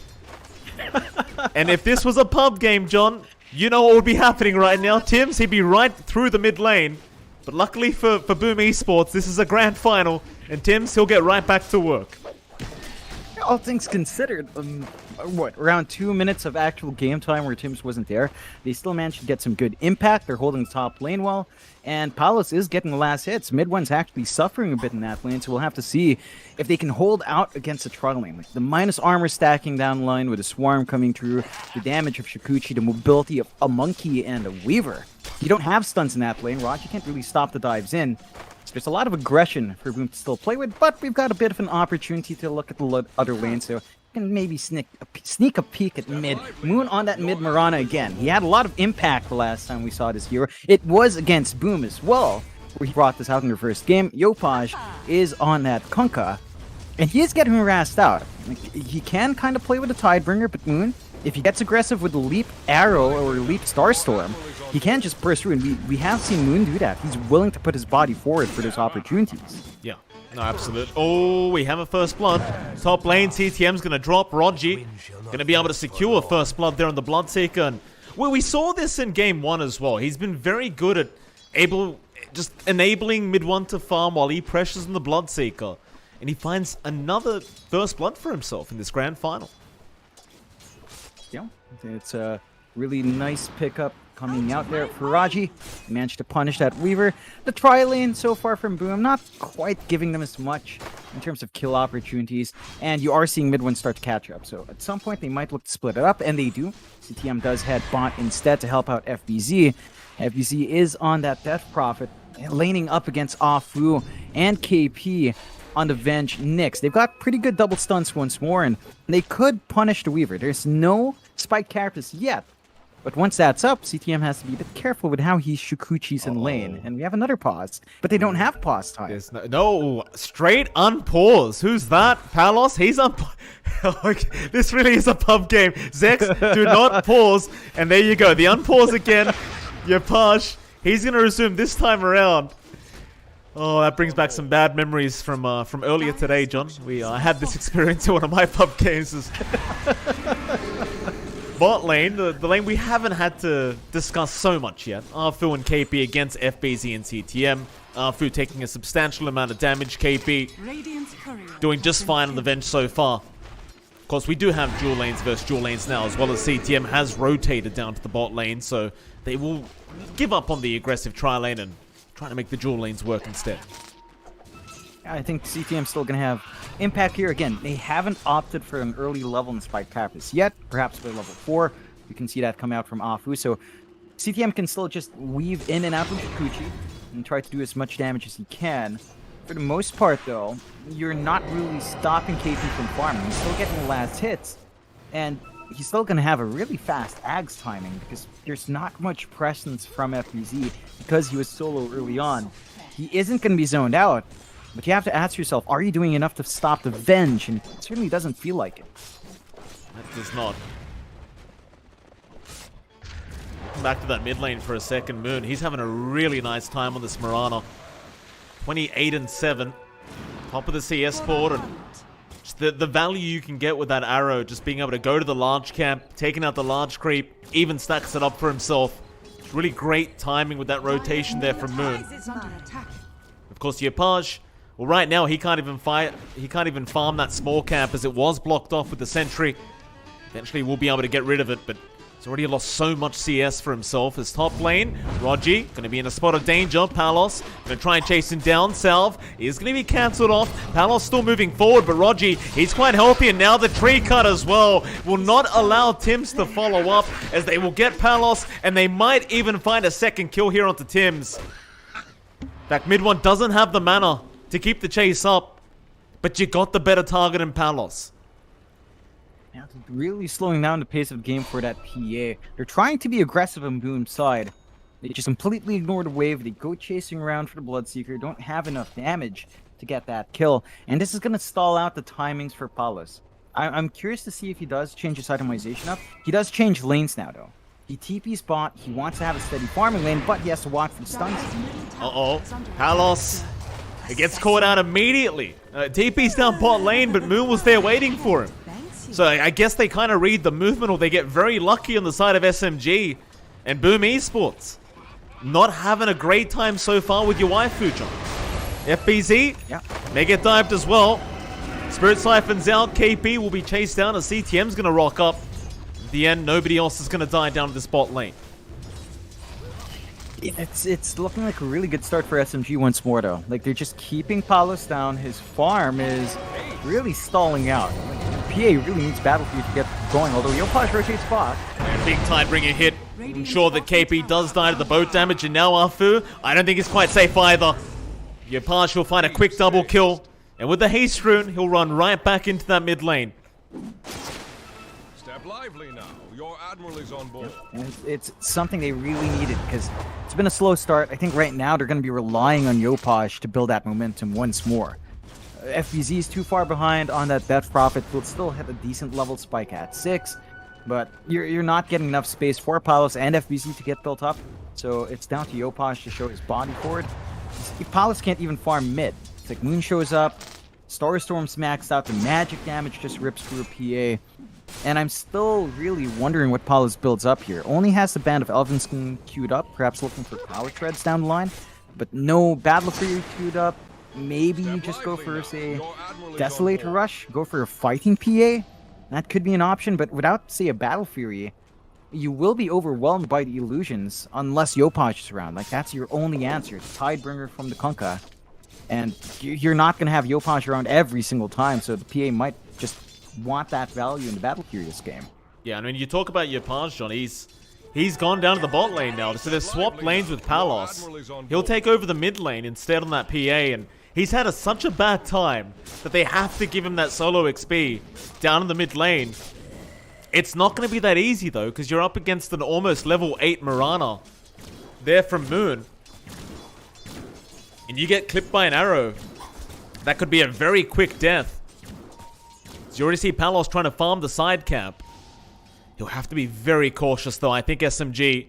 Speaker 2: And if this was a pub game, John, you know what would be happening right now. Tims, he'd be right through the mid lane. But luckily for Boom Esports, this is a grand final, and Tims, he'll get right back to work.
Speaker 1: All things considered, around 2 minutes of actual game time where Tims wasn't there, they still managed to get some good impact. They're holding the top lane well, and Palos is getting the last hits. Mid1's actually suffering a bit in that lane, so we'll have to see if they can hold out against the Trundle lane. Like the minus armor stacking down the line with a swarm coming through, the damage of Shikuchi, the mobility of a monkey and a weaver. You don't have stunts in that lane, Raj. You can't really stop the dives in. There's a lot of aggression for Boom to still play with, but we've got a bit of an opportunity to look at the other lane, so can maybe sneak a peek at mid. Moon on that mid Mirana again. He had a lot of impact the last time we saw this hero. It was against Boom as well, where he brought this out in their first game. Yopaj is on that Kunkka, and he is getting harassed out. Like, he can kind of play with a Tidebringer, but Moon, if he gets aggressive with the Leap Arrow or Leap Starstorm, he can't just burst through, and we have seen Moon do that. He's willing to put his body forward for those opportunities.
Speaker 2: Yeah, no, absolute. Oh, we have a first blood. Top lane, CTM's going to drop. Rogi going to be able to secure first blood there on the Bloodseeker. And well, we saw this in game 1 as well. He's been very good at just enabling Mid1 to farm while he pressures on the Bloodseeker. And he finds another first blood for himself in this grand final.
Speaker 1: Yeah, it's Really nice pickup coming out there for Raji. He managed to punish that Weaver. The tri-lane so far from Boom, not quite giving them as much in terms of kill opportunities. And you are seeing mid one start to catch up. So at some point, they might look to split it up, and they do. CTM does head bot instead to help out FBZ. FBZ is on that Death Prophet, laning up against Afu and KP on the Venge Nyx. They've got pretty good double stunts once more, and they could punish the Weaver. There's no Spike Carapace yet, but once that's up, CTM has to be a bit careful with how he Shukuchis in lane. And we have another pause, but they don't have pause time.
Speaker 2: There's no straight unpause. Who's that? Palos? He's This really is a pub game. Zex, do not pause. And there you go. The unpause again. Yapash. He's going to resume this time around. Oh, that brings back some bad memories from earlier today, John. I had this experience in one of my pub games. Bot lane, the lane we haven't had to discuss so much yet. Arfu and KP against FBZ and CTM. Arfu taking a substantial amount of damage. KP doing just fine on the Venge so far. Of course, we do have dual lanes versus dual lanes now, as well as CTM has rotated down to the bot lane, so they will give up on the aggressive tri-lane and try to make the dual lanes work instead.
Speaker 1: I think CTM's still going to have impact here. Again, they haven't opted for an early level in Spike Carapace yet. Perhaps by level 4, you can see that come out from Afu. So CTM can still just weave in and out from Shukuchi and try to do as much damage as he can. For the most part, though, you're not really stopping KP from farming. He's still getting the last hits, and he's still going to have a really fast Ags timing because there's not much presence from FBZ because he was solo early on. He isn't going to be zoned out, but you have to ask yourself, are you doing enough to stop the Venge? And it certainly doesn't feel like it.
Speaker 2: That does not. Come back to that mid lane for a second. Moon, he's having a really nice time on this Mirana. 28-7. Top of the CS board, and just the value you can get with that arrow, just being able to go to the large camp, taking out the large creep, even stacks it up for himself. It's really great timing with that rotation there from Moon. Of course, Yapaj, well, right now he can't even farm that small camp as it was blocked off with the sentry. Eventually we'll be able to get rid of it, but he's already lost so much CS for himself. His top lane, Rogi, going to be in a spot of danger. Palos going to try and chase him down. Salve is going to be cancelled off. Palos still moving forward, but Rogi, he's quite healthy, and now the tree cut as well will not allow Tims to follow up, as they will get Palos, and they might even find a second kill here onto Tims. In fact, mid one doesn't have the mana to keep the chase up, but you got the better target in Palos.
Speaker 1: Yeah, it's really slowing down the pace of the game for that PA. They're trying to be aggressive on Boom's side. They just completely ignore the wave. They go chasing around for the Bloodseeker. Don't have enough damage to get that kill. And this is going to stall out the timings for Palos. I'm curious to see if he does change his itemization up. He does change lanes now, though. He TP's bot. He wants to have a steady farming lane, but he has to watch for stuns.
Speaker 2: Uh-oh. Palos, he gets caught out immediately. TP's down bot lane, but Moon was there waiting for him. So I guess they kind of read the movement, or they get very lucky on the side of SMG. And Boom Esports, not having a great time so far with your waifu, John. FBZ,
Speaker 1: yeah,
Speaker 2: they get dived as well. Spirit Siphons out. KP will be chased down as CTM's going to rock up. At the end, nobody else is going to die down to this bot lane.
Speaker 1: It's looking like a really good start for SMG once more, though. Like, they're just keeping Palos down. His farm is really stalling out. PA really needs Battlefield to get going, although Yopaj rotates bot.
Speaker 2: And big Tidebringer hit. I'm sure that KP does die to the boat damage, and now Afu, I don't think it's quite safe either. Yopaj will find a quick double kill, and with the haste rune, he'll run right back into that mid lane.
Speaker 5: Step lively now. Your admiral is on board.
Speaker 1: And it's something they really needed, because it's been a slow start. I think right now they're going to be relying on Yopaj to build that momentum once more. FBZ is too far behind on that Death Prophet. Will still have a decent level spike at 6, but you're not getting enough space for Palos and FBZ to get built up. So it's down to Yopaj to show his body forward. If Palos can't even farm mid, it's like Moon shows up, Starstorm's maxed out, the magic damage just rips through a PA. And I'm still really wondering what Palos builds up here. Only has the Band of Elvinskin queued up, perhaps looking for power treads down the line, but no Battle Fury queued up. Maybe you just go for, say, Desolator Rush, go for a fighting PA. That could be an option, but without, say, a Battle Fury, you will be overwhelmed by the illusions unless Yopaj is around. Like, that's your only answer. It's Tidebringer from the Kunkka. And you're not going to have Yopaj around every single time, so the PA might just want that value in the Battle Curious game.
Speaker 2: Yeah, and when you talk about Yopaj, John, he's gone down to the bot lane now. So they've swapped lanes with Palos. He'll take over the mid lane instead on that PA, and he's had such a bad time that they have to give him that solo XP down in the mid lane. It's not going to be that easy, though, because you're up against an almost level 8 Mirana there from Moon. And you get clipped by an arrow. That could be a very quick death. So you already see Palos trying to farm the side cap. He'll have to be very cautious, though. I think SMG,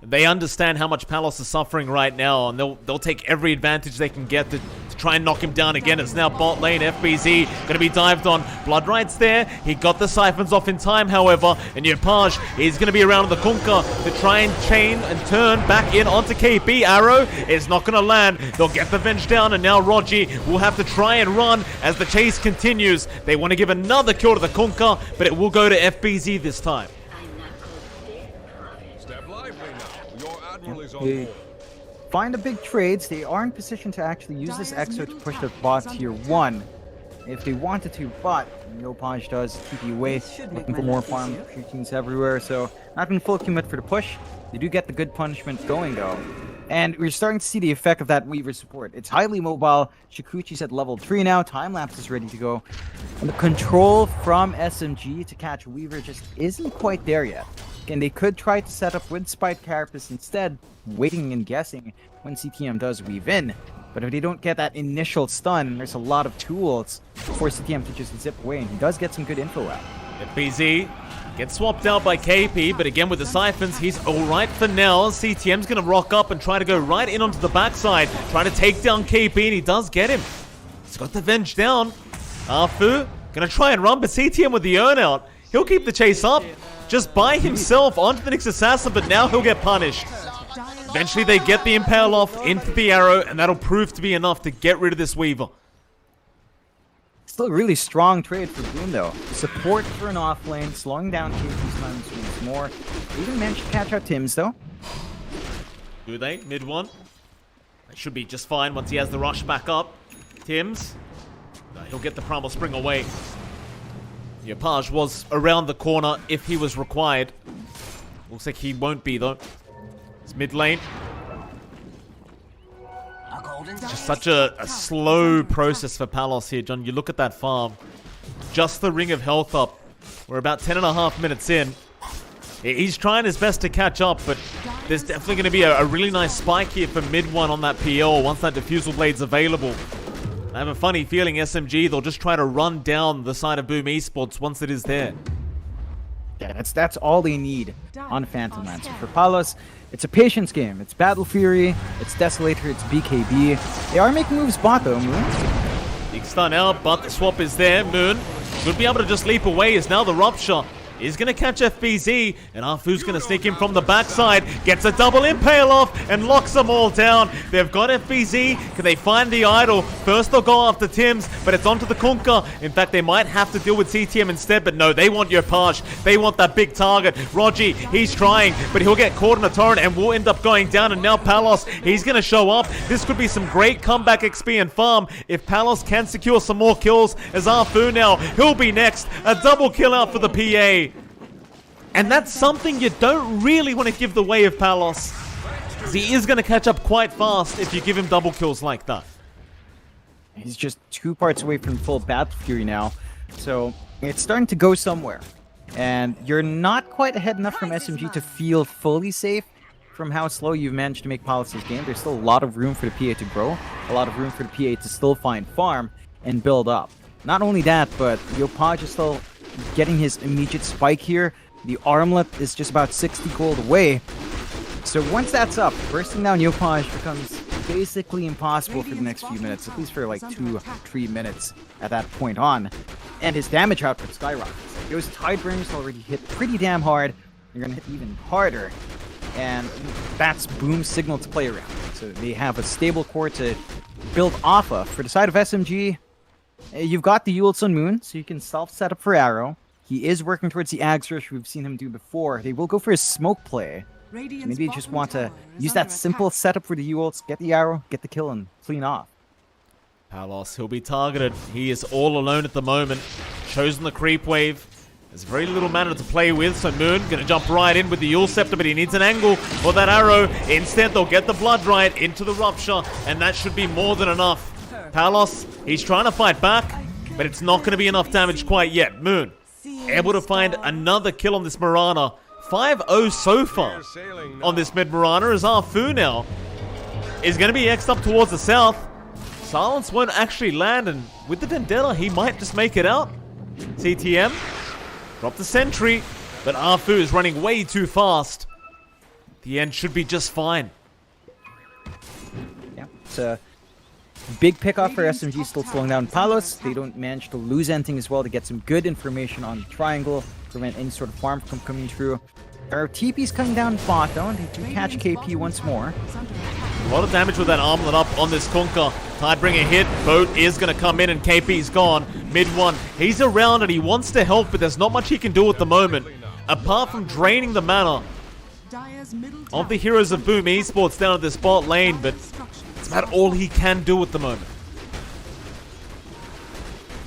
Speaker 2: they understand how much Palos is suffering right now, and they'll take every advantage they can get to try and knock him down again. It's now bot lane. FBZ going to be dived on. Blood Right's there. He got the siphons off in time, however, and Yopaj is going to be around the Kunkka to try and chain and turn back in onto KP. Arrow is not going to land. They'll get the Venge down, and now Rogi will have to try and run as the chase continues. They want to give another kill to the Kunkka, but it will go to FBZ this time.
Speaker 5: Step lively now. Your admiral is on
Speaker 1: They
Speaker 5: board.
Speaker 1: find the big trades. They are in position to actually use this Exo to push the bot tier 1 if they wanted to, but Yopaj does keep you away, looking for more farm routines everywhere, so not in full commit for the push. They do get the good punishment going, though. And we're starting to see the effect of that Weaver support. It's highly mobile. Shikuchi's at level 3 now. Time-lapse is ready to go. And the control from SMG to catch Weaver just isn't quite there yet. And they could try to set up with Spite Carapace instead, waiting and guessing when CTM does weave in. But if they don't get that initial stun, there's a lot of tools for CTM to just zip away, and he does get some good info out.
Speaker 2: FBZ gets swapped out by KP, but again with the siphons, he's alright for now. CTM's going to rock up and try to go right in onto the backside, trying to take down KP, and he does get him. He's got the Venge down. Afu going to try and run, but CTM with the earn out. He'll keep the chase up just by himself onto the next assassin, but now he'll get punished. Eventually they get the impale off into the arrow, and that'll prove to be enough to get rid of this Weaver.
Speaker 1: Still a really strong trade for Boom, though. Support for an offlane, slowing down KP's times once more. They even managed to catch out Tim's, though.
Speaker 2: Do they? Mid one? They should be just fine once he has the rush back up. Tim's. He'll get the Primal Spring away. Yopaj was around the corner if he was required. Looks like he won't be, though. It's mid lane. Just such a slow process for Palos here, John. You look at that farm. Just the Ring of Health up. We're about 10.5 minutes in. He's trying his best to catch up, but there's definitely going to be a really nice spike here for mid one on that PL once that Diffusal Blade's available. I have a funny feeling SMG, they'll just try to run down the side of Boom Esports once it is there.
Speaker 1: Yeah, that's all they need on Phantom Lancer. For Palos, it's a patience game. It's Battle Fury, it's Desolator, it's BKB. They are making moves bot, though, Moon.
Speaker 2: Big stun out, but the swap is there. Moon should be able to just leap away as now the Rupture is going to catch FBZ, and Afu's going to sneak in from the backside, gets a double impale off, and locks them all down. They've got FBZ. Can they find the idol? First they'll go after Tim's, but it's onto the Kunkka. In fact, they might have to deal with CTM instead, but no, they want Yopaj. They want that big target. Rogi, he's trying, but he'll get caught in a torrent and will end up going down, and now Palos, he's going to show up. This could be some great comeback XP and farm if Palos can secure some more kills, as Afu now, he'll be next. A double kill out for the PA. And that's something you don't really want to give the way of Palos. He is going to catch up quite fast if you give him double kills like that.
Speaker 1: He's just 2 parts away from full Battle Fury now. So it's starting to go somewhere. And you're not quite ahead enough from SMG to feel fully safe from how slow you've managed to make Palos' game. There's still a lot of room for the PA to grow. A lot of room for the PA to still find farm and build up. Not only that, but Yopaj is still getting his immediate spike here. The armlet is just about 60 gold away. So once that's up, bursting down Yopaj becomes basically impossible for the next few minutes, at least for like 2-3 minutes at that point on. And his damage output skyrockets. Those Tidebringers already hit pretty damn hard. They're going to hit even harder. And that's Boom's signal to play around. So they have a stable core to build off of. For the side of SMG, you've got the Yule Sun Moon, so you can self-set up for Arrow. He is working towards the Ags rush we've seen him do before. They will go for his smoke play.
Speaker 3: Radiant's
Speaker 1: Maybe they just
Speaker 3: bottom
Speaker 1: want to
Speaker 3: tower is
Speaker 1: use that
Speaker 3: under
Speaker 1: simple
Speaker 3: attack.
Speaker 1: setup for the U-ults, get the arrow, get the kill, and clean off.
Speaker 2: Palos, he'll be targeted. He is all alone at the moment. Chosen the creep wave. There's very little mana to play with, so Moon gonna jump right in with the Yule Scepter, but he needs an angle for that arrow. Instead, they'll get the Blood Riot into the Rupture, and that should be more than enough. Palos, he's trying to fight back, but it's not gonna be enough damage quite yet. Moon, able to find another kill on this Mirana. 5-0 so far on this mid Mirana, as Arfu now is gonna be X'd up towards the south. Silence won't actually land, and with the Vendetta, he might just make it out. CTM, drop the sentry, but Arfu is running way too fast. The end should be just fine.
Speaker 1: Yeah, it's a big pickoff for SMG, still slowing down Palos. They don't manage to lose anything as well to get some good information on the triangle, prevent any sort of farm from coming through. Our TP's coming down bot though, and they do catch KP once more.
Speaker 2: A lot of damage with that armlet up on this Kunkka. Tidebringer hit, boat is going to come in and KP's gone. Mid one, he's around and he wants to help, but there's not much he can do at the moment. Apart from draining the mana
Speaker 3: Dire's middle
Speaker 2: of the
Speaker 3: tower
Speaker 2: heroes of
Speaker 3: is
Speaker 2: Boom
Speaker 3: under
Speaker 2: Esports down at this bot lane, but it's about all he can do at the moment.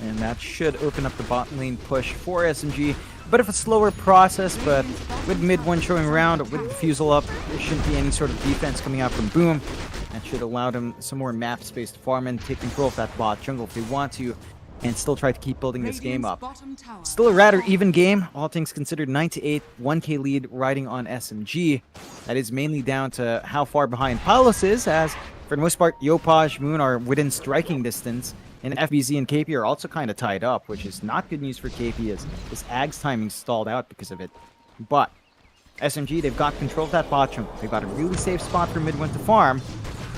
Speaker 1: And that should open up the bot lane push for SMG. Bit of a slower process, but with mid one showing around, with the Fusel up, there shouldn't be any sort of defense coming out from Boom. That should allow them some more map space to farm and take control of that bot jungle if they want to, and still try to keep building this game up.
Speaker 3: bottom tower.
Speaker 1: Still a rather even game, all things considered. 9-8, 1k lead riding on SMG. That is mainly down to how far behind Palos is, as for the most part, Yopaj, Moon are within striking distance. And FBZ and KP are also kind of tied up, which is not good news for KP as this Ag's timing stalled out because of it. But SMG, they've got control of that bot jungle. They've got a really safe spot for mid one to farm.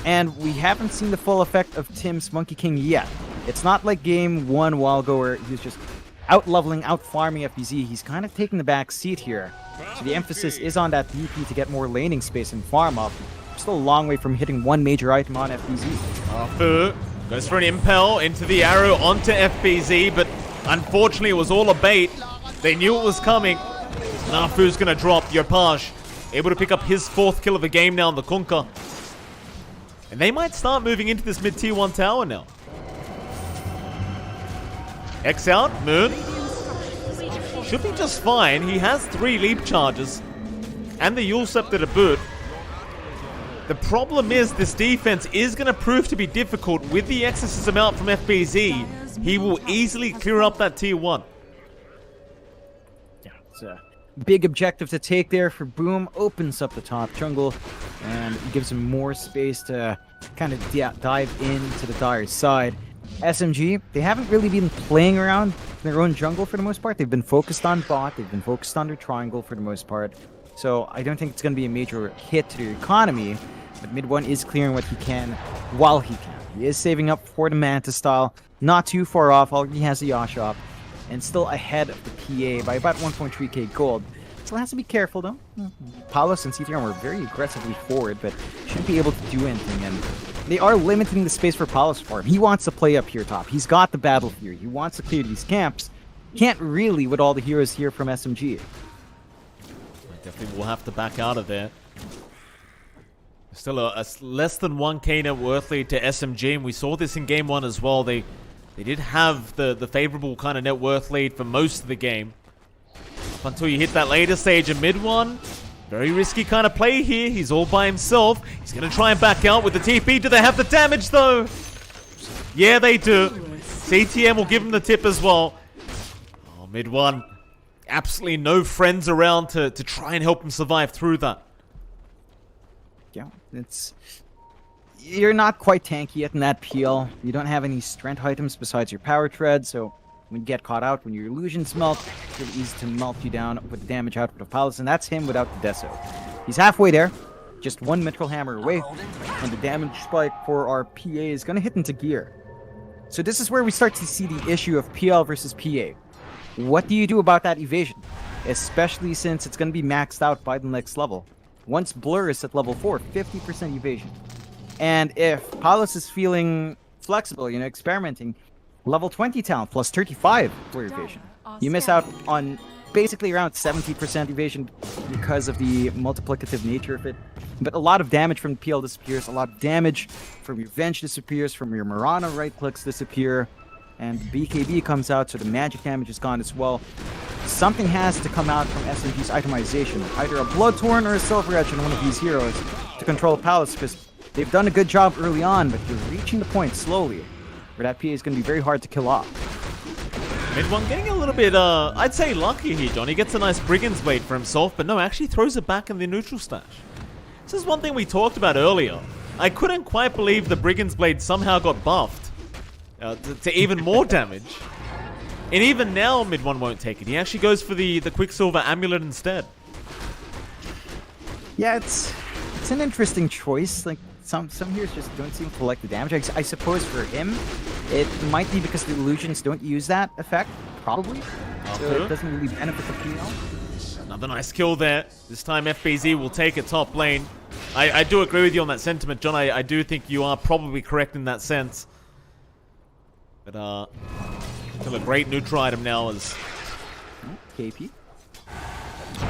Speaker 1: And we haven't seen the full effect of Tim's Monkey King yet. It's not like game one a while ago where he was just out-leveling, out-farming FBZ. He's kind of taking the back seat here. So the emphasis is on that DP to get more laning space and farm up. Still a long way from hitting one major item on FBZ.
Speaker 2: Arfu goes for an impel into the arrow onto FBZ, but unfortunately it was all a bait. They knew it was coming. Arfu's gonna drop. Yopaj able to pick up his 4th kill of the game now on the Kunkka. And they might start moving into this mid tier 1 tower now. X out, Moon. Should be just fine. He has 3 leap charges and the Yule Scepter to boot. The problem is this defense is going to prove to be difficult. With the exorcism out from FBZ, he will easily clear up that tier 1.
Speaker 1: Yeah, it's a big objective to take there for Boom. Opens up the top jungle and gives him more space to kind of dive into the Dire side. SMG, they haven't really been playing around their own jungle for the most part. They've been focused on bot. They've been focused on their triangle for the most part. So I don't think it's going to be a major hit to the economy. But mid one is clearing what he can while he can. He is saving up for the Manta style. Not too far off. Already has the Yasha up. And still ahead of the PA by about 1.3k gold. Still has to be careful though. Palos and CTR were very aggressively forward, but shouldn't be able to do anything. And they are limiting the space for Palos for him. He wants to play up here top. He's got the battle fear. He wants to clear these camps. Can't really with all the heroes here from SMG.
Speaker 2: Definitely will have to back out of there. Still a less than 1k net worth lead to SMG, and we saw this in game 1 as well. They did have the favorable kind of net worth lead for most of the game. Up until you hit that later stage in mid 1. Very risky kind of play here. He's all by himself. He's going to try and back out with the TP. Do they have the damage though? Yeah, they do. CTM will give him the tip as well. Oh, mid 1. Absolutely no friends around to try and help him survive through that.
Speaker 1: Yeah, you're not quite tanky yet in that PL. You don't have any strength items besides your power tread, so when you get caught out, when your illusions melt, it's really easy to melt you down with the damage output of Palos, and that's him without the Deso. He's halfway there, just one Mithril Hammer away, and the damage spike for our PA is going to hit into gear. So this is where we start to see the issue of PL versus PA. What do you do about that evasion? Especially since it's going to be maxed out by the next level. Once Blur is at level 4, 50% evasion. And if Palos is feeling flexible, experimenting, level 20 talent plus 35 for evasion. You miss out on basically around 70% evasion because of the multiplicative nature of it. But a lot of damage from PL disappears, a lot of damage from your Venge disappears, from your Mirana right clicks disappear, and BKB comes out, so the magic damage is gone as well. Something has to come out from SMG's itemization, either a Bloodthorn or a Silver Edge on one of these heroes to control Palace, because they've done a good job early on, but you're reaching the point slowly where that PA is going to be very hard to kill off.
Speaker 2: Mid one getting a little bit, I'd say lucky here, John. He gets a nice Brigand's Blade for himself, but no, actually throws it back in the neutral stash. This is one thing we talked about earlier. I couldn't quite believe the Brigand's Blade somehow got buffed to even more damage. And even now, mid one won't take it. He actually goes for the Quicksilver Amulet instead.
Speaker 1: Yeah, it's an interesting choice. Like, some heroes just don't seem to like the damage. I suppose for him, it might be because the illusions don't use that effect, probably. So it doesn't really benefit the PL.
Speaker 2: Another nice kill there. This time FBZ will take it top lane. I do agree with you on that sentiment, John. I do think you are probably correct in that sense. But still a great neutral item now as
Speaker 1: KP.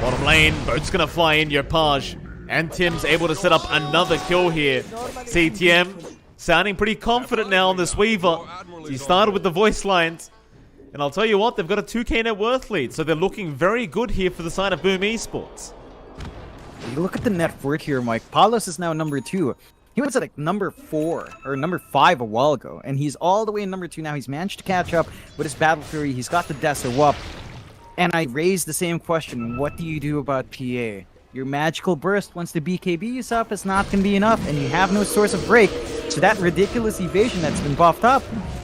Speaker 2: Bottom lane, boat's gonna fly in, Yopaj. And Tim's able to set up another kill here. CTM sounding pretty confident now on this Weaver. He started with the voice lines. And I'll tell you what, they've got a 2k net worth lead. So they're looking very good here for the side of Boom Esports.
Speaker 1: You look at the net worth here, Mike. Palos is now number 2. He was at like number 4 or number 5 a while ago. And he's all the way in number 2 now. He's managed to catch up with his Battle Fury. He's got the Deso up. And I raised the same question. What do you do about PA? Your magical burst, once the BKB is up, is not going to be enough, and you have no source of break. So that ridiculous evasion that's been buffed up,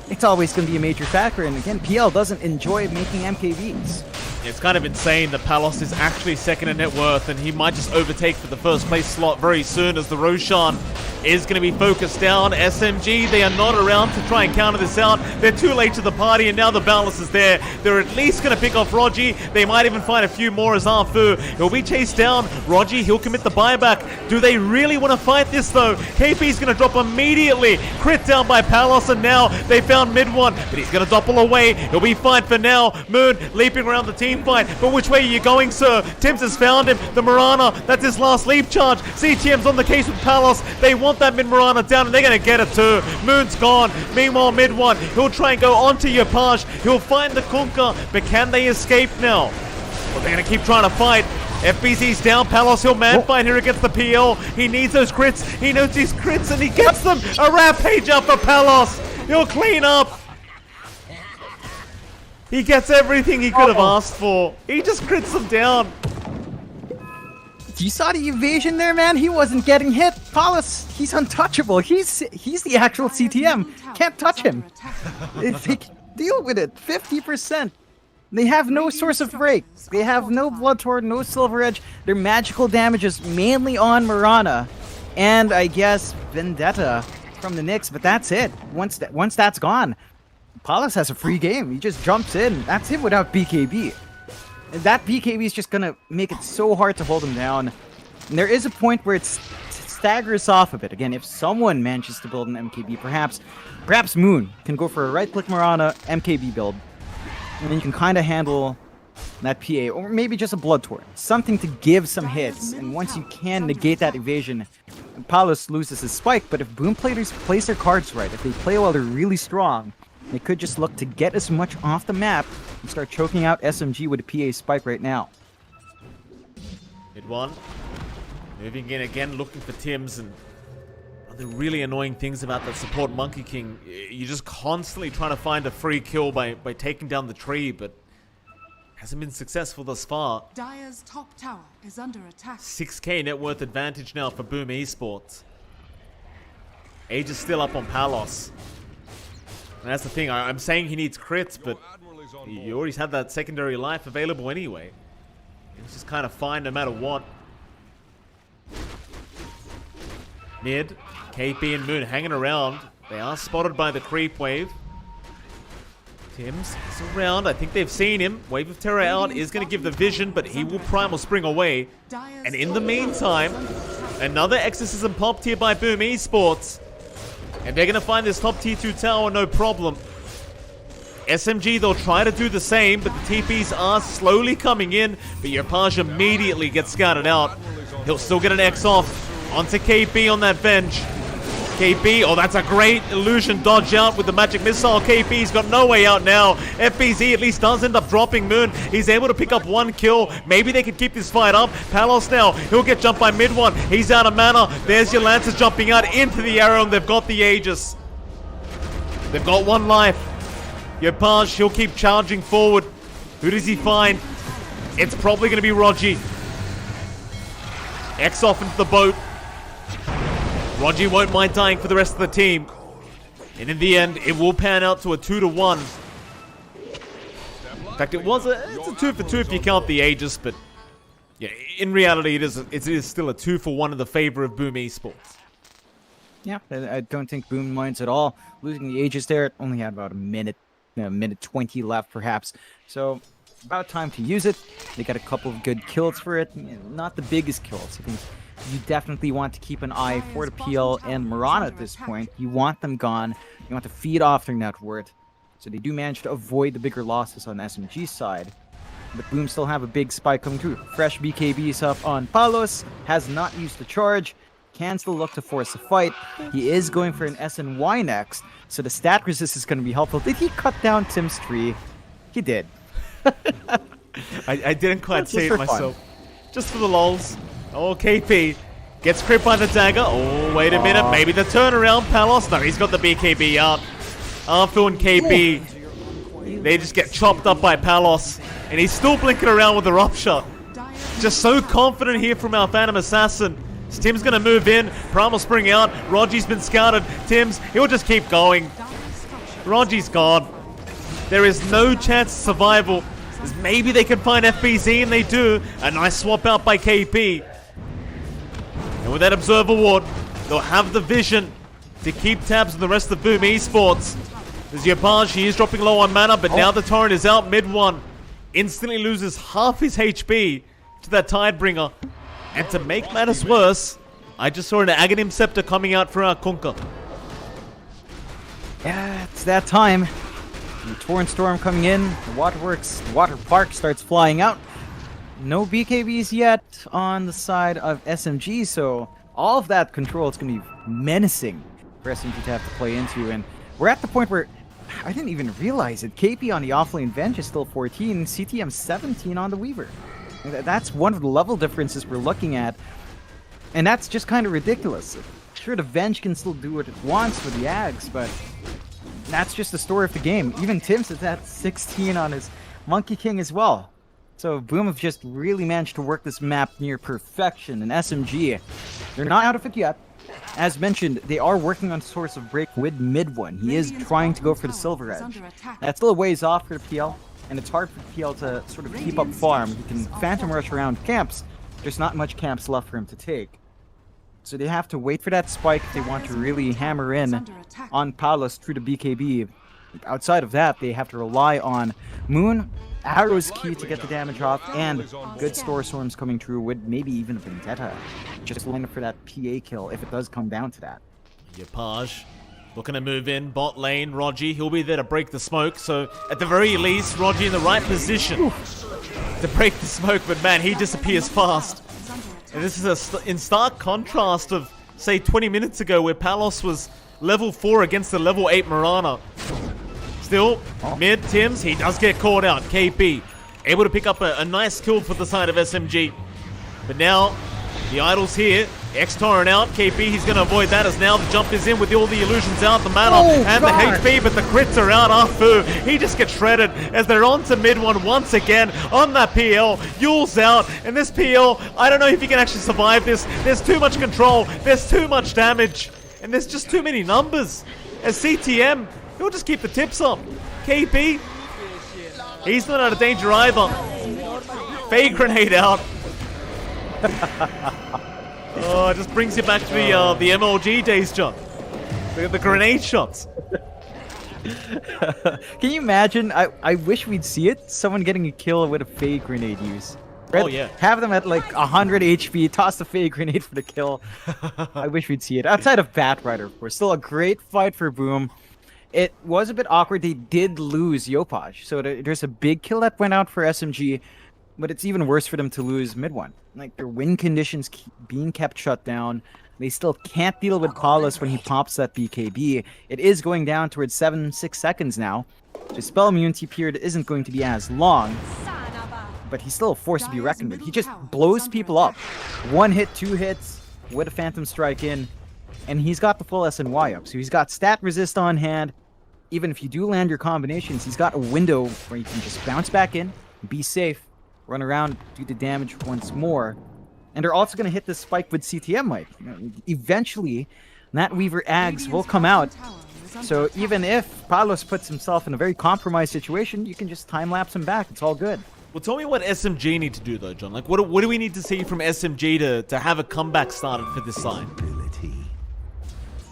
Speaker 1: it's always going to be a major factor. And again, PL doesn't enjoy making MKBs.
Speaker 2: It's kind of insane that Palos is actually second in net worth, and he might just overtake for the first place slot very soon as the Roshan is going to be focused down. SMG, they are not around to try and counter this out. They're too late to the party, and now the balance is there. They're at least going to pick off Rogi. They might even find a few more as Arfu. He'll be chased down. Rogi, he'll commit the buyback. Do they really want to fight this, though? KP's going to drop immediately. Crit down by Palos, and now they found mid one, but he's going to doppel away. He'll be fine for now. Moon leaping around the team fight. But which way are you going, sir? Tims has found him. The Mirana, that's his last leap charge. CTM's on the case with Palos. They want that mid Mirana down, and they're going to get it too. Moon's gone. Meanwhile, mid one, he'll try and go onto Yopaj. He'll find the Kunkka, but can they escape now? Well, they're going to keep trying to fight. FBZ's down. Palos, he'll man fight here against the PL. He needs those crits. He knows these crits, and he gets them. A rampage up for Palos. He'll clean up. He gets everything he could have asked for. He just crits them down.
Speaker 1: You saw the evasion there, man? He wasn't getting hit. Palos, he's untouchable. He's the actual CTM. Can't touch him. They deal with it. 50%. They have no source of break. They have no Bloodthorn, no Silver Edge. Their magical damage is mainly on Mirana. And I guess Vendetta from the Nyx, but that's it. Once that's gone, Palos has a free game. He just jumps in. That's him without BKB. And that BKB is just going to make it so hard to hold him down. And there is a point where it staggers off a bit. Again, if someone manages to build an MKB, perhaps Moon can go for a right-click Mirana MKB build. And then you can kind of handle that PA. Or maybe just a Bloodthorn. Something to give some hits. And once you can negate that evasion, Palos loses his spike. But if Boom players place their cards right, if they play while they're really strong, they could just look to get as much off the map and start choking out SMG with a PA spike right now.
Speaker 2: Hit one. Moving in again, looking for Tims. And one of the really annoying things about that support Monkey King, you're just constantly trying to find a free kill by taking down the tree, but hasn't been successful thus far.
Speaker 3: Dire's top tower is under attack.
Speaker 2: 6k net worth advantage now for Boom Esports. Age is still up on Palos. And that's the thing, I'm saying he needs crits, but he already had that secondary life available anyway. It's just kind of fine no matter what. Mid, KP and Moon hanging around. They are spotted by the creep wave. Tims is around. I think they've seen him. Wave of Terror out is going to give the vision, but he will Primal Spring away. And in the meantime, another Exorcism popped here by Boom Esports. And they're going to find this top tier 2 tower, no problem. SMG, they'll try to do the same, but the TPs are slowly coming in, but Yopaj immediately gets scouted out. He'll still get an X off. Onto KB on that bench. KB, oh, that's a great illusion dodge out with the magic missile. KB's got no way out now. FBZ at least does end up dropping Moon. He's able to pick up 1 kill. Maybe they can keep this fight up. Palos now, he'll get jumped by mid one. He's out of mana. There's your Lancers jumping out into the arrow, and they've got the Aegis. They've got 1 life. Yopaj, he'll keep charging forward. Who does he find? It's probably going to be Rogi. X off into the boat. Rogi won't mind dying for the rest of the team. And in the end, it will pan out to a 2-1. In fact, it's a 2 for 2 if you count the Aegis, but yeah, in reality, it is still a 2 for 1 in the favor of Boom Esports.
Speaker 1: Yeah, I don't think Boom minds at all. Losing the Aegis there, it only had about a minute 20 left perhaps. So about time to use it. They got a couple of good kills for it. Not the biggest kills. I think you definitely want to keep an eye for the PL and Mirana at this point. You want them gone. You want to feed off their net worth. So they do manage to avoid the bigger losses on SMG's side. But Boom still have a big spike coming through. Fresh BKBs up on Palos. Has not used the charge. Can still look to force a fight. He is going for an SNY next. So the stat resist is going to be helpful. Did he cut down Tim's tree? He did.
Speaker 2: I didn't quite see it myself. Just for the lols. Oh, KP gets cripped by the dagger. Oh, wait a minute. Maybe the turnaround. Palos. No, he's got the BKB out. Arthur and KP. They just get chopped up by Palos. And he's still blinking around with the rupture. Just so confident here from our Phantom Assassin. Tim's going to move in. Primal Spring out. Rogi's been scouted. Tim's, he'll just keep going. Rogi's gone. There is no chance of survival. Maybe they can find FBZ, and they do. A nice swap out by KP. And with that Observer Ward, they'll have the vision to keep tabs on the rest of Boom Esports. There's Yopaj, he is dropping low on mana, but now the Torrent is out mid one. Instantly loses half his HP to that Tidebringer. And to make matters worse, I just saw an Aghanim Scepter coming out for our Kunkka.
Speaker 1: Yeah, it's that time. The Torrent Storm coming in, the waterworks, the water park starts flying out. No BKBs yet on the side of SMG, so all of that control is going to be menacing for SMG to have to play into. And we're at the point where I didn't even realize it. KP on the offlane Venge is still 14, CTM 17 on the Weaver. That's one of the level differences we're looking at, and that's just kind of ridiculous. Sure, the Venge can still do what it wants for the Ags, but that's just the story of the game. Even Tim's is at 16 on his Monkey King as well. So Boom have just really managed to work this map near perfection, and SMG, they're not out of it yet. As mentioned, they are working on Source of Break with mid one. He is trying to go for the Silver Edge. That's still a ways off for the PL, and it's hard for the PL to sort of keep up farm. He can Phantom Rush around camps. There's not much camps left for him to take. So they have to wait for that spike if they want to really hammer in on Palos through the BKB. Outside of that, they have to rely on Moon. Arrow is key to get the damage off, and good Store Storms coming through with maybe even a Vendetta. Just looking for that PA kill if it does come down to that.
Speaker 2: Yopaj looking to move in, bot lane, Rogi, he'll be there to break the smoke, so at the very least, Rogi in the right position to break the smoke, but man, he disappears fast. And this is in stark contrast of, say, 20 minutes ago where Palos was level 4 against the level 8 Mirana. Still, mid Tims, he does get caught out. KP able to pick up a nice kill for the side of SMG. But now, the Idol's here. X-Torrent out. KP, he's going to avoid that as now the jump is in with all the illusions out, the mana and the HP, but the crits are out. Afu, he just gets shredded as they're on to mid one once again on that PL. Yule's out, and this PL, I don't know if he can actually survive this. There's too much control, there's too much damage, and there's just too many numbers. As CTM, he'll just keep the tips up. KP, he's not out of danger either. Fade grenade out. Oh, it just brings you back to the MLG days, John. The grenade shots.
Speaker 1: Can you imagine? I wish we'd see it. Someone getting a kill with a fade grenade use.
Speaker 2: Oh, yeah.
Speaker 1: Have them at like 100 HP, toss the fade grenade for the kill. I wish we'd see it. Outside of Batrider, of course. Still a great fight for Boom. It was a bit awkward. They did lose Yopaj, so there's a big kill that went out for SMG, but it's even worse for them to lose mid one. Like, their win conditions keep being kept shut down. They still can't deal with Paulus when he pops that BKB. It is going down towards 6 seconds now. So spell immunity period isn't going to be as long, but he's still a force to be reckoned with. He just blows people up. 1 hit, 2 hits with a Phantom Strike in, and he's got the full SNY up. So he's got stat resist on hand. Even if you do land your combinations, he's got a window where you can just bounce back in, be safe, run around, do the damage once more. And they're also going to hit this spike with CTM, Mike. Eventually, Nat Weaver Ags will come out. So even if Palos puts himself in a very compromised situation, you can just time-lapse him back. It's all good.
Speaker 2: Well, tell me what SMG need to do, though, John. Like, what do we need to see from SMG to have a comeback started for this side?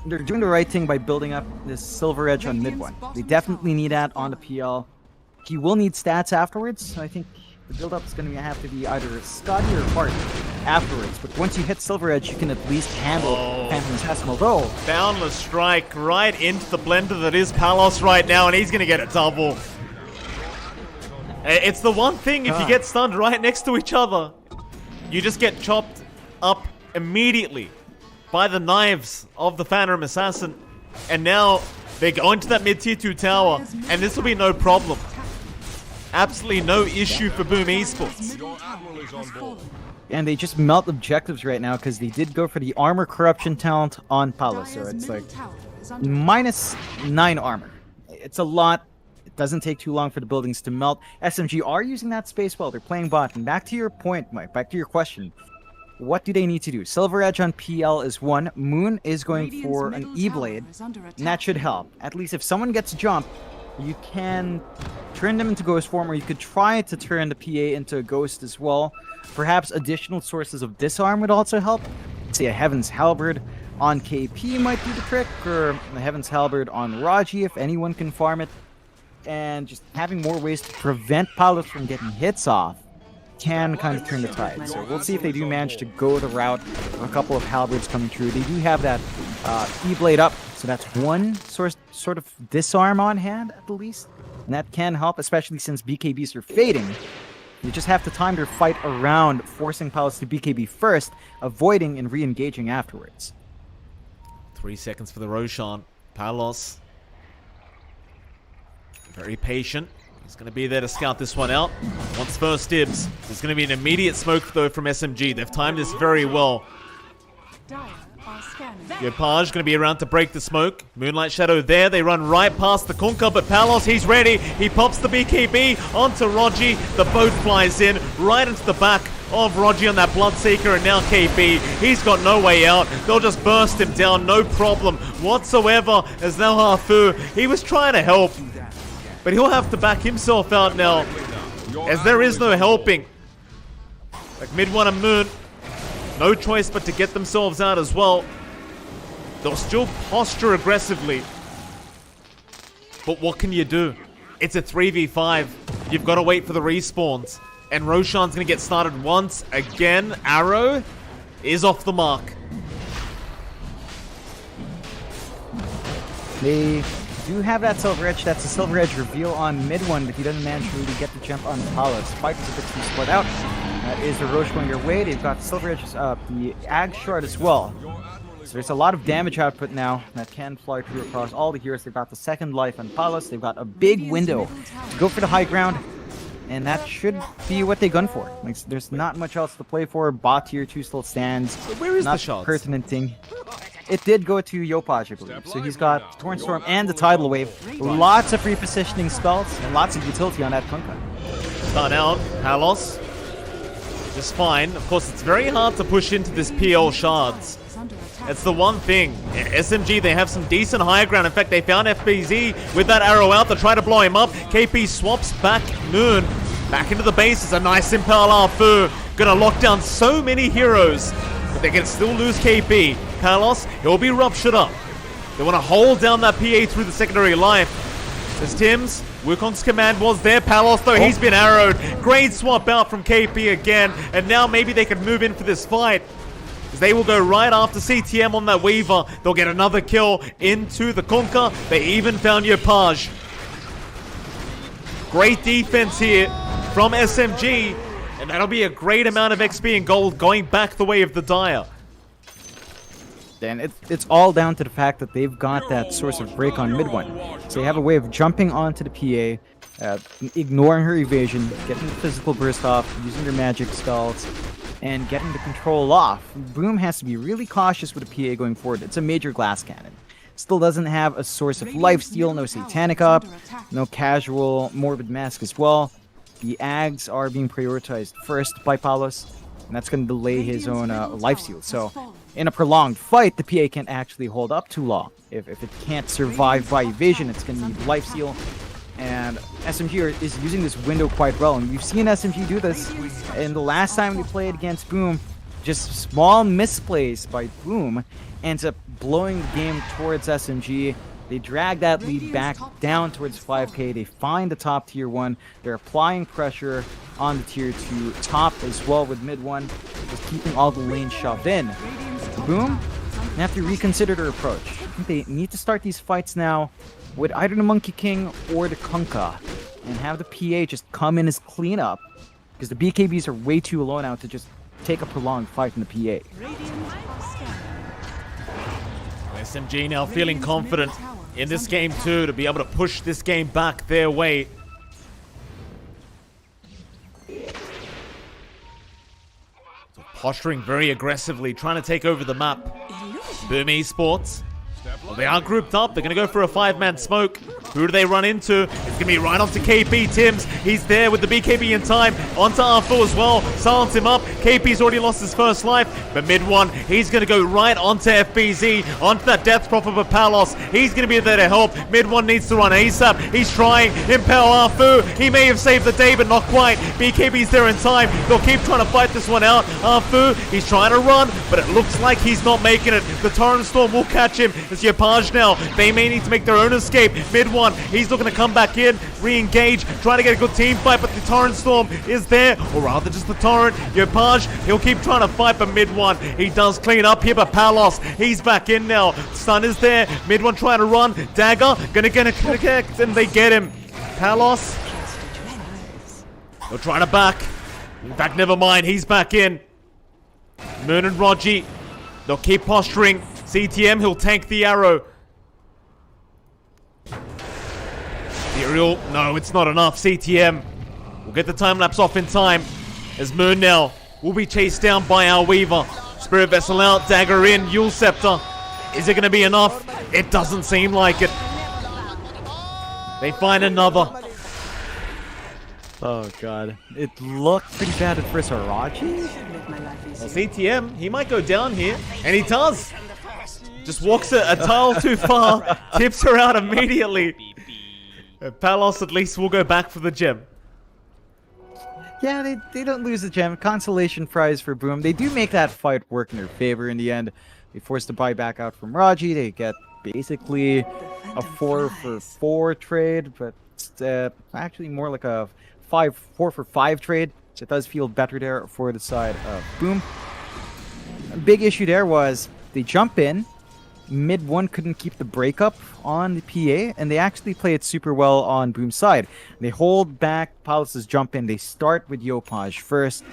Speaker 1: They're doing the right thing by building up this Silver Edge on mid one. They definitely need that on the PL. He will need stats afterwards, so I think the build-up is going to have to be either Scotty or Hart afterwards. But once you hit Silver Edge, you can at least handle Phantom Assassin. Although,
Speaker 2: Boundless strike right into the blender that is Palos right now, and he's going to get a double. It's the one thing, if you get stunned right next to each other, you just get chopped up immediately by the knives of the Phantom Assassin. And now they go into that mid-tier 2 tower, and this will be no problem. Absolutely no issue for Boom Esports.
Speaker 1: and they just melt objectives right now because they did go for the armor corruption talent on Palos, so it's like -9 armor. It's a lot. It doesn't take too long for the buildings to melt. SMG are using that space well. They're playing bot. And back to your point, Mike, back to your question. What do they need to do? Silver Edge on PL is one. Moon is going for an E-Blade, and that should help. At least if someone gets jump, you can turn them into Ghost form, or you could try to turn the PA into a Ghost as well. Perhaps additional sources of disarm would also help. Say a Heaven's Halberd on KP might do the trick, or a Heaven's Halberd on Raji if anyone can farm it. And just having more ways to prevent Palos from getting hits off can kind of turn the tide. So we'll see if they do manage to go the route of a couple of halberds coming through. They do have that E-Blade up, so that's one sort of disarm on hand at the least. And that can help, especially since BKBs are fading. You just have to time their fight around forcing Palos to BKB first, avoiding and re-engaging afterwards.
Speaker 2: 3 seconds for the Roshan. Palos, very patient. He's going to be there to scout this one out. Wants first dibs. There's going to be an immediate smoke, though, from SMG. They've timed this very well. Yopaj going to be around to break the smoke. Moonlight Shadow there. They run right past the Kunkka, but Palos, he's ready. He pops the BKB onto Rogi. The boat flies in right into the back of Rogi on that Bloodseeker, and now KP. He's got no way out. They'll just burst him down, no problem whatsoever. As now Hafu, he was trying to help, but he'll have to back himself out now, as there is no helping. Like Mid-1 and Moon, no choice but to get themselves out as well. They'll still posture aggressively, but what can you do? It's a 3v5. You've got to wait for the respawns. And Roshan's going to get started once again. Arrow is off the mark.
Speaker 1: They do have that Silver Edge. That's a Silver Edge reveal on mid-1, but he doesn't manage to really get the jump on Palos. Spike is a bit too split out. That is the Roche going their way. They've got Silver Edge, the Ag Shard as well. So there's a lot of damage output now that can fly through across all the heroes. They've got the second life on Palos. They've got a big window to go for the high ground, and that should be what they gun for. Like, there's not much else to play for. Bot tier 2 still stands.
Speaker 2: Where is
Speaker 1: not
Speaker 2: the shots?
Speaker 1: Pertinent thing. It did go to Yopaj, I believe. So he's got Torn Storm and the Tidal Wave. Lots of repositioning spells and lots of utility on that Kunkka.
Speaker 2: Start out, Palos. Just fine. Of course, it's very hard to push into this PL shards. It's the one thing. SMG, they have some decent higher ground. In fact, they found FBZ with that arrow out to try to blow him up. KP swaps back Moon. Back into the base is a nice Impale Arfu. Gonna lock down so many heroes, but they can still lose KP. Palos, he'll be ruptured up. They want to hold down that PA through the secondary life. As Tim's, Wukong's command was there. Palos, though, he's been arrowed. Great swap out from KP again, and now maybe they can move in for this fight. They will go right after CTM on that Weaver. They'll get another kill into the Conker. They even found Yopaj. Great defense here from SMG. And that'll be a great amount of XP and gold going back the way of the Dire.
Speaker 1: And it's all down to the fact that they've got that source of break on mid one. So they have a way of jumping onto the PA, ignoring her evasion, getting the physical burst off, using their magic spells, and getting the control off. Boom has to be really cautious with the PA going forward. It's a major glass cannon. Still doesn't have a source of lifesteal, no Satanic up, no casual Morbid Mask as well. The Ags are being prioritized first by Palos, and that's going to delay his own lifesteal. So in a prolonged fight, the PA can't actually hold up too long. If it can't survive by evasion, it's going to need lifesteal. And SMG is using this window quite well, and we've seen SMG do this. And the last time we played against Boom, just small misplays by Boom ends up blowing the game towards SMG. They drag that lead back down towards 5k. They find the top tier 1. They're applying pressure on the tier 2 top as well with mid 1, just keeping all the lanes shoved in. Boom, they have to reconsider their approach. I think they need to start these fights now with either the Monkey King or the Kunkka, and have the PA just come in as cleanup, because the BKBs are way too low now to just take a prolonged fight in the PA.
Speaker 2: SMG now feeling confident in this game too, to be able to push this game back their way. So posturing very aggressively, trying to take over the map. Boom Esports. Well, they are grouped up. They're going to go for a 5-man smoke. Who do they run into? It's going to be right onto KP. Tims, he's there with the BKB in time. Onto Arthur as well. Silence him up. KP's already lost his first life. But mid one, he's going to go right onto FBZ. Onto that death prophet of Palos. He's going to be there to help. Mid one needs to run ASAP. He's trying. Impel Arthur. He may have saved the day, but not quite. BKB's there in time. They'll keep trying to fight this one out. Arthur, he's trying to run, but it looks like he's not making it. The Torrent Storm will catch him. It's Yopaj now. They may need to make their own escape. Mid one, he's looking to come back in, re-engage, trying to get a good team fight, but the Torrent Storm is there, or rather just the Torrent. Yopaj, he'll keep trying to fight, but mid one, he does clean up here, but Palos, he's back in now. Stun is there. Mid one trying to run. Dagger, gonna connect, and they get him. Palos, they'll try to back. In fact, never mind, he's back in. Moon and Rogi, they'll keep posturing. CTM, he'll tank the arrow. Ethereal, no, it's not enough. CTM will get the time-lapse off in time, as Moon now will be chased down by our Weaver. Spirit Vessel out, Dagger in, Yule Scepter. Is it going to be enough? It doesn't seem like it. They find another.
Speaker 1: Oh god, it looked pretty bad at first. Arachi?
Speaker 2: Well, CTM, he might go down here, and he does. Just walks a tile too far, tips her out immediately. Palos at least will go back for the gem.
Speaker 1: Yeah, they don't lose the gem. Consolation prize for Boom. They do make that fight work in their favor in the end. They force the buy back out from Raji. They get basically a 4-for-4 trade, but it's actually more like a 4-for-5 trade. So it does feel better there for the side of Boom. A big issue there was they jump in. Mid one couldn't keep the breakup on the PA, and they actually play it super well on Boom's side. They hold back Palos' jump in. They start with Yopaj first,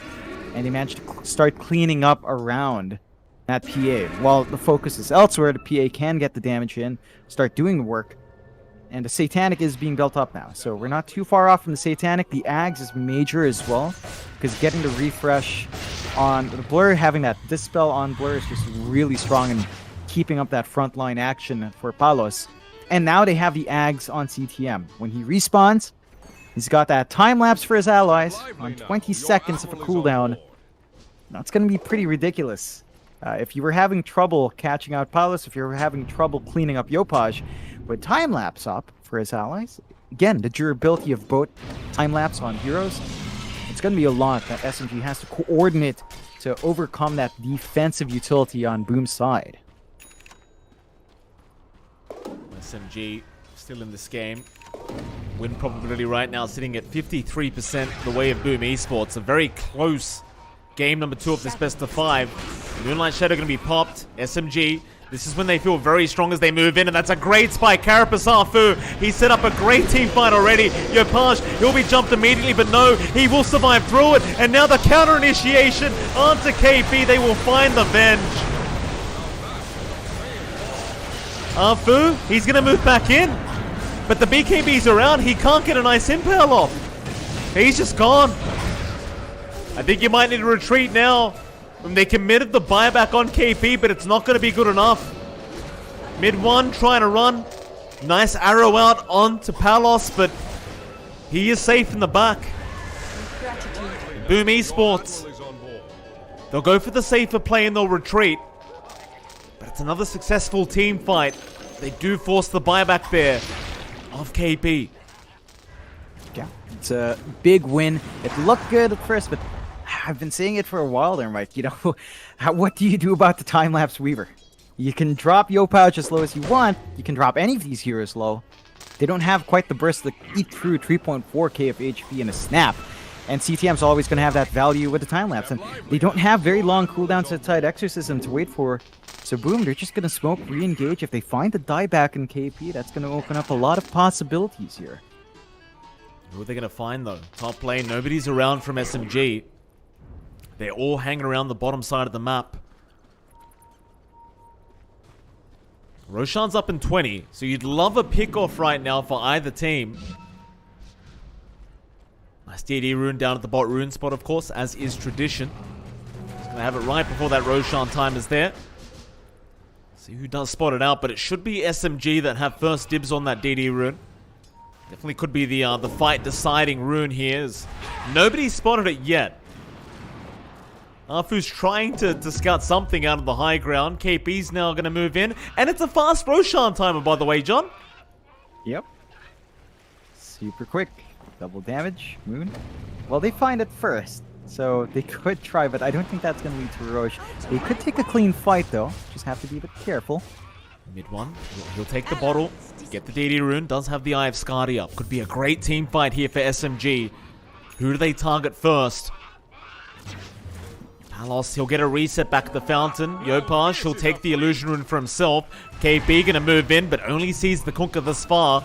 Speaker 1: and they manage to start cleaning up around that PA. While the focus is elsewhere, the PA can get the damage in, start doing the work, and the Satanic is being built up now. So we're not too far off from the Satanic. The Ags is major as well, because getting the refresh on the Blur, having that Dispel on Blur is just really strong and keeping up that frontline action for Palos. And now they have the Ags on CTM. When he respawns, he's got that time lapse for his allies on 20 seconds of a cooldown. Now it's going to be pretty ridiculous. If you were having trouble catching out Palos, if you were having trouble cleaning up Yopaj, with time lapse up for his allies, again, the durability of both time lapse on heroes, it's going to be a lot that SMG has to coordinate to overcome that defensive utility on Boom's side.
Speaker 2: SMG still in this game. Win probability right now sitting at 53% the way of Boom Esports. A very close game number 2 of this best of 5. Moonlight Shadow going to be popped. SMG. This is when they feel very strong as they move in, and that's a great spike. Carapace Arfu, he set up a great team fight already. Yopaj, he'll be jumped immediately, but no, he will survive through it. And now the counter initiation onto KP. They will find the Venge. Arfu, he's going to move back in, but the BKB's around. He can't get a nice impale off. He's just gone. I think you might need to retreat now. They committed the buyback on KP, but it's not going to be good enough. Mid one trying to run. Nice arrow out onto Palos, but he is safe in the back. Boom Esports. They'll go for the safer play and they'll retreat. But it's another successful team fight. They do force the buyback there of KP.
Speaker 1: Yeah, it's a big win. It looked good at first, but I've been saying it for a while there, Mike. You know, what do you do about the time-lapse Weaver? You can drop Yopouch as low as you want. You can drop any of these heroes low. They don't have quite the burst to eat through 3.4k of HP in a snap. And CTM's always going to have that value with the time-lapse. And they don't have very long cooldowns to Tide Exorcism to wait for. So boom, they're just going to smoke, re-engage. If they find the dieback in KP, that's going to open up a lot of possibilities here.
Speaker 2: Who are they going to find, though? Top lane, nobody's around from SMG. They're all hanging around the bottom side of the map. Roshan's up in 20, so you'd love a pick-off right now for either team. Nice DD rune down at the bot rune spot, of course, as is tradition. He's going to have it right before that Roshan time is there. See who does spot it out, but it should be SMG that have first dibs on that DD rune. Definitely could be the fight-deciding rune here. Nobody's spotted it yet. Arfu's trying to scout something out of the high ground. KP's now going to move in. And it's a fast Roshan timer, by the way, John.
Speaker 1: Yep. Super quick. Double damage. Moon. Well, they find it first. So they could try, but I don't think that's going to lead to Roche. They could take a clean fight, though. Just have to be a bit careful.
Speaker 2: Mid one. He'll take the bottle. Get the DD rune. Does have the Eye of Skadi up. Could be a great team fight here for SMG. Who do they target first? Palos, he'll get a reset back at the fountain. Yopaj, he'll take the illusion rune for himself. KP gonna move in, but only sees the Kunkka thus far.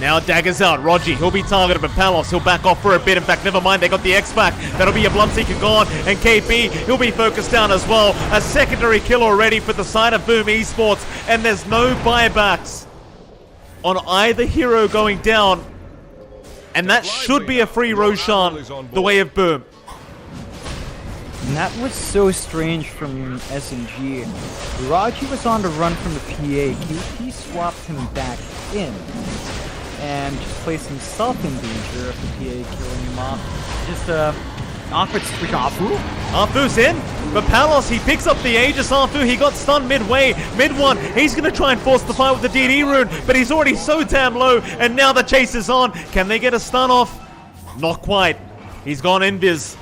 Speaker 2: Now daggers out. Rogi, he'll be targeted, but Palos, he'll back off for a bit. In fact, never mind, they got the X back. That'll be a Bloodseeker gone. And KP, he'll be focused down as well. A secondary kill already for the side of Boom Esports. And there's no buybacks on either hero going down. And that should be a free Roshan, the way of Boom.
Speaker 1: And that was so strange from SMG. Raji was on the run from the PA. KP swapped him back in and just placed himself in danger of the PA killing him off. Just offered to switch Arfu.
Speaker 2: Arfu's in, but Palos, he picks up the Aegis. Arfu, he got stunned midway. Mid one, he's going to try and force the fight with the DD rune, but he's already so damn low, and now the chase is on. Can they get a stun off? Not quite. He's gone invis.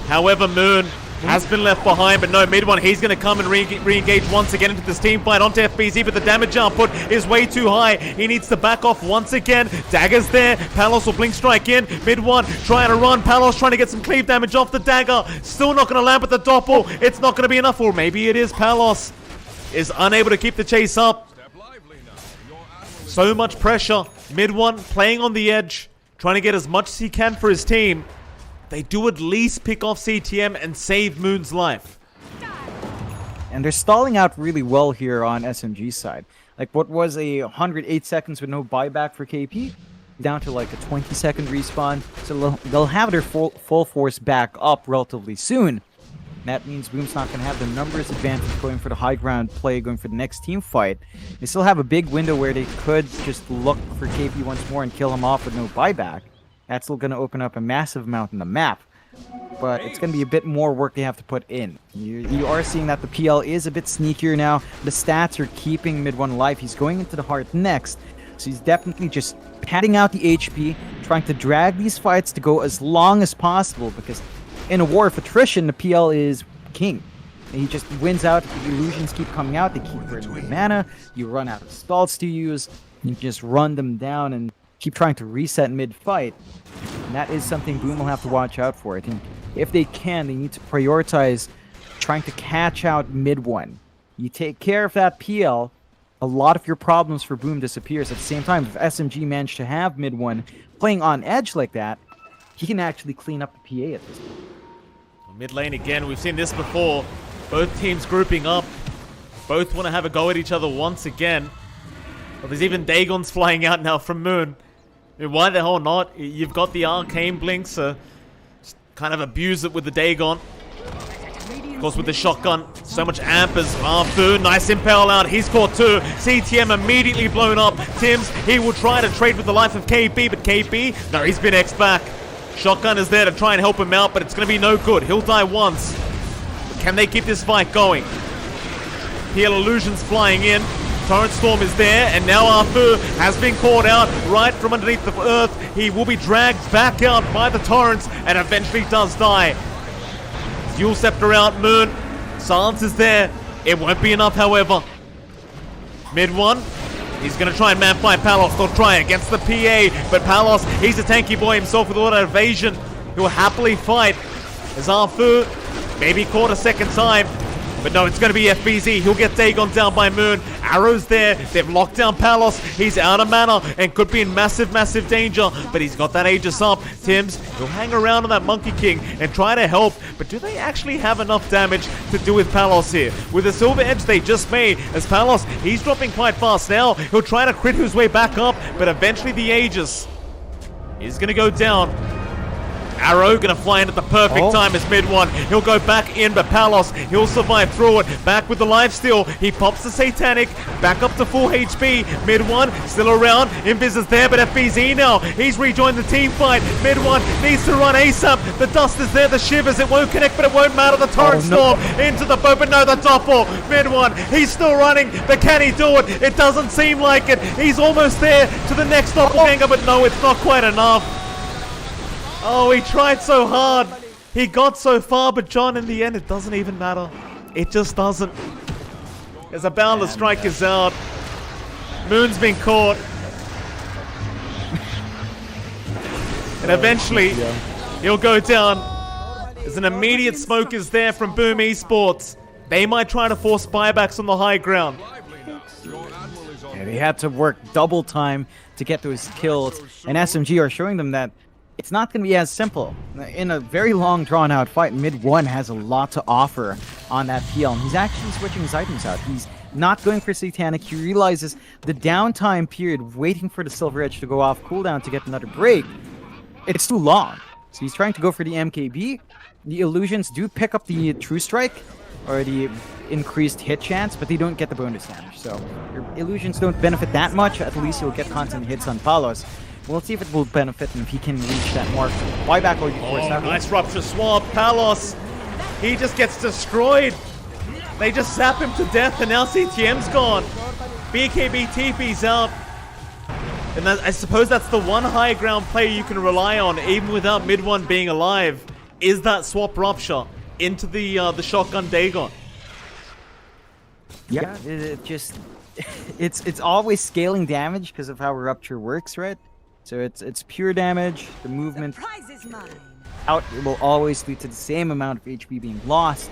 Speaker 2: However, Moon has been left behind, but no, mid one, he's going to come and re-engage once again into this team fight onto FBZ, but the damage output is way too high. He needs to back off once again. Dagger's there. Palos will blink strike in. Mid one, trying to run. Palos trying to get some cleave damage off the dagger. Still not going to land with the doppel. It's not going to be enough, or maybe it is. Palos is unable to keep the chase up. So much pressure. Mid one, playing on the edge, trying to get as much as he can for his team. They do at least pick off CTM and save Moon's life.
Speaker 1: And they're stalling out really well here on SMG's side. Like, what was a 108 seconds with no buyback for KP, down to like a 20-second respawn. So they'll have their full force back up relatively soon. And that means Boom's not going to have the numbers advantage going for the high ground play, going for the next team fight. They still have a big window where they could just look for KP once more and kill him off with no buyback. That's still going to open up a massive amount in the map. But it's going to be a bit more work they have to put in. You are seeing that the PL is a bit sneakier now. The stats are keeping mid one alive. He's going into the heart next. So he's definitely just padding out the HP, trying to drag these fights to go as long as possible. Because in a war of attrition, the PL is king. And he just wins out. The illusions keep coming out. They keep burning mana. You run out of stalls to use. You just run them down and keep trying to reset mid-fight. And that is something Boom will have to watch out for. I think if they can, they need to prioritize trying to catch out mid one. You take care of that PL, a lot of your problems for Boom disappears. At the same time, if SMG managed to have mid one playing on edge like that, he can actually clean up the PA at this point.
Speaker 2: Mid lane again, we've seen this before. Both teams grouping up. Both want to have a go at each other once again. Well, there's even Dagons flying out now from Moon. I mean, why the hell not? You've got the arcane blinks, so just kind of abuse it with the Dagon. Of course, with the shotgun, so much amp as Arfu. Nice impale out. He's caught two. CTM immediately blown up. Tims, he will try to trade with the life of KB, but KB, no, he's been X'd back. Shotgun is there to try and help him out, but it's going to be no good. He'll die once. But can they keep this fight going? PL Illusion's flying in. Torrent Storm is there, and now Arfu has been caught out right from underneath the earth. He will be dragged back out by the Torrents, and eventually does die. Dual Scepter out, Moon. Silence is there. It won't be enough, however. Mid one. He's going to try and man fight Palos. They'll try against the PA, but Palos, he's a tanky boy himself with auto evasion. He'll happily fight as Arfu maybe caught a second time. But no, it's going to be FBZ. He'll get Dagon down by Moon. Arrow's there. They've locked down Palos. He's out of mana and could be in massive, massive danger. But he's got that Aegis up. Tims, he'll hang around on that Monkey King and try to help. But do they actually have enough damage to do with Palos here? With the Silver Edge they just made, as Palos, he's dropping quite fast now. He'll try to crit his way back up, but eventually the Aegis is going to go down. Arrow gonna fly in at the perfect time as mid one. He'll go back in, but Palos, he'll survive through it. Back with the lifesteal. He pops the Satanic. Back up to full HP. Mid one, still around. Invis is there, but FBZ now. He's rejoined the team fight. Mid one needs to run ASAP. The dust is there, the shivers. It won't connect, but it won't matter. The Torrent Storm into the boat, but no, the Doppel. Mid one, he's still running, but can he do it? It doesn't seem like it. He's almost there to the next Doppelganger, but no, it's not quite enough. Oh, he tried so hard. He got so far, but John, in the end, it doesn't even matter. It just doesn't. As a Boundless Strike is out. Moon's been caught. And eventually, he'll go down. As an immediate smoke is there from Boom Esports. They might try to force buybacks on the high ground.
Speaker 1: Yeah, they had to work double time to get those kills. And SMG are showing them that it's not going to be as simple. In a very long, drawn-out fight, mid one has a lot to offer on that PL. And he's actually switching his items out. He's not going for Satanic. He realizes the downtime period, waiting for the Silver Edge to go off cooldown to get another break, it's too long. So he's trying to go for the MKB. The Illusions do pick up the True Strike, or the increased hit chance, but they don't get the bonus damage. So your Illusions don't benefit that much. At least you'll get constant hits on Palos. We'll see if it will benefit him if he can reach that mark. Buyback or force that.
Speaker 2: Nice Rupture Swap. Palos, he just gets destroyed. They just zap him to death, and now CTM's gone. BKB TP's out. And I suppose that's the one high ground player you can rely on, even without mid one being alive, is that swap Rupture into the shotgun Dagon.
Speaker 1: Yeah, it's always scaling damage because of how Rupture works, right? So it's pure damage. The movement out will always lead to the same amount of HP being lost.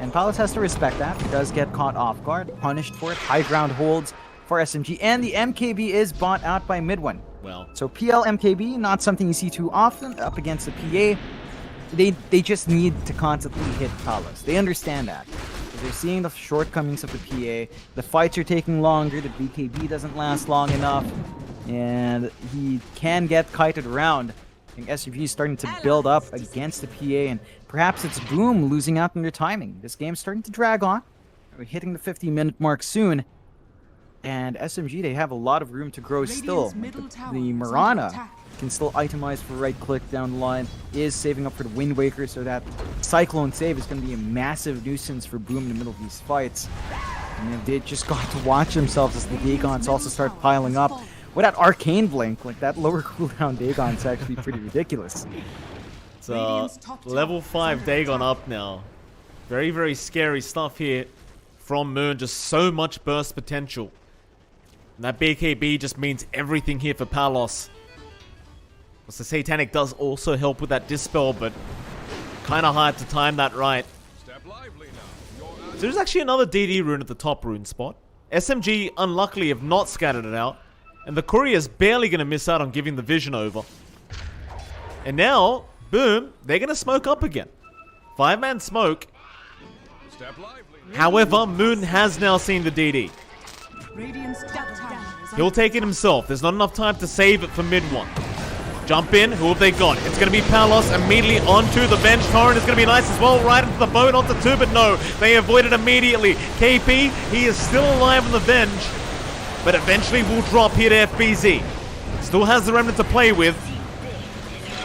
Speaker 1: And Palos has to respect that. He does get caught off guard, punished for it. High ground holds for SMG. And the MKB is bought out by mid one.
Speaker 2: Well,
Speaker 1: so PL MKB, not something you see too often up against the PA. They just need to constantly hit Palos. They understand that. They're seeing the shortcomings of the PA. The fights are taking longer. The BKB doesn't last long enough. And he can get kited around. I think SUV is starting to build up against the PA. And perhaps it's Boom losing out on their timing. This game's starting to drag on. We're hitting the 50-minute mark soon. And SMG, they have a lot of room to grow still. The Mirana can still itemize for right-click down the line. Is saving up for the Wind Waker, so that Cyclone save is going to be a massive nuisance for Boom in the middle of these fights. And they just got to watch themselves as the Dagons also start piling up. With that Arcane Blink, like that lower cooldown Dagon's actually pretty ridiculous.
Speaker 2: It's level 5 Dagon up now. Very, very scary stuff here from Moon. Just so much burst potential. And that BKB just means everything here for Palos. The Satanic does also help with that Dispel, but kind of hard to time that right.
Speaker 5: Step lively now.
Speaker 2: So there's actually another DD rune at the top rune spot. SMG, unluckily, have not scattered it out. And the Courier's barely going to miss out on giving the vision over. And now, boom, they're going to smoke up again. 5-man smoke.
Speaker 5: Step lively.
Speaker 2: However, Moon has now seen the DD.
Speaker 3: Radiant's top tower is
Speaker 2: He'll take it himself. There's not enough time to save it for mid one. Jump in. Who have they got? It's going to be Palos immediately onto the bench. Torrent is going to be nice as well. Right into the boat onto 2, but no. They avoid it immediately. KP, he is still alive on the bench, but eventually will drop here to FBZ. Still has the remnant to play with.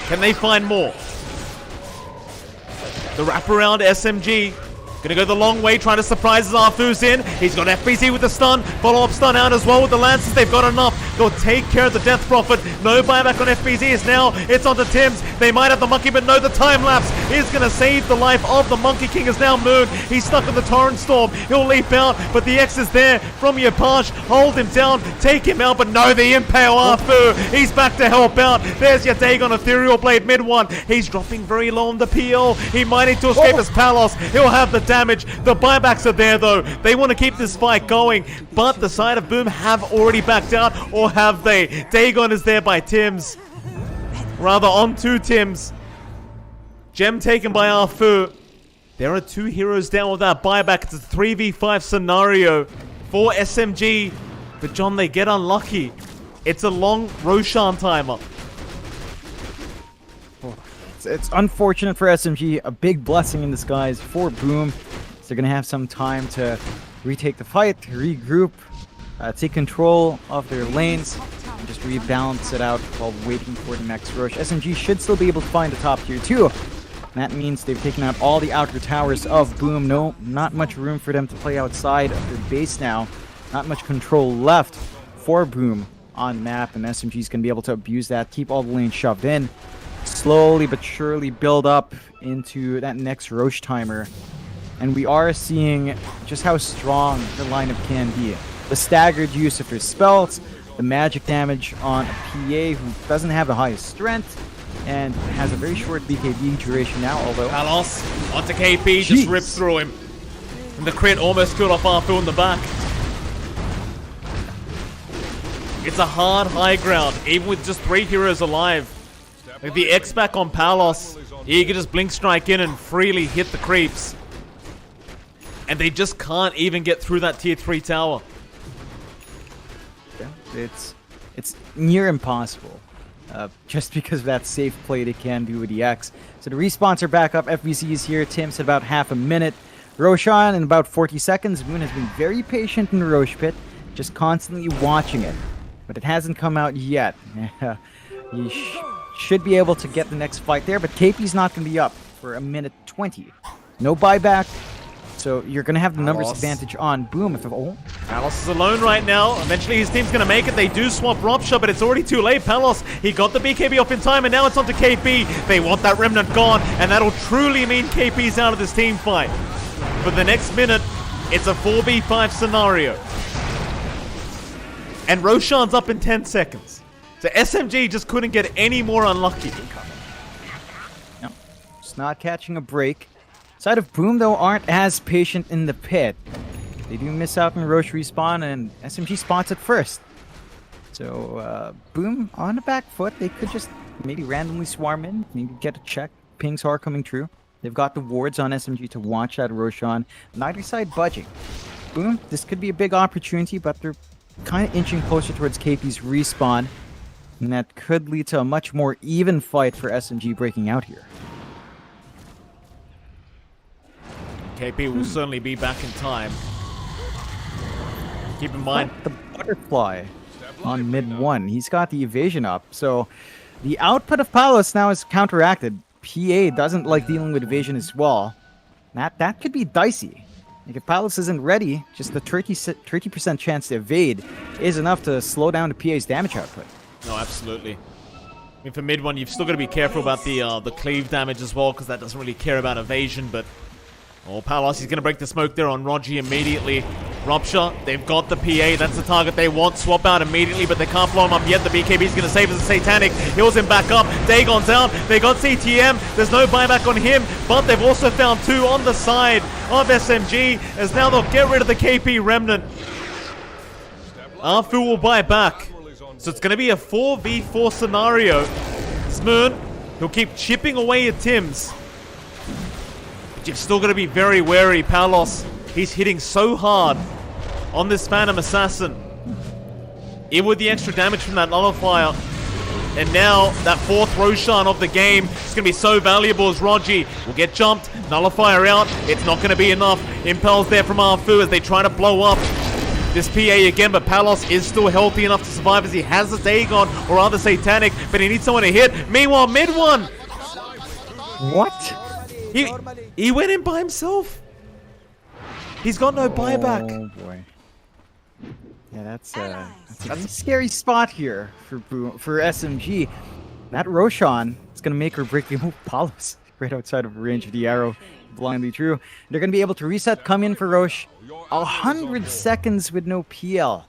Speaker 2: Can they find more? The wraparound SMG. Gonna go the long way, trying to surprise as Arfu's in. He's got FBZ with the stun. Follow-up stun out as well with the Lancers. They've got enough. They'll take care of the Death Prophet. No buyback on FBZ is now. It's onto Tims. They might have the Monkey, but no, the time lapse is gonna save the life of the Monkey King is now Moon. He's stuck in the Torrent Storm. He'll leap out, but the X is there from Yopaj. Hold him down, take him out, but no, the Impale Arfu. He's back to help out. There's your Dagon Ethereal Blade mid one. He's dropping very low on the PL. He might need to escape as Palos. He'll have the damage. The buybacks are there though. They want to keep this fight going, but the side of Boom have already backed out, or have they? Dagon is there by Tims. Rather, on to Tims. Gem taken by Arfu. There are 2 heroes down with that buyback. It's a 3v5 scenario for SMG. But John, they get unlucky. It's a long Roshan timer.
Speaker 1: It's unfortunate for SMG. A big blessing in disguise for Boom. So they're going to have some time to retake the fight, regroup, take control of their lanes, and just rebalance it out while waiting for the next rush. SMG should still be able to find the top tier 2. And that means they've taken out all the outer towers of Boom. No, not much room for them to play outside of their base now. Not much control left for Boom on map, and SMG is going to be able to abuse that, keep all the lanes shoved in, slowly but surely build up into that next Roche timer. And we are seeing just how strong the lineup can be. The staggered use of their spells, the magic damage on a PA who doesn't have the highest strength and has a very short BKB duration now, although...
Speaker 2: Palos onto KP, just rips through him. And the crit almost killed off Arfu in the back. It's a hard high ground, even with just 3 heroes alive. Like the X back on Palos, he can just blink strike in and freely hit the creeps. And they just can't even get through that tier 3 tower.
Speaker 1: Yeah, it's near impossible. Just because of that safe play they can do with the X. So the respawns are back up. FBC is here. Tim's at about half a minute. Roshan in about 40 seconds. Moon has been very patient in the Roche pit, just constantly watching it. But it hasn't come out yet. He should be able to get the next fight there, but KP's not going to be up for a minute 20. No buyback. So you're going to have the numbers advantage on Boom.
Speaker 2: Palos is alone right now. Eventually his team's going to make it. They do swap Rupture, but it's already too late. Palos, he got the BKB off in time, and now it's onto KP. They want that Remnant gone, and that'll truly mean KP's out of this team fight. For the next minute, it's a 4v5 scenario. And Roshan's up in 10 seconds. So SMG just couldn't get any more unlucky.
Speaker 1: No, just not catching a break. Side of Boom, though, aren't as patient in the pit. They do miss out on Roche respawn, and SMG spots it first. So, Boom on the back foot. They could just maybe randomly swarm in, maybe get a check. Pings are coming true. They've got the wards on SMG to watch that Roshan. Neither side budging. Boom, this could be a big opportunity, but they're kind of inching closer towards KP's respawn. And that could lead to a much more even fight for SMG breaking out here.
Speaker 2: KP will certainly be back in time. Keep in mind
Speaker 1: the butterfly on mid 1. He's got the evasion up. So the output of Palos now is counteracted. PA doesn't like dealing with evasion as well. That could be dicey. Like if Palos isn't ready, just the 30% chance to evade is enough to slow down the PA's damage output.
Speaker 2: No, absolutely. I mean, for mid 1, you've still got to be careful about the cleave damage as well, because that doesn't really care about evasion, but... Oh, Palos, he's going to break the smoke there on Rogi immediately. Rupture, they've got the PA, that's the target they want. Swap out immediately, but they can't blow him up yet. The BKB's going to save as a Satanic. Heals him back up. Dagon's out. They got CTM. There's no buyback on him, but they've also found 2 on the side of SMG, as now they'll get rid of the KP Remnant. Arfu will buy back. So it's going to be a 4v4 scenario. Smoon, he'll keep chipping away at Tims. But you've still got to be very wary. Palos, he's hitting so hard on this Phantom Assassin. Even with the extra damage from that Nullifier. And now that 4th Roshan of the game is going to be so valuable as Rogi will get jumped. Nullifier out. It's not going to be enough. Impels there from Arfu as they try to blow up this PA again, but Palos is still healthy enough to survive as he has the Dagon or other Satanic, but he needs someone to hit. Meanwhile, mid one.
Speaker 1: What?
Speaker 2: He went in by himself. He's got no buyback.
Speaker 1: Oh boy. Yeah, that's a scary spot here for SMG. That Roshan is gonna make or break the move. Palos right outside of range of the arrow, blindly true. They're gonna be able to reset, come in for Roche. 100 seconds with no PL.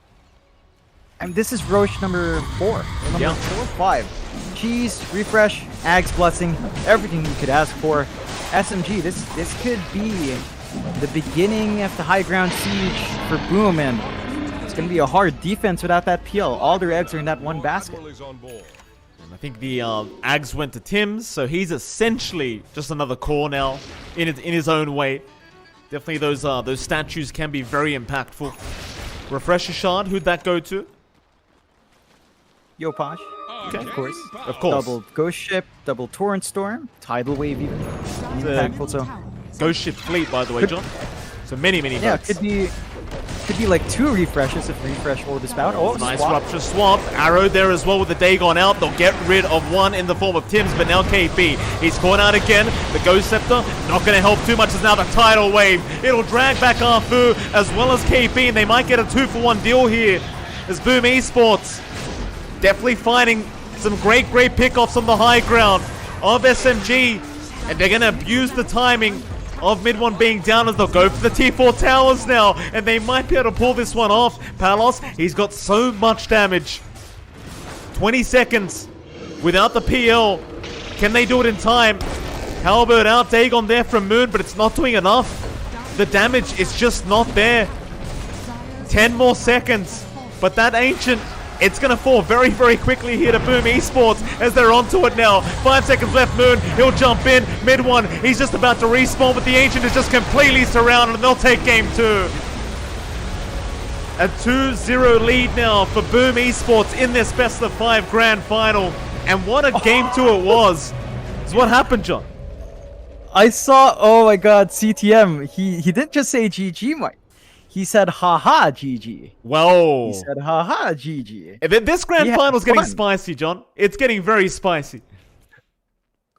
Speaker 1: And this is Roche number 4. Number 4, 5. Cheese, refresh, Ag's blessing, everything you could ask for. SMG, this could be the beginning of the high ground siege for Boom, and it's gonna be a hard defense without that PL. All their eggs are in that one basket.
Speaker 2: And I think the Ags went to Tims, so he's essentially just another core now in his own way. Definitely those statues can be very impactful. Refresher shard, who'd that go to?
Speaker 1: Yo, Posh.
Speaker 2: Okay.
Speaker 1: Of course.
Speaker 2: Of course.
Speaker 1: Double Ghost Ship, double Torrent Storm, Tidal Wave even. Impactful, so.
Speaker 2: Ghost Ship fleet, by the way, John. So many
Speaker 1: Yeah,
Speaker 2: votes.
Speaker 1: could be like 2 refreshes if refresh or dispout. Oh,
Speaker 2: Nice
Speaker 1: swap.
Speaker 2: Rupture swap. Arrow there as well with the Dagon out. They'll get rid of one in the form of Tims, but now KP. He's caught out again. The Ghost Scepter not going to help too much as now the Tidal Wave. It'll drag back Arfu as well as KP, and they might get a 2-for-1 deal here as Boom Esports definitely finding some great pickoffs on the high ground of SMG, and they're going to abuse the timing of mid one being down as they'll go for the T4 towers now, and they might be able to pull this one off. Palos, he's got so much damage. 20 seconds without the PL. Can they do it in time? Halberd out, Dagon there from Moon, but it's not doing enough. The damage is just not there. 10 more seconds, but that Ancient, it's going to fall very quickly here to Boom Esports as they're onto it now. 5 seconds left, Moon. He'll jump in. Mid one, he's just about to respawn, but the Ancient is just completely surrounded, and they'll take game 2. A 2-0 lead now for Boom Esports in this best of 5 grand final. And what a game 2 it was. So what happened, John?
Speaker 1: I saw, oh my god, CTM. He didn't just say GG, Mike. He said, haha, GG.
Speaker 2: Whoa.
Speaker 1: He said, haha, GG.
Speaker 2: This grand final is getting spicy, John. It's getting very spicy.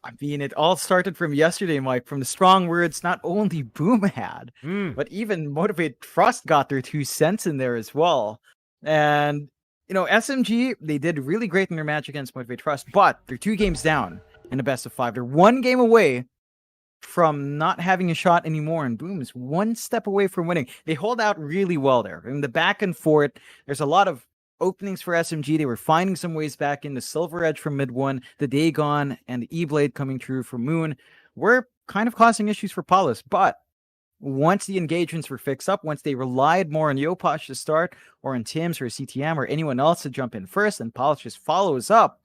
Speaker 1: I mean, it all started from yesterday, Mike, from the strong words not only Boom had, but even Motivate Trust got their 2 cents in there as well. And, you know, SMG, they did really great in their match against Motivate Trust, but they're 2 games down in the best of 5. They're 1 game away from not having a shot anymore, and Boom is 1 step away from winning. They hold out really well there. In the back and forth, there's a lot of openings for SMG. They were finding some ways back in. The Silver Edge from mid 1, the Dagon, and the E-Blade coming through from Moon were kind of causing issues for Paulus, but once the engagements were fixed up, once they relied more on Yopash to start, or on Tims or CTM or anyone else to jump in first, and Paulus just follows up,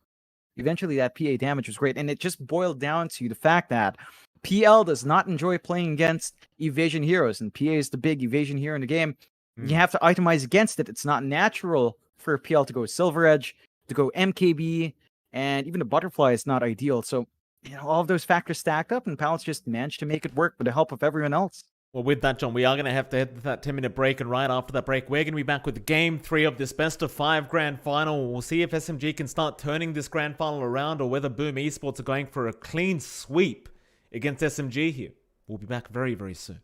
Speaker 1: eventually that PA damage was great. And it just boiled down to the fact that PL does not enjoy playing against evasion heroes, and PA is the big evasion hero in the game. You have to itemize against it. It's not natural for PL to go Silver Edge, to go MKB, and even the Butterfly is not ideal. So, you know, all of those factors stacked up, and Palace just managed to make it work with the help of everyone else.
Speaker 2: Well, with that, John, we are going to have to hit that 10-minute break, and right after that break, we're going to be back with Game 3 of this best of 5 grand final. We'll see if SMG can start turning this grand final around, or whether Boom Esports are going for a clean sweep against SMG here. We'll be back very, very soon.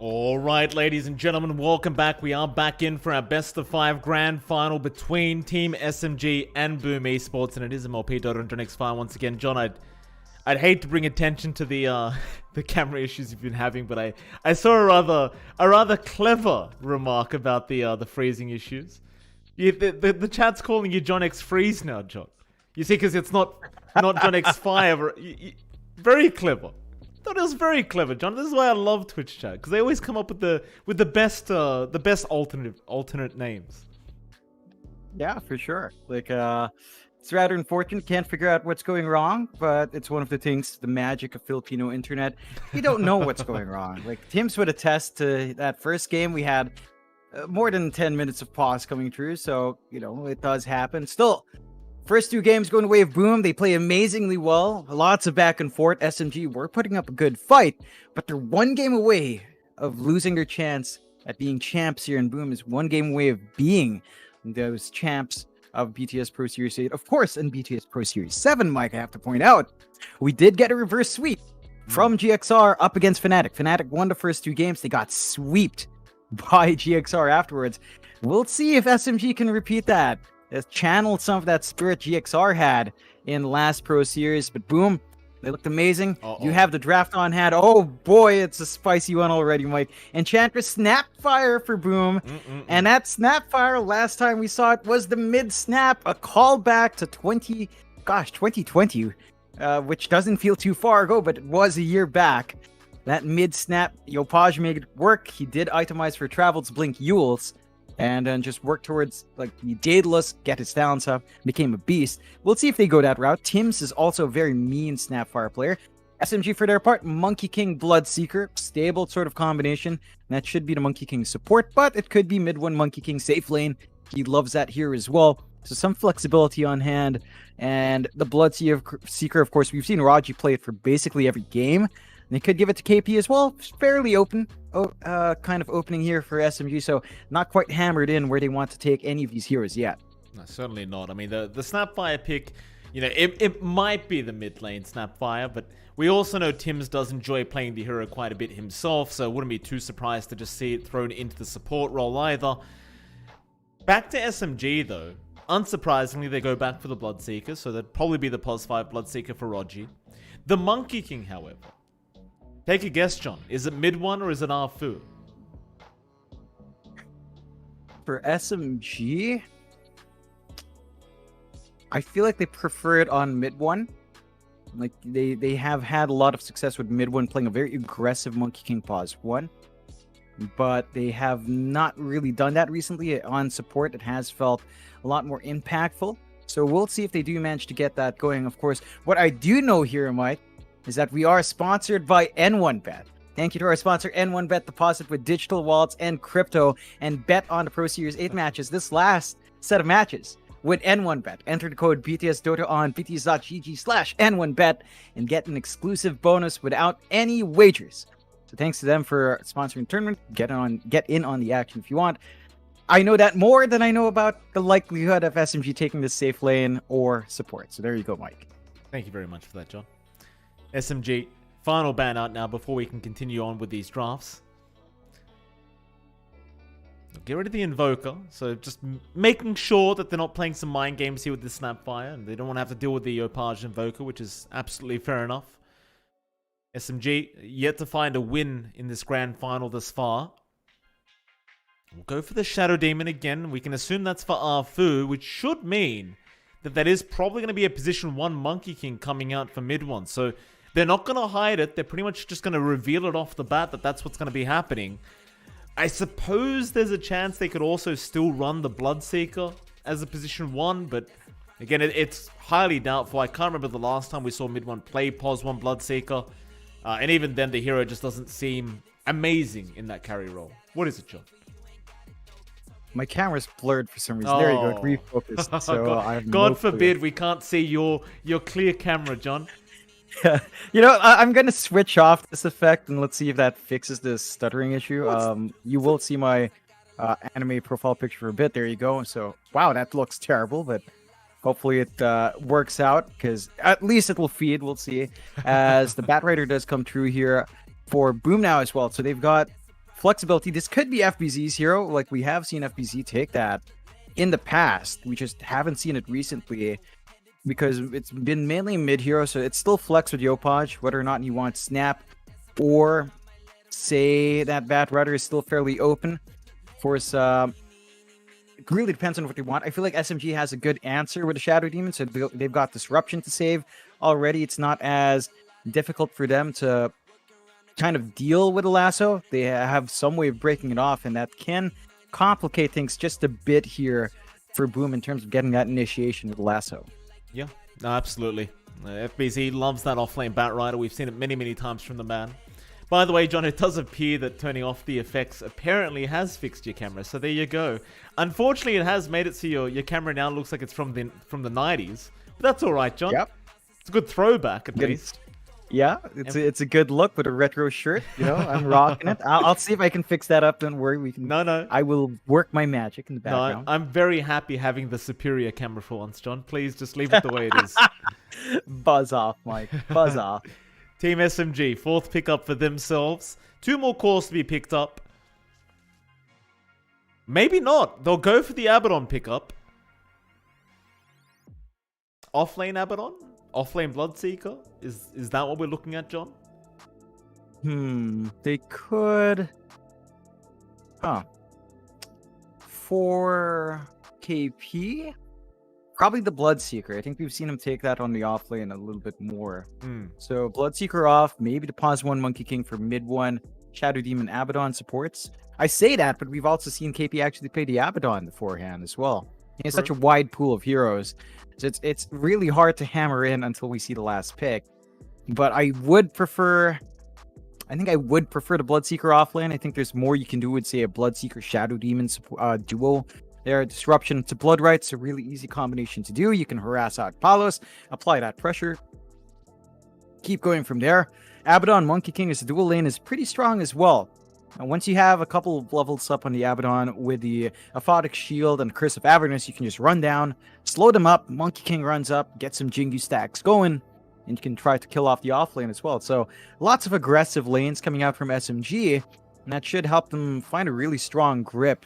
Speaker 2: All right, ladies and gentlemen, welcome back. We are back in for our best of 5 grand final between Team SMG and Boom Esports, and it is MLP DOTA and Jonix Fire once again. John, I'd hate to bring attention to the the camera issues you've been having, but I saw a rather clever remark about the freezing issues. The chat's calling you John X Freeze now, John. You see, because it's not John X Fire. Very clever. Thought it was very clever, John. This is why I love Twitch chat, because they always come up with the best alternate names.
Speaker 1: Yeah, for sure. Like it's rather unfortunate. Can't figure out what's going wrong, but it's one of the things, the magic of Filipino internet. You don't know what's going wrong. Like Tim's would attest to that first game. We had more than 10 minutes of pause coming through, so it does happen. Still, first 2 games going the way of Boom. They play amazingly well. Lots of back and forth. SMG were putting up a good fight, but they're 1 game away of losing their chance at being champs here. And Boom is 1 game away of being those champs of BTS Pro Series 8. Of course, in BTS Pro Series 7, Mike, I have to point out, we did get a reverse sweep from GXR up against Fnatic. Fnatic won the first 2 games. They got sweeped by GXR afterwards. We'll see if SMG can repeat that. Channeled some of that spirit GXR had in the last Pro Series, but Boom, they looked amazing. You have the draft on hand. Oh boy, it's a spicy one already, Mike. Enchantress Snapfire for Boom. And that Snapfire, last time we saw it was the mid-snap, a callback to 2020, which doesn't feel too far ago, but it was a year back. That mid-snap, Yopaj made it work. He did itemize for Travel's Blink Yules, and then just work towards the Daedalus, get his talents up, became a beast. We'll see if they go that route. Tims is also a very mean Snapfire player. SMG for their part, Monkey King, Bloodseeker, stable sort of combination. That should be the Monkey King support, but it could be mid 1 Monkey King safe lane. He loves that here as well. So some flexibility on hand. And the Bloodseeker, of course, we've seen Raji play it for basically every game. They could give it to KP as well. Fairly open, kind of opening here for SMG. So not quite hammered in where they want to take any of these heroes yet.
Speaker 2: No, certainly not. I mean, the Snapfire pick, it might be the mid lane Snapfire, but we also know Tims does enjoy playing the hero quite a bit himself, so wouldn't be too surprised to just see it thrown into the support role either. Back to SMG though. Unsurprisingly, they go back for the Bloodseeker, so that'd probably be the +5 Bloodseeker for Raji. The Monkey King, however. Take a guess, John. Is it mid 1 or is it Arfu?
Speaker 1: For SMG, I feel like they prefer it on mid 1. Like they have had a lot of success with mid 1 playing a very aggressive Monkey King pause 1. But they have not really done that recently. On support, it has felt a lot more impactful. So we'll see if they do manage to get that going. Of course, what I do know here, Mike, is that we are sponsored by N1Bet. Thank you to our sponsor, N1Bet. Deposit with digital wallets and crypto and bet on the Pro Series 8 matches. This last set of matches with N1Bet. Enter the code BTS DOTA on bts.gg/N1Bet and get an exclusive bonus without any wagers. So thanks to them for sponsoring the tournament. Get in on the action if you want. I know that more than I know about the likelihood of SMG taking this safe lane or support. So there you go, Mike.
Speaker 2: Thank you very much for that, John. SMG, final ban out now before we can continue on with these drafts. Get rid of the Invoker, so just making sure that they're not playing some mind games here with the Snapfire, and they don't want to have to deal with the Yopaj Invoker, which is absolutely fair enough. SMG, yet to find a win in this grand final thus far. We'll go for the Shadow Demon again. We can assume that's for Arfu, which should mean that is probably going to be a position 1 Monkey King coming out for mid 1. So they're not going to hide it. They're pretty much just going to reveal it off the bat that that's what's going to be happening. I suppose there's a chance they could also still run the Bloodseeker as a position 1, but again, it's highly doubtful. I can't remember the last time we saw mid 1 play pos 1 Bloodseeker, and even then the hero just doesn't seem amazing in that carry role. What is it, John?
Speaker 1: My camera's blurred for some reason. There you go. It refocused. So
Speaker 2: God forbid we can't see your clear camera, John.
Speaker 1: Yeah. I'm going to switch off this effect and let's see if that fixes this stuttering issue. You will see my anime profile picture for a bit. There you go. So, wow, that looks terrible, but hopefully it works out because at least it will feed. We'll see. As the Batrider does come through here for Boom now as well. So they've got flexibility. This could be FBZ's hero. Like, we have seen FBZ take that in the past. We just haven't seen it recently because it's been mainly mid hero. So it's still flex with Yopaj, whether or not you want snap or say that Bat Rudder is still fairly open. Of course, it really depends on what they want. I feel like SMG has a good answer with the Shadow Demon. So they've got Disruption to save already. It's not as difficult for them to kind of deal with a lasso. They have some way of breaking it off, and that can complicate things just a bit here for Boom in terms of getting that initiation with the lasso.
Speaker 2: Yeah, no, absolutely. FBZ loves that offlane Bat Rider. We've seen it many, many times from the man. By the way, John, it does appear that turning off the effects apparently has fixed your camera. So there you go. Unfortunately, it has made it so your camera now looks like it's from the 90s. But that's all right, John.
Speaker 1: Yep.
Speaker 2: It's a good throwback at least.
Speaker 1: Yeah, it's a good look with a retro shirt. You know, I'm rocking it. I'll see if I can fix that up. Don't worry, we can.
Speaker 2: No.
Speaker 1: I will work my magic in the background.
Speaker 2: No, I'm very happy having the superior camera for once, John. Please just leave it the way it is.
Speaker 1: Buzz off, Mike. Buzz off.
Speaker 2: Team SMG, 4th pickup for themselves. 2 more cores to be picked up. Maybe not. They'll go for the Abaddon pickup. Offlane Abaddon? Offlane Bloodseeker? Is that what we're looking at, John?
Speaker 1: They could... For KP? Probably the Bloodseeker. I think we've seen him take that on the offlane a little bit more. So Bloodseeker off, maybe the Pause 1 Monkey King for mid 1. Shadow Demon Abaddon supports. I say that, but we've also seen KP actually play the Abaddon beforehand as well. He has such a wide pool of heroes. So it's really hard to hammer in until we see the last pick. But I would prefer... I think I would prefer the Bloodseeker offlane. I think there's more you can do with, say, a Bloodseeker Shadow Demon duo. Their Disruption to Blood Right's a really easy combination to do. You can harass out Palos, apply that pressure, keep going from there. Abaddon Monkey King as a dual lane is pretty strong as well. And once you have a couple of levels up on the Abaddon with the Aphotic Shield and Curse of Avernus, you can just run down, slow them up, Monkey King runs up, get some Jingu stacks going, and you can try to kill off the offlane as well. So lots of aggressive lanes coming out from SMG, and that should help them find a really strong grip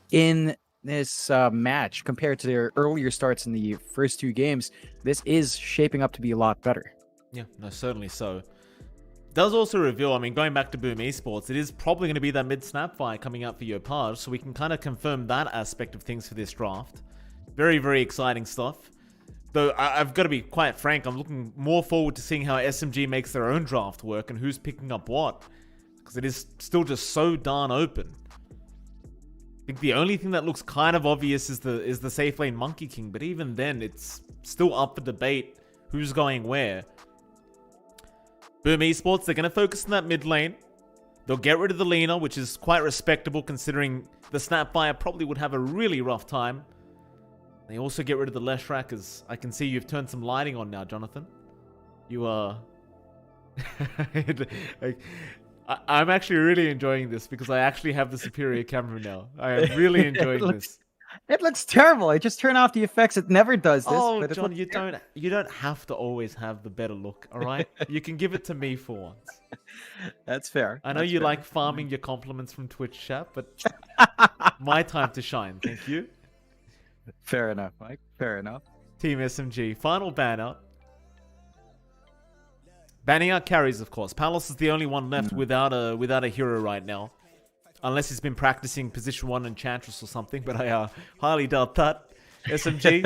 Speaker 1: in this match compared to their earlier starts in the first 2 games. This is shaping up to be a lot better.
Speaker 2: Yeah, no, certainly so. Does also reveal, I mean, going back to Boom Esports, it is probably going to be that mid-snap fight coming out for Yopaj, so we can kind of confirm that aspect of things for this draft. Very, very exciting stuff. Though, I've got to be quite frank, I'm looking more forward to seeing how SMG makes their own draft work and who's picking up what, because it is still just so darn open. I think the only thing that looks kind of obvious is the safe lane Monkey King, but even then, it's still up for debate who's going where. Boom Esports, they're going to focus on that mid lane. They'll get rid of the Lina, which is quite respectable considering the Snapfire probably would have a really rough time. They also get rid of the Leshrac, as I can see you've turned some lighting on now, Jonathan. You are... I'm actually really enjoying this because I actually have the superior camera now. I am really enjoying this.
Speaker 1: It looks terrible. I just turn off the effects. It never does this.
Speaker 2: Oh,
Speaker 1: but
Speaker 2: John, you don't have to always have the better look, all right? You can give it to me for once.
Speaker 1: That's fair.
Speaker 2: I know you like farming your compliments from Twitch chat, but my time to shine. Thank you.
Speaker 1: Fair enough, Mike. Fair enough.
Speaker 2: Team SMG, final ban out. Banning out carries, of course. Palos is the only one left without a hero right now. Unless he's been practicing position 1 Enchantress or something, but I highly doubt that. SMG.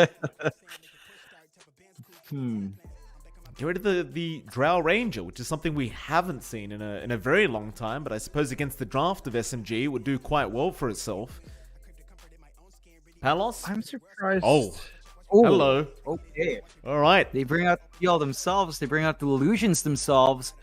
Speaker 2: Get rid of the Drow Ranger, which is something we haven't seen in a very long time, but I suppose against the draft of SMG, it would do quite well for itself. Palos?
Speaker 1: I'm surprised.
Speaker 2: Oh, hello.
Speaker 1: Okay.
Speaker 2: All right.
Speaker 1: They bring out the Field themselves. They bring out the Illusions themselves.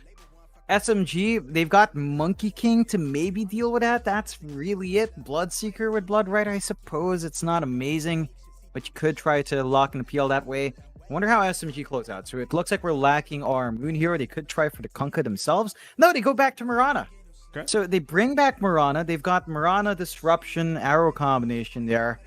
Speaker 1: SMG, they've got Monkey King to maybe deal with that. That's really it. Bloodseeker with Blood Right, I suppose. It's not amazing, but you could try to lock and appeal that way. I wonder how SMG close out. So it looks like we're lacking our Moon Hero. They could try for the Kunkka themselves. No, they go back to Mirana.
Speaker 2: Okay.
Speaker 1: So they bring back Mirana. They've got Mirana Disruption Arrow combination there.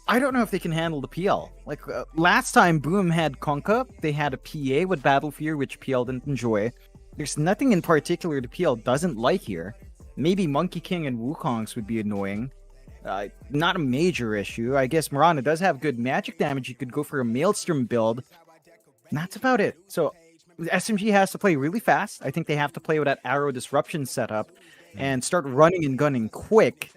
Speaker 1: I don't know if they can handle the PL. Like, last time Boom had Kunkka, they had a PA with Battle Fear, which PL didn't enjoy. there's nothing in particular the PL doesn't like here. Maybe Monkey King and Wukong's would be annoying. Not a major issue. I guess Mirana does have good magic damage. You could go for a Maelstrom build. And that's about it. So SMG has to play really fast. I think they have to play with that Arrow Disruption setup and start running and gunning quick,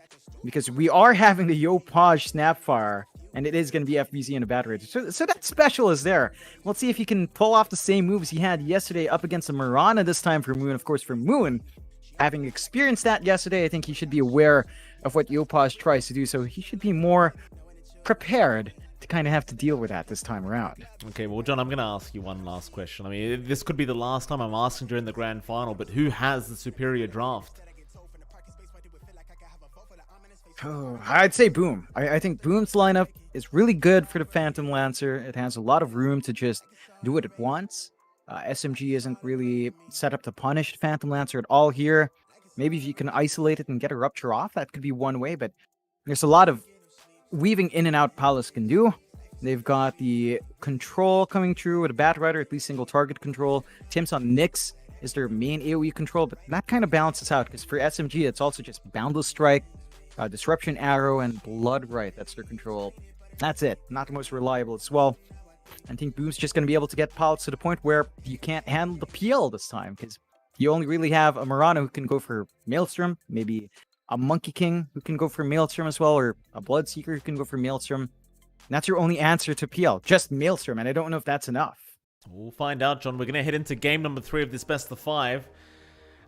Speaker 1: because we are having the Yopaj Snapfire, and it is going to be FBZ and a battery. So that special is there. Let's see if he can pull off the same moves he had yesterday up against the Mirana this time for Moon. Of course, for Moon, having experienced that yesterday, I think he should be aware of what Yopaj tries to do, so he should be more prepared to kind of have to deal with that this time around.
Speaker 2: Okay, well, John, I'm going to ask you one last question. I mean, this could be the last time I'm asking during the grand final, but who has the superior draft?
Speaker 1: Oh, I'd say Boom. I think Boom's lineup is really good for the Phantom Lancer. It has a lot of room to just do what it wants. SMG isn't really set up to punish the Phantom Lancer at all here. Maybe if you can isolate it and get a Rupture off, that could be one way, but there's a lot of weaving in and out Palace can do. They've got the control coming through with a Bat Rider, at least single target control. Tim's on Nyx is their main AoE control, but that kind of balances out, because for SMG, it's also just Boundless Strike, Disruption Arrow, and Blood Right. That's their control. That's it. Not the most reliable as well. I think Boom's just going to be able to get Palace to the point where you can't handle the PL this time, because you only really have a Mirana who can go for Maelstrom, maybe a Monkey King who can go for Maelstrom as well, or a Bloodseeker who can go for Maelstrom. And that's your only answer to PL, just Maelstrom, and I don't know if that's enough.
Speaker 2: We'll find out, John. We're going to head into game number 3 of this best of 5.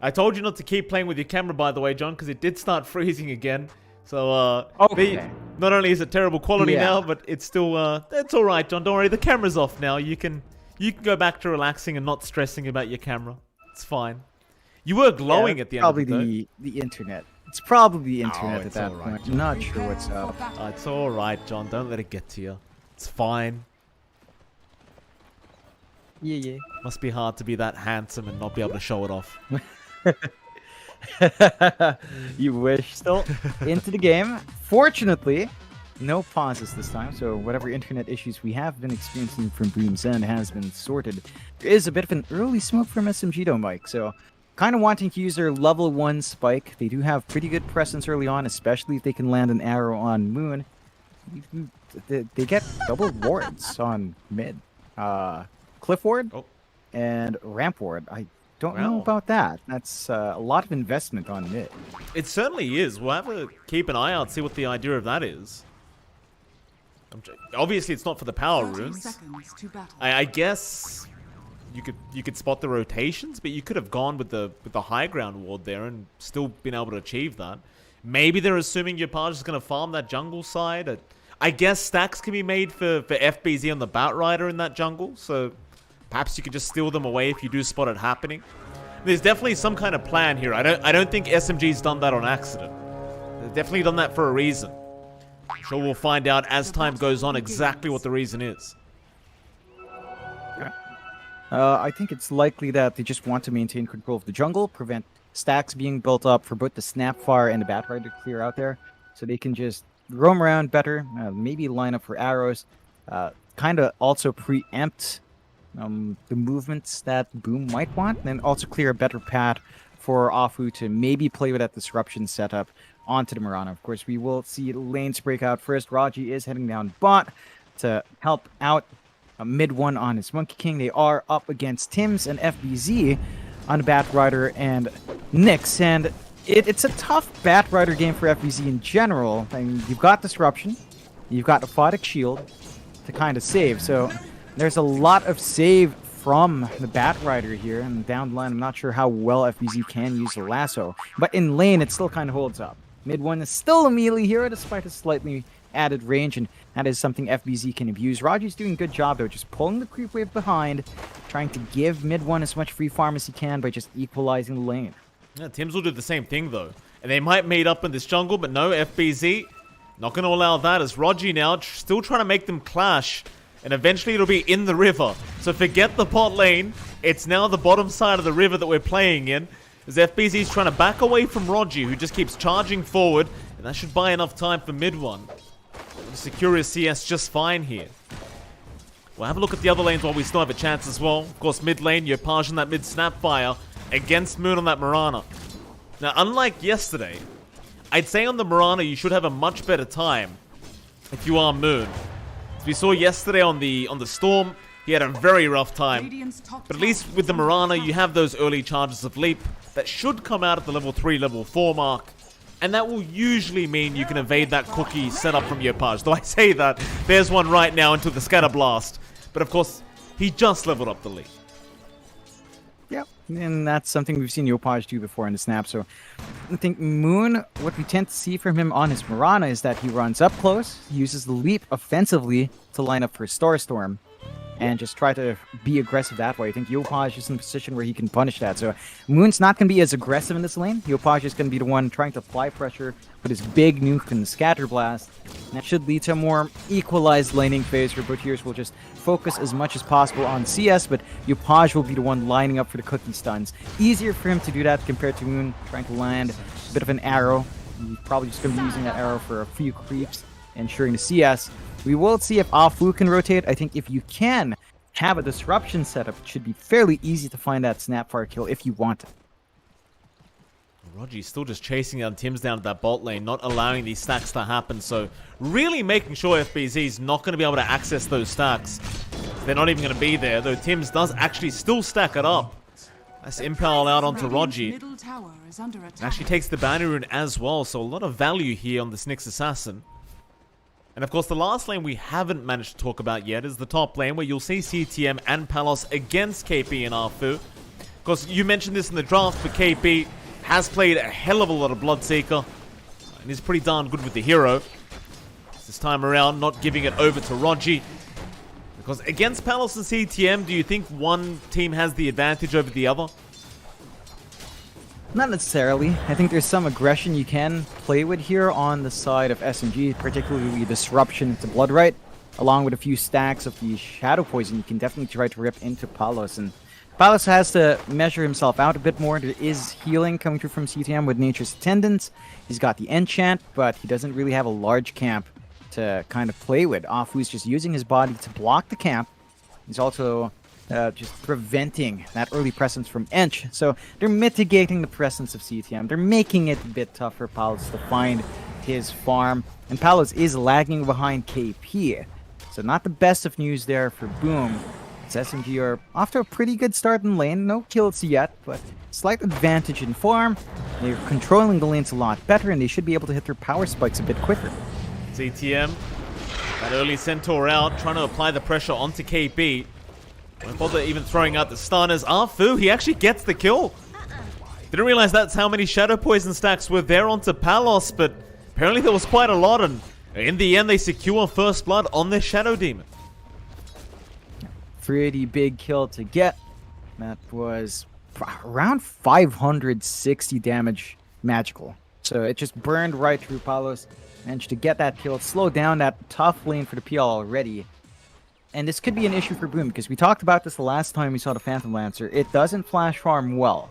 Speaker 2: I told you not to keep playing with your camera, by the way, John, because it did start freezing again. So,
Speaker 1: okay.
Speaker 2: Not only is it terrible quality now, but it's still, it's all right, John. Don't worry, the camera's off now. You can go back to relaxing and not stressing about your camera. It's fine. You were glowing at the end of the day.
Speaker 1: Probably the internet. It's probably the internet at that point. I'm not sure what's up.
Speaker 2: It's all right, John. Don't let it get to you. It's fine.
Speaker 1: Yeah.
Speaker 2: Must be hard to be that handsome and not be able to show it off.
Speaker 1: You wish. Still into the game. Fortunately, no pauses this time, so whatever internet issues we have been experiencing from Boom's end has been sorted. There is a bit of an early smoke from SMG though, Mike, so kind of wanting to use their level 1 spike. They do have pretty good presence early on, especially if they can land an arrow on Moon. They get double wards on mid. Cliff ward and ramp ward. I don't know about that. That's a lot of investment on mid.
Speaker 2: It certainly is. We'll have to keep an eye out, see what the idea of that is. Obviously, it's not for the power runes. I guess you could spot the rotations, but you could have gone with the high ground ward there and still been able to achieve that. Maybe they're assuming your Page is going to farm that jungle side. I guess stacks can be made for FBZ on the Bat Rider in that jungle, so perhaps you could just steal them away if you do spot it happening. There's definitely some kind of plan here. I don't think SMG's done that on accident. They've definitely done that for a reason. I'm sure we'll find out as time goes on exactly what the reason is.
Speaker 1: I think it's likely that they just want to maintain control of the jungle, prevent stacks being built up for both the Snapfire and the Bat Rider to clear out there, so they can just roam around better, maybe line up for arrows, kind of also preempt the movements that Boom might want, and then also clear a better path for Afu to maybe play with that disruption setup onto the Mirana. Of course, we will see lanes break out first. Raji is heading down bot to help out mid one on his Monkey King. They are up against Tims and FBZ on the Bat Rider and Nyx, and it's a tough Bat Rider game for FBZ in general. I mean, you've got Disruption, you've got Aphotic Shield to kind of save, so there's a lot of save from the Bat Rider here, and down the line, I'm not sure how well FBZ can use the lasso, but in lane, it still kind of holds up. Mid one is still a melee hero despite a slightly added range, and that is something FBZ can abuse. Raji's doing a good job though, just pulling the creep wave behind, trying to give mid one as much free farm as he can by just equalizing the lane.
Speaker 2: Yeah, Tims will do the same thing though, and they might meet up in this jungle, but no, FBZ not going to allow that, as Raji now still trying to make them clash, and eventually it'll be in the river. So forget the bot lane, it's now the bottom side of the river that we're playing in, as FBZ's trying to back away from Raji, who just keeps charging forward, and that should buy enough time for mid one. Secure his CS just fine here. We'll have a look at the other lanes while we still have a chance as well. Of course, mid lane, you're Page in that mid Snapfire. against Moon on that Mirana. Now, unlike yesterday, I'd say on the Mirana you should have a much better time if you are Moon. As we saw yesterday on the Storm, he had a very rough time. But at least with the Mirana, you have those early charges of leap that should come out at the level 3, level 4 mark. And that will usually mean you can evade that cookie setup from Yopaj. Though I say that, there's one right now into the Scatter Blast. But of course, he just leveled up the leap.
Speaker 1: Yep, and that's something we've seen Yopaj do before in the snap. So I think Moon, what we tend to see from him on his Mirana is that he runs up close, he uses the leap offensively to line up for Star Storm, and just try to be aggressive that way. I think Yopaj is in a position where he can punish that. So Moon's not going to be as aggressive in this lane. Yopaj is going to be the one trying to apply pressure with his big nuke and Scatter Blast. And that should lead to a more equalized laning phase where both heroes will just focus as much as possible on CS, but Yopaj will be the one lining up for the cookie stuns. Easier for him to do that compared to Moon trying to land a bit of an arrow. He's probably just going to be using that arrow for a few creeps, ensuring the CS. We will see if Afu can rotate. I think if you can have a disruption setup, it should be fairly easy to find that Snapfire kill if you want it.
Speaker 2: Rogi's still just chasing down Tim's down to that bot lane, not allowing these stacks to happen. So really making sure FBZ's not going to be able to access those stacks. They're not even going to be there, though Tim's does actually still stack it up. That's Impel out onto Rogi. Actually takes the Banner Rune as well, so a lot of value here on this Nyx Assassin. And of course, the last lane we haven't managed to talk about yet is the top lane, where you'll see CTM and Palos against KP and Afu. Of course, you mentioned this in the draft, but KP has played a hell of a lot of Bloodseeker, and is pretty darn good with the hero. This time around, not giving it over to Rogi. Because against Palos and CTM, do you think one team has the advantage over the other?
Speaker 1: Not necessarily. I think there's some aggression you can play with here on the side of SMG, particularly disruption to Bloodright, along with a few stacks of the Shadow Poison. You can definitely try to rip into Palos, and Palos has to measure himself out a bit more. There is healing coming through from CTM with Nature's Attendants. He's got the enchant, but he doesn't really have a large camp to kind of play with. Afu's just using his body to block the camp. He's also just preventing that early presence from Ench. So they're mitigating the presence of CTM. They're making it a bit tough for Palos to find his farm. And Palos is lagging behind KP. So not the best of news there for Boom. SMG are off to a pretty good start in lane. No kills yet, but slight advantage in farm. They're controlling the lanes a lot better, and they should be able to hit their power spikes a bit quicker.
Speaker 2: CTM, that early Centaur out, trying to apply the pressure onto KP. Won't bother even throwing out the stunners. Afu, he actually gets the kill. Didn't realize that's how many Shadow Poison stacks were there onto Palos, but apparently there was quite a lot, and in the end they secure first blood on their Shadow Demon.
Speaker 1: Pretty big kill to get. That was around 560 damage magical. So it just burned right through Palos. Managed to get that kill, slow down that tough lane for the PL already. And this could be an issue for Boom, because we talked about this the last time we saw the Phantom Lancer. It doesn't flash farm well.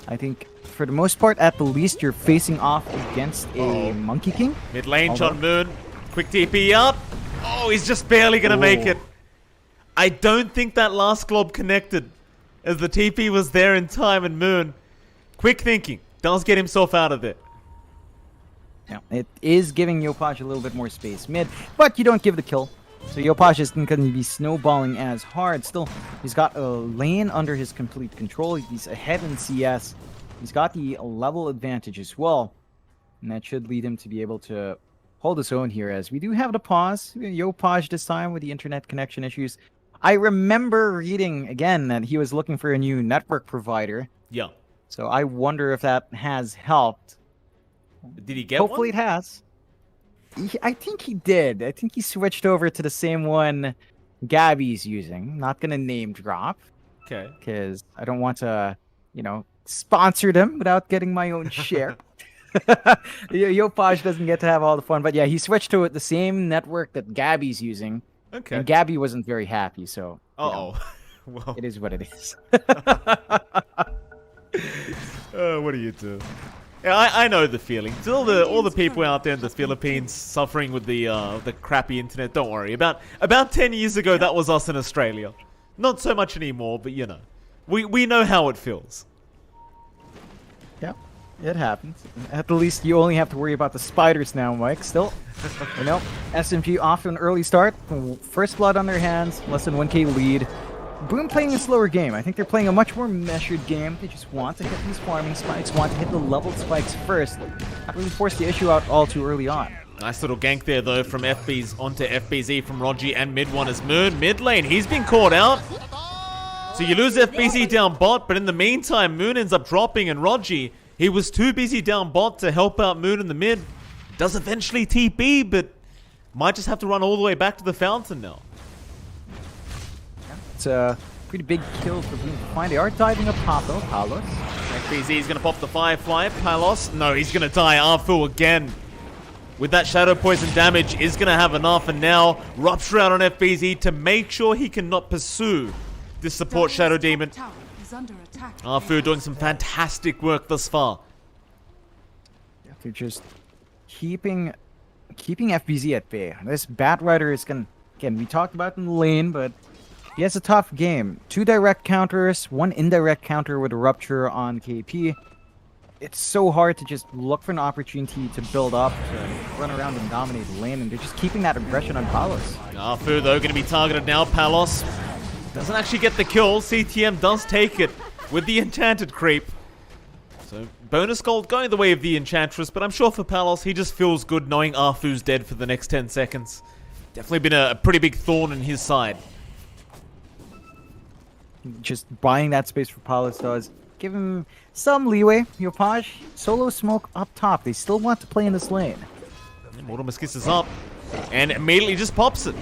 Speaker 1: I think, for the most part, at the least, you're facing off against a Monkey King.
Speaker 2: Mid lane, John Moon. Quick TP up. Oh, he's just barely going to make it. I don't think that last glob connected, as the TP was there in time, and Moon, quick thinking, does get himself out of there.
Speaker 1: Yeah, it is giving Yopaj a little bit more space mid, but you don't give the kill. So Yopaj isn't going to be snowballing as hard. Still, he's got a lane under his complete control. He's ahead in CS. He's got the level advantage as well. And that should lead him to be able to hold his own here, as we do have the pause. Yopaj this time with the internet connection issues. I remember reading, again, that he was looking for a new network provider.
Speaker 2: Yeah.
Speaker 1: So I wonder if that has helped.
Speaker 2: Did he get
Speaker 1: Hopefully
Speaker 2: one?
Speaker 1: It has. I think he did. I think he switched over to the same one Gabby's using. Not going to name drop.
Speaker 2: Okay.
Speaker 1: Because I don't want to, sponsor them without getting my own share. Yopaj doesn't get to have all the fun. But yeah, he switched to the same network that Gabby's using.
Speaker 2: Okay.
Speaker 1: And Gabby wasn't very happy, so
Speaker 2: well,
Speaker 1: it is what it is.
Speaker 2: What do you do? Yeah, I know the feeling. To all the people out there in the Philippines suffering with the crappy internet, don't worry. About 10 years ago, that was us in Australia. Not so much anymore, but we know how it feels.
Speaker 1: It happens. At the least, you only have to worry about the spiders now, Mike. Still, SMG off to an early start. First blood on their hands. Less than 1k lead. Boom playing a slower game. I think they're playing a much more measured game. They just want to hit these farming spikes, want to hit the leveled spikes first. Not really force the issue out all too early on.
Speaker 2: Nice little gank there, though, from FB's onto FBZ from Rogi, and mid one is Moon. Mid lane, he's been caught out. So you lose FBZ down bot, but in the meantime, Moon ends up dropping, and Rogi, he was too busy down bot to help out Moon in the mid. Does eventually TP, but might just have to run all the way back to the fountain now.
Speaker 1: It's a pretty big kill for Boom to find. They are diving up Palos.
Speaker 2: FBZ is going to pop the Firefly. Palos, no, he's going to die. Arfu again. With that Shadow Poison damage, is going to have enough, and now Rupture out on FBZ to make sure he cannot pursue this support Shadow Demon. Arfu doing some fantastic work thus far.
Speaker 1: Yeah, they're just keeping FBZ at bay. This Bat Rider is going to, again, we talked about in the lane, but he has a tough game. 2 direct counters, 1 indirect counter with a Rupture on KP. It's so hard to just look for an opportunity to build up, to run around and dominate the lane, and they're just keeping that aggression on Palos.
Speaker 2: Arfu, though, going to be targeted now. Palos doesn't actually get the kill. CTM does take it with the Enchanted Creep. So, bonus gold going the way of the Enchantress, but I'm sure for Palos, he just feels good knowing Arfu's dead for the next 10 seconds. Definitely been a pretty big thorn in his side.
Speaker 1: Just buying that space for Palos does give him some leeway. Yopaj, solo smoke up top. They still want to play in this lane.
Speaker 2: Mortal Mosquito is up and immediately just pops it.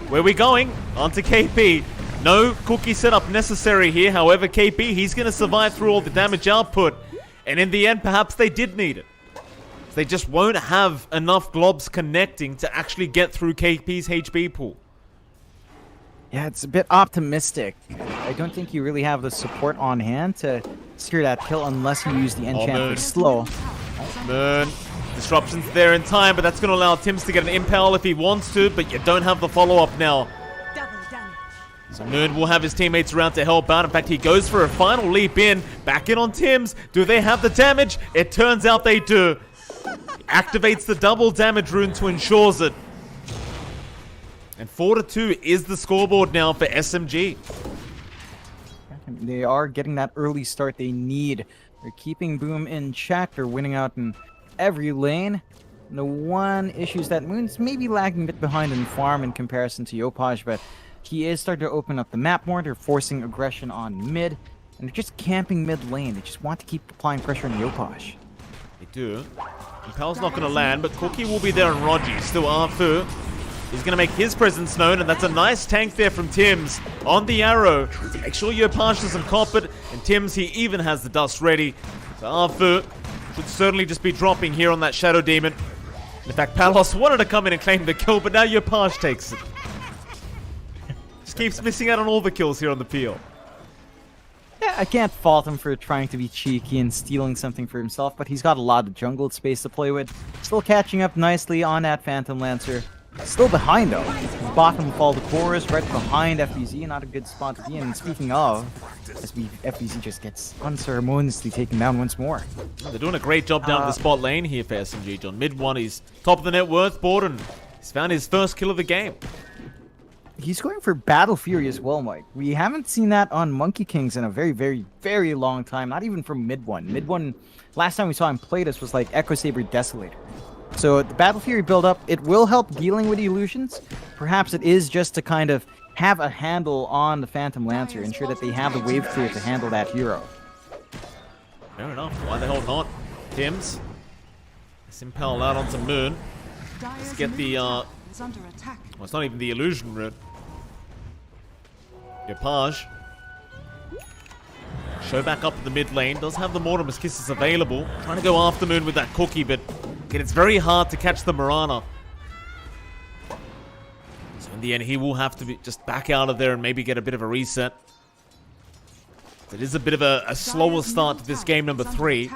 Speaker 2: Where are we going? Onto KP. No cookie setup necessary here. However, KP, he's going to survive through all the damage output. And in the end, perhaps they did need it. They just won't have enough globs connecting to actually get through KP's HB pool.
Speaker 1: Yeah, it's a bit optimistic. I don't think you really have the support on hand to secure that kill unless you use the enchant for slow.
Speaker 2: Moon. Disruption's there in time, but that's going to allow Tims to get an impale if he wants to, but you don't have the follow-up now. So Moon will have his teammates around to help out. In fact, he goes for a final leap in. Back in on Tims. Do they have the damage? It turns out they do. He activates the double damage rune to ensure it. And 4-2 is the scoreboard now for SMG.
Speaker 1: They are getting that early start they need. They're keeping Boom in check. They're winning out in every lane. And the one issue is that Moon's maybe lagging a bit behind in farm in comparison to Yopaj, but he is starting to open up the map more. They're forcing aggression on mid, and they're just camping mid lane. They just want to keep applying pressure on Yopaj.
Speaker 2: They do. Impale's not going to land, but Cookie will be there on Rogi. Still Arfu. He's going to make his presence known, and that's a nice tank there from Tims on the arrow to make sure Yopaj doesn't cop it. And Tims, he even has the dust ready. So Arfu should certainly just be dropping here on that Shadow Demon. In fact, Palos wanted to come in and claim the kill, but now Yopaj takes it. Just keeps missing out on all the kills here on the peel.
Speaker 1: Yeah, I can't fault him for trying to be cheeky and stealing something for himself, but he's got a lot of jungle space to play with. Still catching up nicely on that Phantom Lancer. Still behind though. Bottom of all the cores, right behind FBZ. Not a good spot to be in. And speaking of, FBZ just gets unceremoniously taken down once more.
Speaker 2: They're doing a great job down the spot lane here for SMG, John. Mid one, he's top of the net worth board, and he's found his first kill of the game.
Speaker 1: He's going for Battle Fury as well, Mike. We haven't seen that on Monkey Kings in a very, very, very long time. Not even from mid one. Mid one, last time we saw him play this was like Echo Saber Desolator. So the Battle Fury build-up, it will help dealing with illusions. Perhaps it is just to kind of have a handle on the Phantom Lancer, ensure that they have the wave clear to handle that hero.
Speaker 2: Fair enough. Why the hell not? Tims. Let's impel out onto Moon. Let's get the, well, it's not even the illusion route. Yopaj. Show back up in the mid lane. Does have the Mortimer's Kisses available. Trying to go after Moon with that cookie, but again, it's very hard to catch the Mirana. So in the end, he will have to just back out of there and maybe get a bit of a reset. It is a bit of a slower start to this game number 3.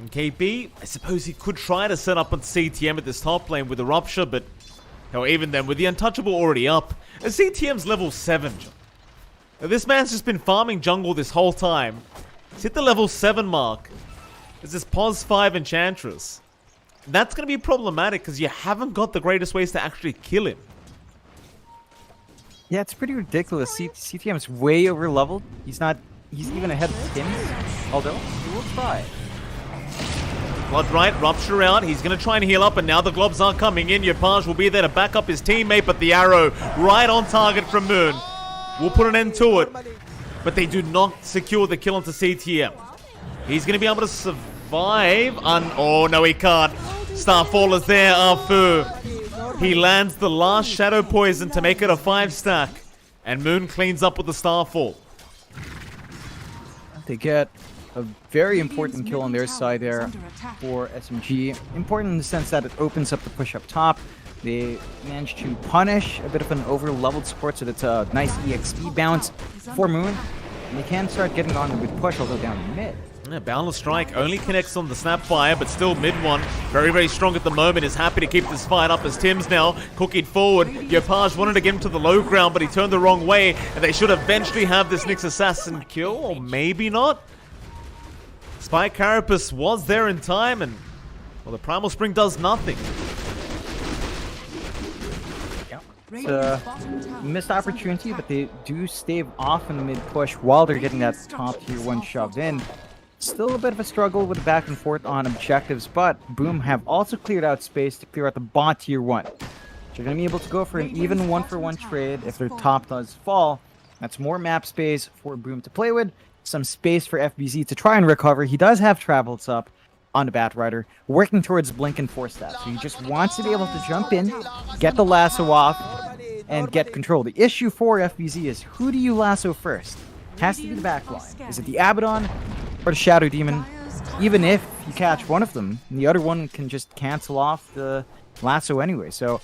Speaker 2: And KB, I suppose he could try to set up on CTM at this top lane with a Rupture, but hell, even then, with the Untouchable already up, CTM's level 7. Now, this man's just been farming jungle this whole time. He's hit the level 7 mark. There's this Pos 5 Enchantress. That's going to be problematic because you haven't got the greatest ways to actually kill him.
Speaker 1: Yeah, it's pretty ridiculous. CTM is way over leveled. He's even ahead of Tims, although he will try.
Speaker 2: Bloodright, Rupture out. He's going to try and heal up, and now the globs are coming in. Yopaj will be there to back up his teammate, but the arrow right on target from Moon will put an end to it. But they do not secure the kill onto CTM. He's going to be able to survive. Oh, no, he can't. Starfall is there, Arfu. He lands the last Shadow Poison to make it a 5-stack. And Moon cleans up with the Starfall.
Speaker 1: They get a very important kill on their side there for SMG. Important in the sense that it opens up the push up top. They managed to punish a bit of an over-leveled support, so that's a nice EXP bounce for Moon. And they can start getting on with push, although down mid.
Speaker 2: Yeah, Boundless Strike only connects on the Snapfire, but still mid one. Very, very strong at the moment. Is happy to keep this fight up as Tims now cooking forward. Yopaj wanted to get him to the low ground, but he turned the wrong way. And they should eventually have this Nyx Assassin kill, or maybe not. Spy Carapace was there in time, and well, the Primal Spring does nothing.
Speaker 1: It's a missed opportunity, but they do stave off in the mid push while they're getting that top tier 1 shoved in. Still a bit of a struggle with the back and forth on objectives, but Boom have also cleared out space to clear out the bot tier 1. So they're going to be able to go for an even 1-for-1 trade if their top does fall. That's more map space for Boom to play with, some space for FBZ to try and recover. He does have travels up on the Bat Rider, working towards Blink and 4-stat. So he just wants to be able to jump in, get the lasso off, and get control. The issue for FBZ is, who do you lasso first? Has to be the backline. Is it the Abaddon or the Shadow Demon? Even if you catch one of them, the other one can just cancel off the lasso anyway. So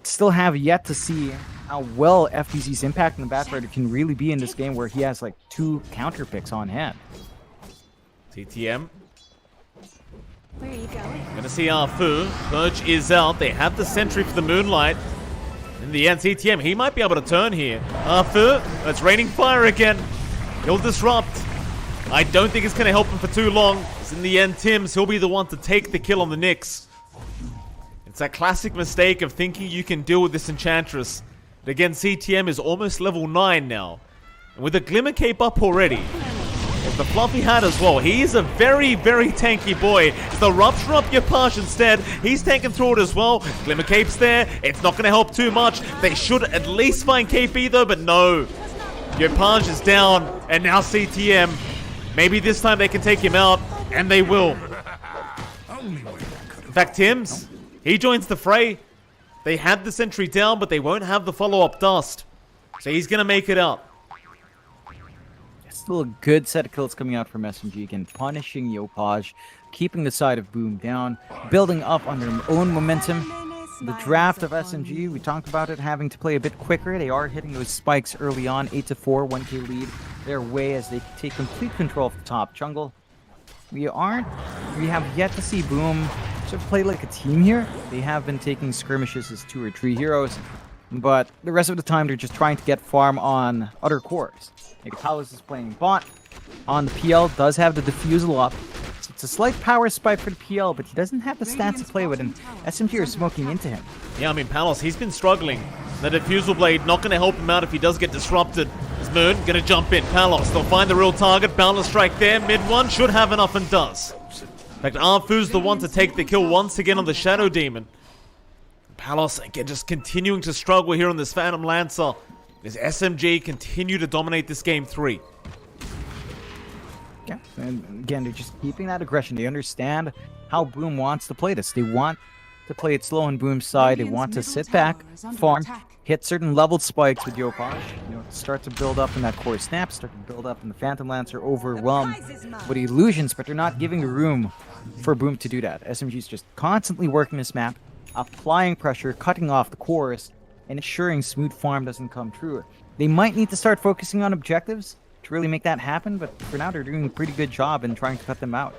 Speaker 1: still have yet to see how well FBZ's impact in the Bat Rider can really be in this game, where he has like 2 counter picks on hand.
Speaker 2: CTM.
Speaker 3: Where are you going?
Speaker 2: Gonna see Arfu. Purge is out. They have the sentry for the Moonlight. In the end, CTM, he might be able to turn here. Arfu, it's raining fire again. He'll disrupt. I don't think it's going to help him for too long. Because in the end, Tims, he'll be the one to take the kill on the Nyx. It's that classic mistake of thinking you can deal with this Enchantress. But again, CTM is almost level 9 now. And with a Glimmer Cape up already, the Fluffy Hat as well. He is a very, very tanky boy. It's the Rupture up Yopaj instead. He's tanking through it as well. Glimmer Cape's there. It's not going to help too much. They should at least find KP though, but no. Yopaj is down, and now CTM. Maybe this time they can take him out, and they will. In fact, Tims, he joins the fray. They had the sentry down, but they won't have the follow-up dust. So he's going to make it out.
Speaker 1: Still a good set of kills coming out from SMG, again punishing Yopaj, keeping the side of Boom down, building up on their own momentum. The draft of SMG, we talked about it having to play a bit quicker. They are hitting those spikes early on, 8-4, 1k lead their way as they take complete control of the top jungle. We have yet to see Boom sort of play like a team here. They have been taking skirmishes as 2 or 3 heroes, but the rest of the time they're just trying to get farm on other cores. Palace is playing bot on the PL, does have the defusal up. So it's a slight power spike for the PL, but he doesn't have the stats to play with, and SMG are smoking into him.
Speaker 2: Yeah, I mean, Palos, he's been struggling. The Diffusal Blade not going to help him out if he does get disrupted. Is Moon going to jump in? Palos, they'll find the real target. Boundless Strike there. Mid one should have enough and does. In fact, Arfu's the one to take the kill once again on the Shadow Demon. Palos, again, just continuing to struggle here on this Phantom Lancer. As SMG continue to dominate this game 3.
Speaker 1: Yeah, and again, they're just keeping that aggression. They understand how Boom wants to play this. They want to play it slow on Boom's side. They want to sit back, farm, hit certain leveled spikes with Yopaj. Start to build up in that core snap, start to build up in the Phantom Lancer, overwhelm with illusions, but they're not giving the room for Boom to do that. SMG's just constantly working this map, applying pressure, cutting off the cores, and ensuring smooth farm doesn't come true. They might need to start focusing on objectives to really make that happen, but for now they're doing a pretty good job in trying to cut them out.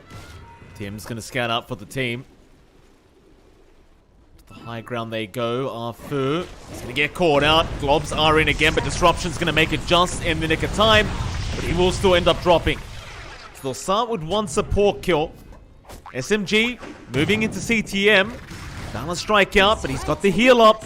Speaker 2: Tim's going to scout up for the team. To the high ground they go. Arfu is going to get caught out. Globs are in again, but Disruption's going to make it just in the nick of time. but he will still end up dropping. So they'll start with one support kill. SMG moving into CTM. Down a strikeout, but he's got the heal up.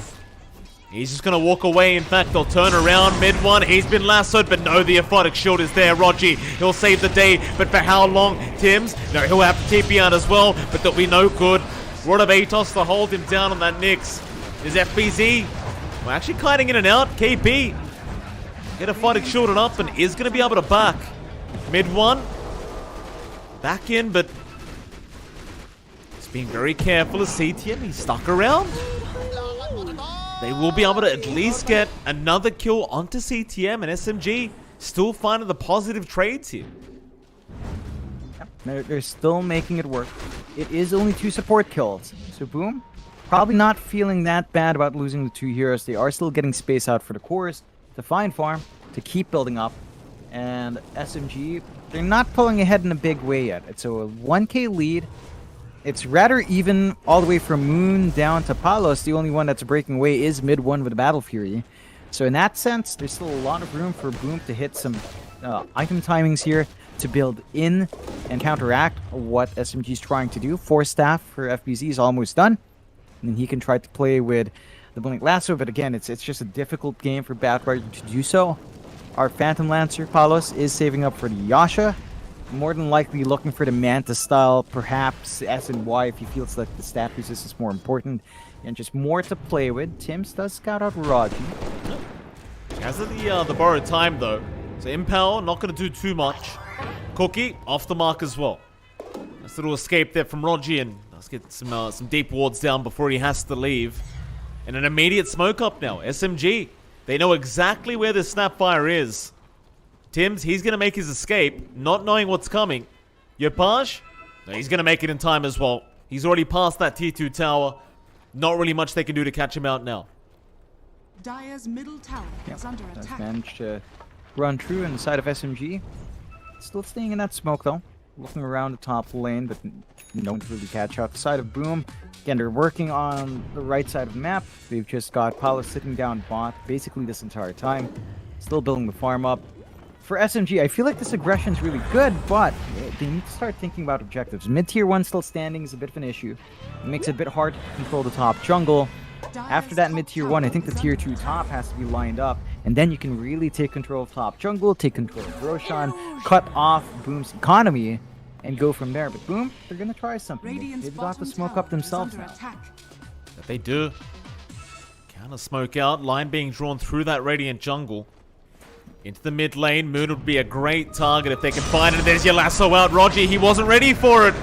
Speaker 2: He's just going to walk away. In fact, they'll turn around mid one. He's been lassoed, but no, the aphotic shield is there. Rogi, he'll save the day, but for how long? Tims, no, he'll have to TP out as well, but that'll be no good. Rod of Atos to hold him down on that Nyx. Is FBZ? We're actually kiting in and out. KP, get aphotic shielded up and is going to be able to back. Mid one. Back in, but being very careful as CTM. He's stuck around. They will be able to at least get another kill onto CTM, and SMG still finding the positive trades here.
Speaker 1: They're still making it work. It is only 2 support kills. So Boom, probably not feeling that bad about losing the 2 heroes. They are still getting space out for the cores to find farm, to keep building up. And SMG, they're not pulling ahead in a big way yet. It's a 1k lead. It's rather even all the way from Moon down to Palos. The only one that's breaking away is mid one with the Battle Fury. So in that sense, there's still a lot of room for Boom to hit some item timings here to build in and counteract what SMG's trying to do. 4 staff for FBZ is almost done. And then he can try to play with the Blink Lasso, but again, it's just a difficult game for Batrider to do so. Our Phantom Lancer, Palos, is saving up for the Yasha. More than likely looking for the Manta style, perhaps S and Y if he feels like the stat resist is more important. And just more to play with. Tims does scout out Raji.
Speaker 2: He has the borrowed time though. So Impel not going to do too much. Cookie off the mark as well. Nice little escape there from Raji, and let's get some deep wards down before he has to leave. And an immediate smoke up now. SMG, they know exactly where the Snapfire is. Tims, he's going to make his escape, not knowing what's coming. Yopaj, no, he's going to make it in time as well. He's already past that T2 tower. Not really much they can do to catch him out now.
Speaker 6: Dire's middle tower is under
Speaker 1: Does
Speaker 6: attack.
Speaker 1: manage to run through in the side of SMG. Still staying in that smoke though. Looking around the top lane, but don't really catch out the side of Boom. Again, they're working on the right side of the map. They've just got Palos sitting down bot basically this entire time. Still building the farm up. For SMG, I feel like this aggression is really good, but they need to start thinking about objectives. Mid-tier 1 still standing is a bit of an issue. It makes it a bit hard to control the top jungle. After that mid-tier 1, I think the tier 2 top has to be lined up, and then you can really take control of top jungle, take control of Roshan, cut off Boom's economy, and go from there. But Boom, they're going to try something. They've got to smoke up themselves now.
Speaker 2: That they do. Counter smoke out, line being drawn through that Radiant jungle. Into the mid lane, Moon would be a great target if they can find it. There's your lasso out. Rogi, he wasn't ready for it.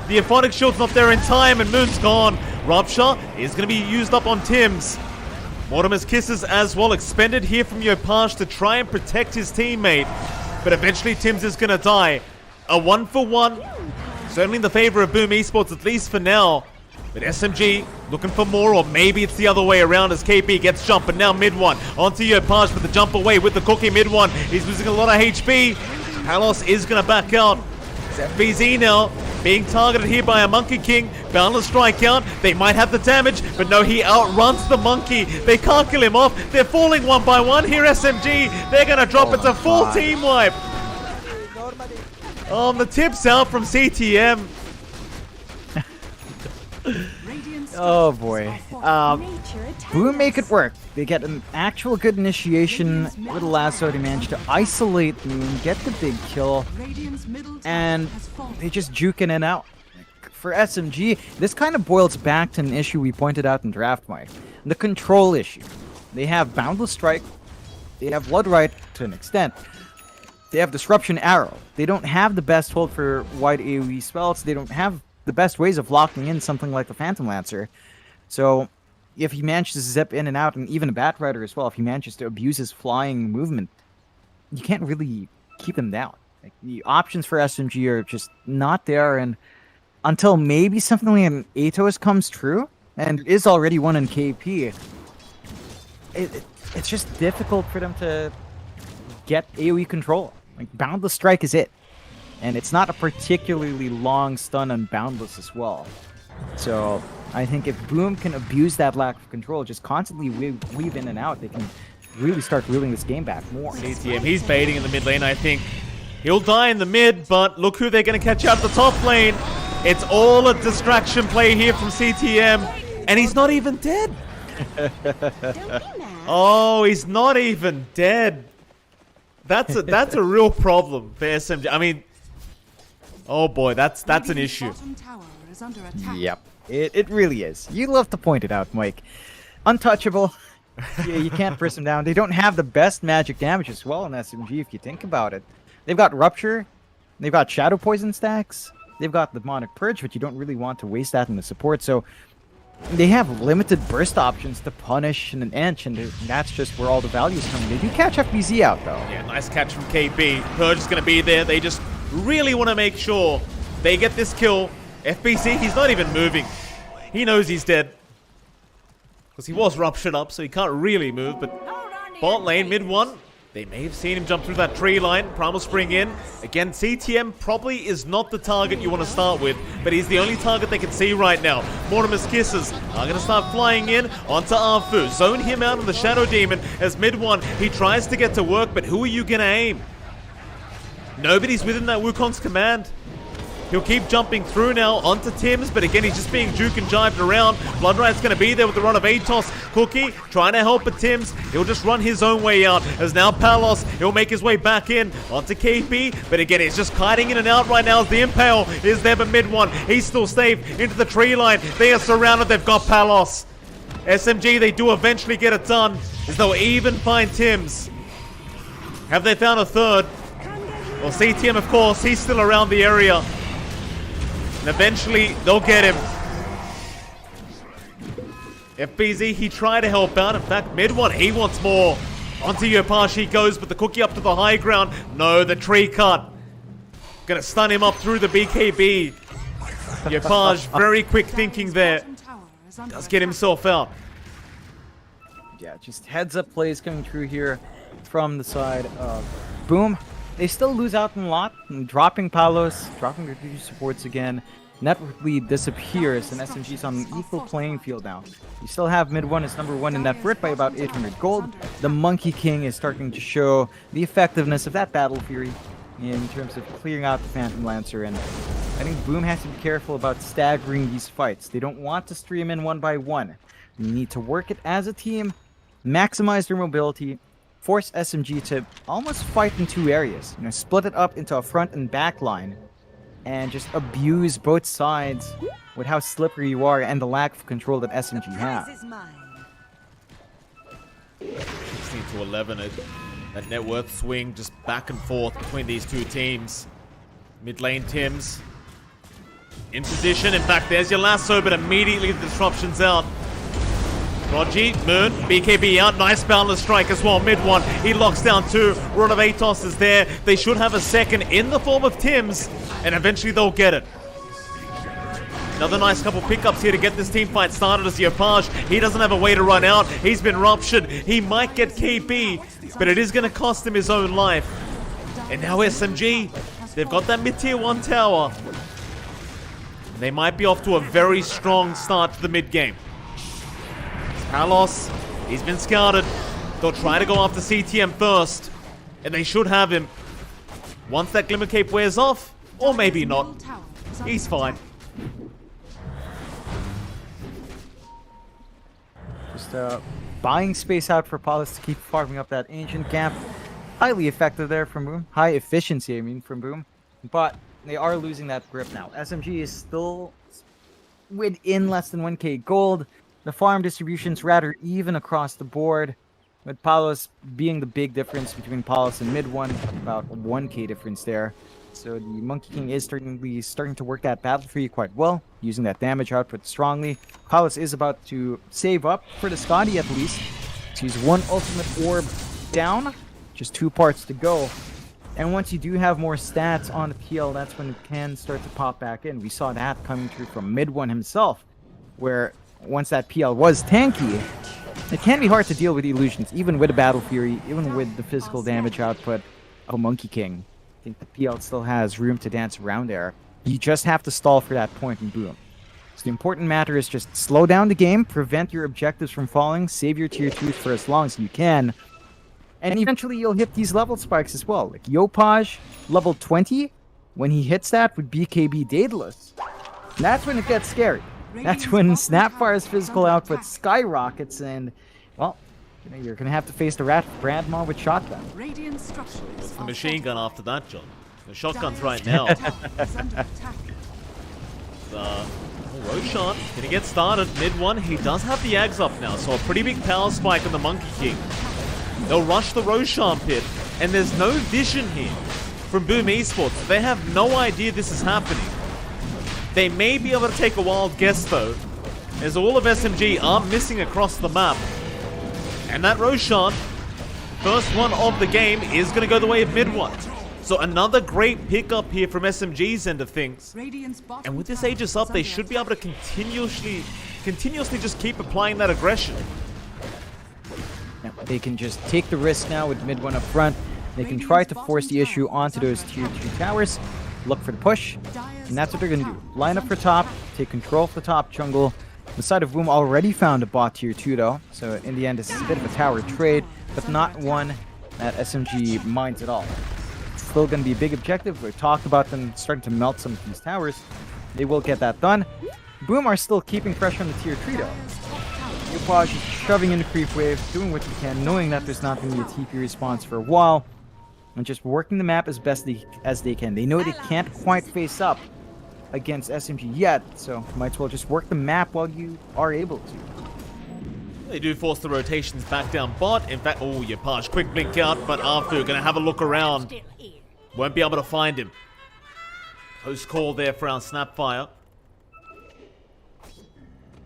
Speaker 2: The aphotic shield's not there in time, and Moon's gone. Rupture is going to be used up on Tims. Mortimer's kisses as well expended here from Yopaj to try and protect his teammate. But eventually Tims is going to die. A 1-for-1. Certainly in the favor of Boom Esports, at least for now. But SMG looking for more, or maybe it's the other way around as KP gets jumped, and now mid one onto Yopaj for the jump away with the cookie mid one. He's losing a lot of HP. Palos is going to back out. It's FBZ now being targeted here by a Monkey King. Boundless strikeout. They might have the damage, but no, he outruns the Monkey. They can't kill him off. They're falling one by one here. SMG, they're going to drop. It's a full team wipe. The tips out from CTM.
Speaker 1: Oh boy. Boom make it work. They get an actual good initiation with a lasso. They manage to isolate Moon, get the big kill, and they just juke in and out. For SMG, this kind of boils back to an issue we pointed out in Draft Mike. The control issue. They have Boundless Strike, they have Blood Right to an extent, they have Disruption Arrow. They don't have the best hold for wide AoE spells, they don't have the best ways of locking in something like the Phantom Lancer. So if he manages to zip in and out, and even a Batrider as well, if he manages to abuse his flying movement, you can't really keep him down. Like, the options for SMG are just not there, and until maybe something like an Atos comes true, and is already one in KP, it's just difficult for them to get AoE control. Like, Boundless Strike is it. And it's not a particularly long stun on Boundless as well. So I think if Boom can abuse that lack of control, just constantly weave in and out, they can really start wheeling this game back more.
Speaker 2: CTM, he's baiting in the mid lane, I think. He'll die in the mid, but look who they're going to catch out the top lane. It's all a distraction play here from CTM, and he's not even dead. Oh, he's not even dead. That's a real problem for SMG. I mean, oh boy, that's an issue.
Speaker 6: Bottom tower is under attack.
Speaker 1: Yep, it really is. You love to point it out, Mike. Untouchable. You can't press them down. They don't have the best magic damage as well in SMG if you think about it. They've got Rupture, they've got Shadow Poison stacks, they've got the Demonic Purge, but you don't really want to waste that in the support, so they have limited burst options to punish and an inch, and that's just where all the value is coming. They do catch FBZ out, though.
Speaker 2: Yeah, nice catch from KB. Purge is going to be there. They just really want to make sure they get this kill. FBC, he's not even moving. He knows he's dead. Because he was ruptured up, so he can't really move, but bot lane, mid one. They may have seen him jump through that tree line. Primal Spring in. Again, CTM probably is not the target you want to start with, but he's the only target they can see right now. Mortimer's Kisses are going to start flying in onto Arfu. Zone him out on the Shadow Demon as mid one. He tries to get to work, but who are you going to aim? Nobody's within that Wukong's command. He'll keep jumping through now onto Tim's, but again, he's just being juke and jived around. Bloodright's going to be there with the run of Atos. Cookie trying to help at Tim's. He'll just run his own way out as now Palos, he'll make his way back in onto KP, but again, he's just kiting in and out right now as the Impale is there, but mid one, he's still safe into the tree line. They are surrounded, they've got Palos. SMG, they do eventually get it done as they'll even find Tim's. Have they found a third? Well, CTM, of course, he's still around the area. And eventually, they'll get him. FBZ, he tried to help out. In fact, mid one, he wants more. Onto Yopash he goes, but the Cookie up to the high ground. No, the tree cut. Gonna stun him up through the BKB. Yopash, very quick thinking there. Does get himself out.
Speaker 1: Yeah, just heads up plays coming through here from the side of Boom. They still lose out in a lot, dropping Palos, dropping their two supports again. Network lead disappears, and SMG's on an equal playing field now. You still have mid one is number one in net worth by about 800 gold. The Monkey King is starting to show the effectiveness of that Battle Fury in terms of clearing out the Phantom Lancer, and I think Boom has to be careful about staggering these fights. They don't want to stream in one by one. You need to work it as a team, maximize their mobility, force SMG to almost fight in two areas. You know, split it up into a front and back line, and just abuse both sides with how slippery you are and the lack of control that SMG have.
Speaker 2: 16 to 11, that net worth swing just back and forth between these two teams. Mid lane Tim's in position. In fact, there's your lasso, but immediately the disruption's out. Rogi, Moon, BKB out. Nice boundless strike as well. Mid one, he locks down two. Run of Atos is there. They should have a second in the form of Tim's, and eventually they'll get it. Another nice couple pickups here to get this team fight started as Yopash. He doesn't have a way to run out. He's been ruptured. He might get KP, but it is going to cost him his own life. And now SMG, they've got that mid-tier 1 tower. They might be off to a very strong start to the mid-game. Palos, he's been scouted. They'll try to go after CTM first, and they should have him. Once that Glimmer Cape wears off, or maybe not, he's fine.
Speaker 1: Just buying space out for Palos to keep farming up that ancient camp. Highly effective there from Boom. High efficiency, I mean, from Boom. But they are losing that grip now. SMG is still within less than 1k gold. The farm distribution's rather even across the board, with Palos being the big difference between Palos and mid one, about 1k difference there. So the Monkey King is starting to work that battle for you quite well, using that damage output strongly. Palos is about to save up for the Scotty at least. So he's one ultimate orb down, just 2 parts to go. And once you do have more stats on the PL, that's when it can start to pop back in. We saw that coming through from mid one himself, where once that PL was tanky, it can be hard to deal with illusions, even with a Battle Fury, even with the physical damage output of a Monkey King. I think the PL still has room to dance around there. You just have to stall for that point and boom. So the important matter is just slow down the game, prevent your objectives from falling, save your tier 2s for as long as you can, And eventually you'll hit these level spikes as well. Like Yopaj, level 20, when he hits that with BKB Daedalus, that's when it gets scary. That's when Snapfire's physical output skyrockets and, well, you're going to have to face the Rat Brandmaw with shotgun.
Speaker 6: Radiant structures.
Speaker 2: What's the machine gun after that, John? The shotgun's right now. Roshan gonna get started mid one. He does have the Ags up now, so a pretty big power spike on the Monkey King. They'll rush the Roshan pit, and there's no vision here from Boom Esports. They have no idea this is happening. They may be able to take a wild guess though, as all of SMG are missing across the map. And that Roshan, first one of the game, is gonna go the way of mid one. So another great pickup here from SMG's end of things. And with this Aegis up, they should be able to continuously just keep applying that aggression.
Speaker 1: Yeah, they can just take the risk now with mid one up front. They can try to force the issue onto those tier 2 towers, look for the push, and that's what they're going to do. Line up for top, take control of the top jungle. The side of Boom already found a bot tier 2 though, so in the end this is a bit of a tower trade, but not one that SMG minds at all. Still going to be a big objective. We've talked about them starting to melt some of these towers. They will get that done. Boom are still keeping pressure on the tier 3 though. Yopaj is shoving in the creep wave, doing what he can, knowing that there's not going to be a TP response for a while, and just working the map as best as they can. They know they can't quite face up against SMG yet, so might as well just work the map while you are able to.
Speaker 2: They do force the rotations back down bot. In fact, oh, Yopaj, quick blink out, but Arfu gonna have a look around. Won't be able to find him. Post call there for our Snapfire.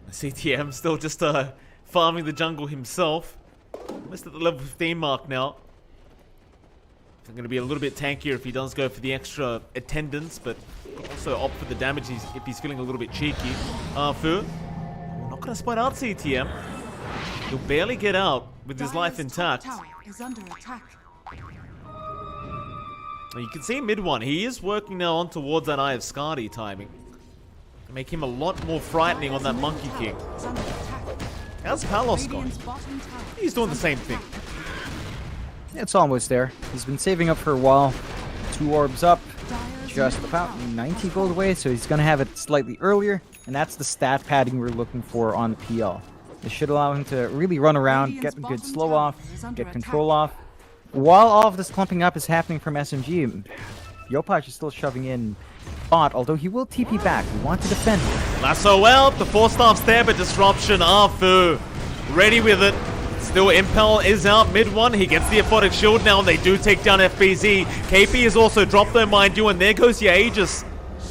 Speaker 2: CTM still just farming the jungle himself. Almost at the level 15 mark now. I'm going to be a little bit tankier if he does go for the extra attendance, but also opt for the damage if he's feeling a little bit cheeky. Arfu, not going to spot out CTM. He'll barely get out with his life intact. You can see mid one, he is working now on towards that Eye of Skadi timing. To make him a lot more frightening on that Monkey King. How's Palos going? He's doing the same thing.
Speaker 1: It's almost there. He's been saving up for a while. 2 orbs up, just about 90 gold away, so he's going to have it slightly earlier, and that's the stat padding we're looking for on the PL. This should allow him to really run around, get a good slow off, get control off. While all of this clumping up is happening from SMG, Yopaj is still shoving in bot, although he will TP back. We want to defend him.
Speaker 2: Lasso out, the 4-staff's there, but disruption, Arfu ready with it. Still, Impel is out mid one. He gets the Aphotic Shield now, and they do take down FBZ. KP has also dropped though, mind you, and there goes your Aegis.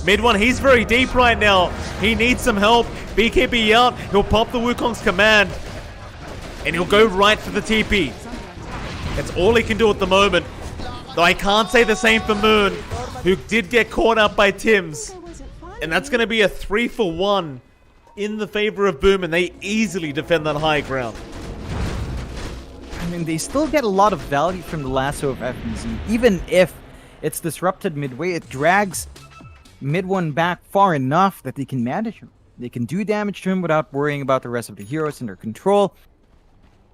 Speaker 2: Mid one, he's very deep right now. He needs some help. BKB out, he'll pop the Wukong's command, and he'll go right for the TP. That's all he can do at the moment. Though I can't say the same for Moon, who did get caught up by Tims. And that's going to be a 3-for-1 in the favor of Boom, and they easily defend that high ground.
Speaker 1: I mean, they still get a lot of value from the lasso of FBZ. Even if it's disrupted midway, it drags mid one back far enough that they can manage him. They can do damage to him without worrying about the rest of the heroes in their control.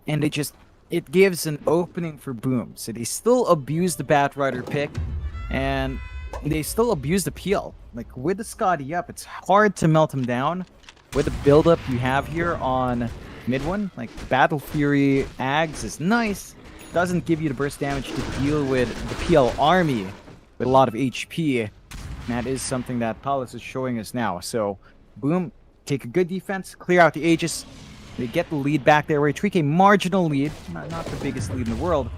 Speaker 1: And it gives an opening for Boom. So they still abuse the Batrider pick, and they still abuse the PL. Like, with the Skadi up, it's hard to melt him down. With the build-up you have here on mid one, like Battle Fury Ags is nice. Doesn't give you the burst damage to deal with the PL army with a lot of HP. And that is something that Palos is showing us now. So, Boom, take a good defense, clear out the Aegis. They get the lead back there. We tweak a marginal lead, not the biggest lead in the world.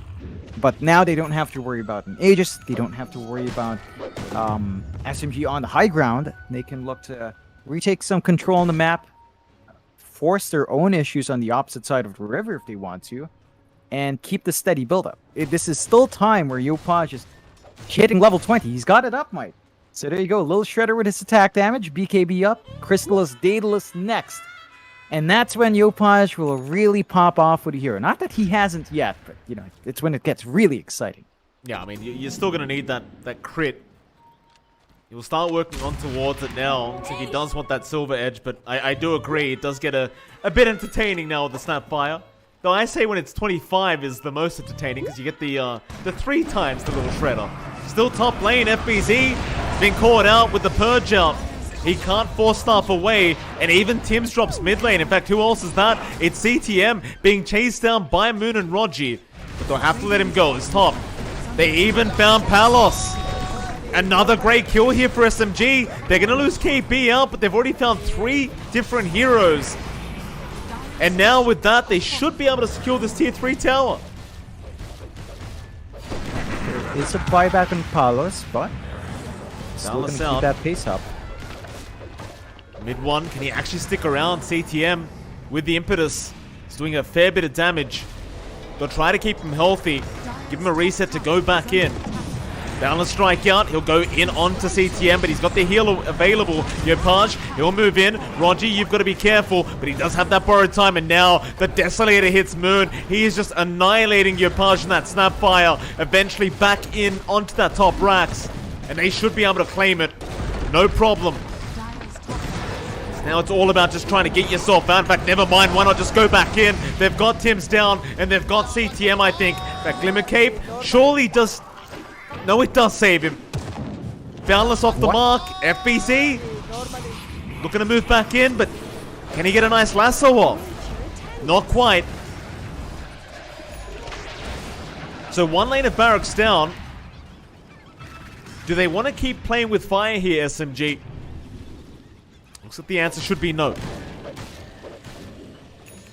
Speaker 1: But now they don't have to worry about an Aegis. They don't have to worry about SMG on the high ground. They can look to retake some control on the map, force their own issues on the opposite side of the river if they want to, and keep the steady build-up. This is still time where Yopaj is hitting level 20. He's got it up, Mike. So there you go. Little Shredder with his attack damage. BKB up. Crystallis, Daedalus next. And that's when Yopaj will really pop off with a hero. Not that he hasn't yet, but, you know, it's when it gets really exciting.
Speaker 2: Yeah, I mean, you're still going to need that crit. You'll start working on towards it now. So he does want that silver edge, but I do agree. It does get a bit entertaining now with the Snapfire. Though I say when it's 25 is the most entertaining because you get the 3 times the little shredder. Still top lane, FBZ been caught out with the purge out. He can't force staff away, and even Tim's drops mid lane. In fact, who else is that? It's CTM being chased down by Moon and Rogi. But they'll have to let him go. It's top. They even found Palos. Another great kill here for SMG. They're going to lose KB out, but they've already found 3 different heroes. And now with that, they should be able to secure this tier 3 tower.
Speaker 1: It's a buyback on Palos, but still going to keep that pace up.
Speaker 2: Mid 1, can he actually stick around? CTM with the impetus. He's doing a fair bit of damage. They'll try to keep him healthy. Give him a reset to go back in. Boundless strike out. He'll go in onto CTM, but he's got the heal available. Yopaj, he'll move in. Rogi, you've got to be careful, but he does have that borrowed time, and now the Desolator hits Moon. He is just annihilating Yopaj in that Snapfire. Eventually back in onto that top racks, and they should be able to claim it. No problem. Now it's all about just trying to get yourself out. In fact, never mind. Why not just go back in? They've got Tim's down, and they've got CTM, I think. That Glimmer Cape surely does... No, it does save him. Boundless off the mark. FBC looking to move back in, but can he get a nice lasso off? Not quite. So 1 lane of barracks down. Do they want to keep playing with fire here, SMG? Looks like the answer should be no.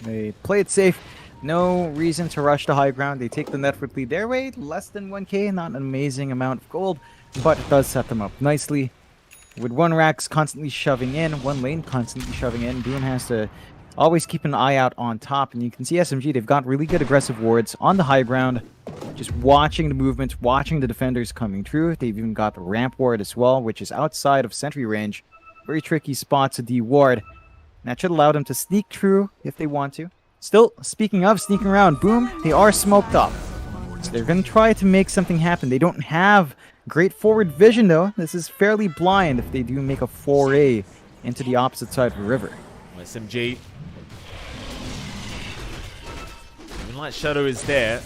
Speaker 1: They play it safe. No reason to rush to high ground. They take the network lead their way. Less than 1k, not an amazing amount of gold, but it does set them up nicely. With 1 racks constantly shoving in, 1 lane constantly shoving in, Boom has to always keep an eye out on top. And you can see SMG, they've got really good aggressive wards on the high ground. Just watching the movements, watching the defenders coming through. They've even got the ramp ward as well, which is outside of sentry range. Very tricky spot to de-ward. That should allow them to sneak through if they want to. Still, speaking of sneaking around, Boom, they are smoked up. So they're going to try to make something happen. They don't have great forward vision, though. This is fairly blind if they do make a foray into the opposite side of the river.
Speaker 2: SMG. Moonlight Shadow is there.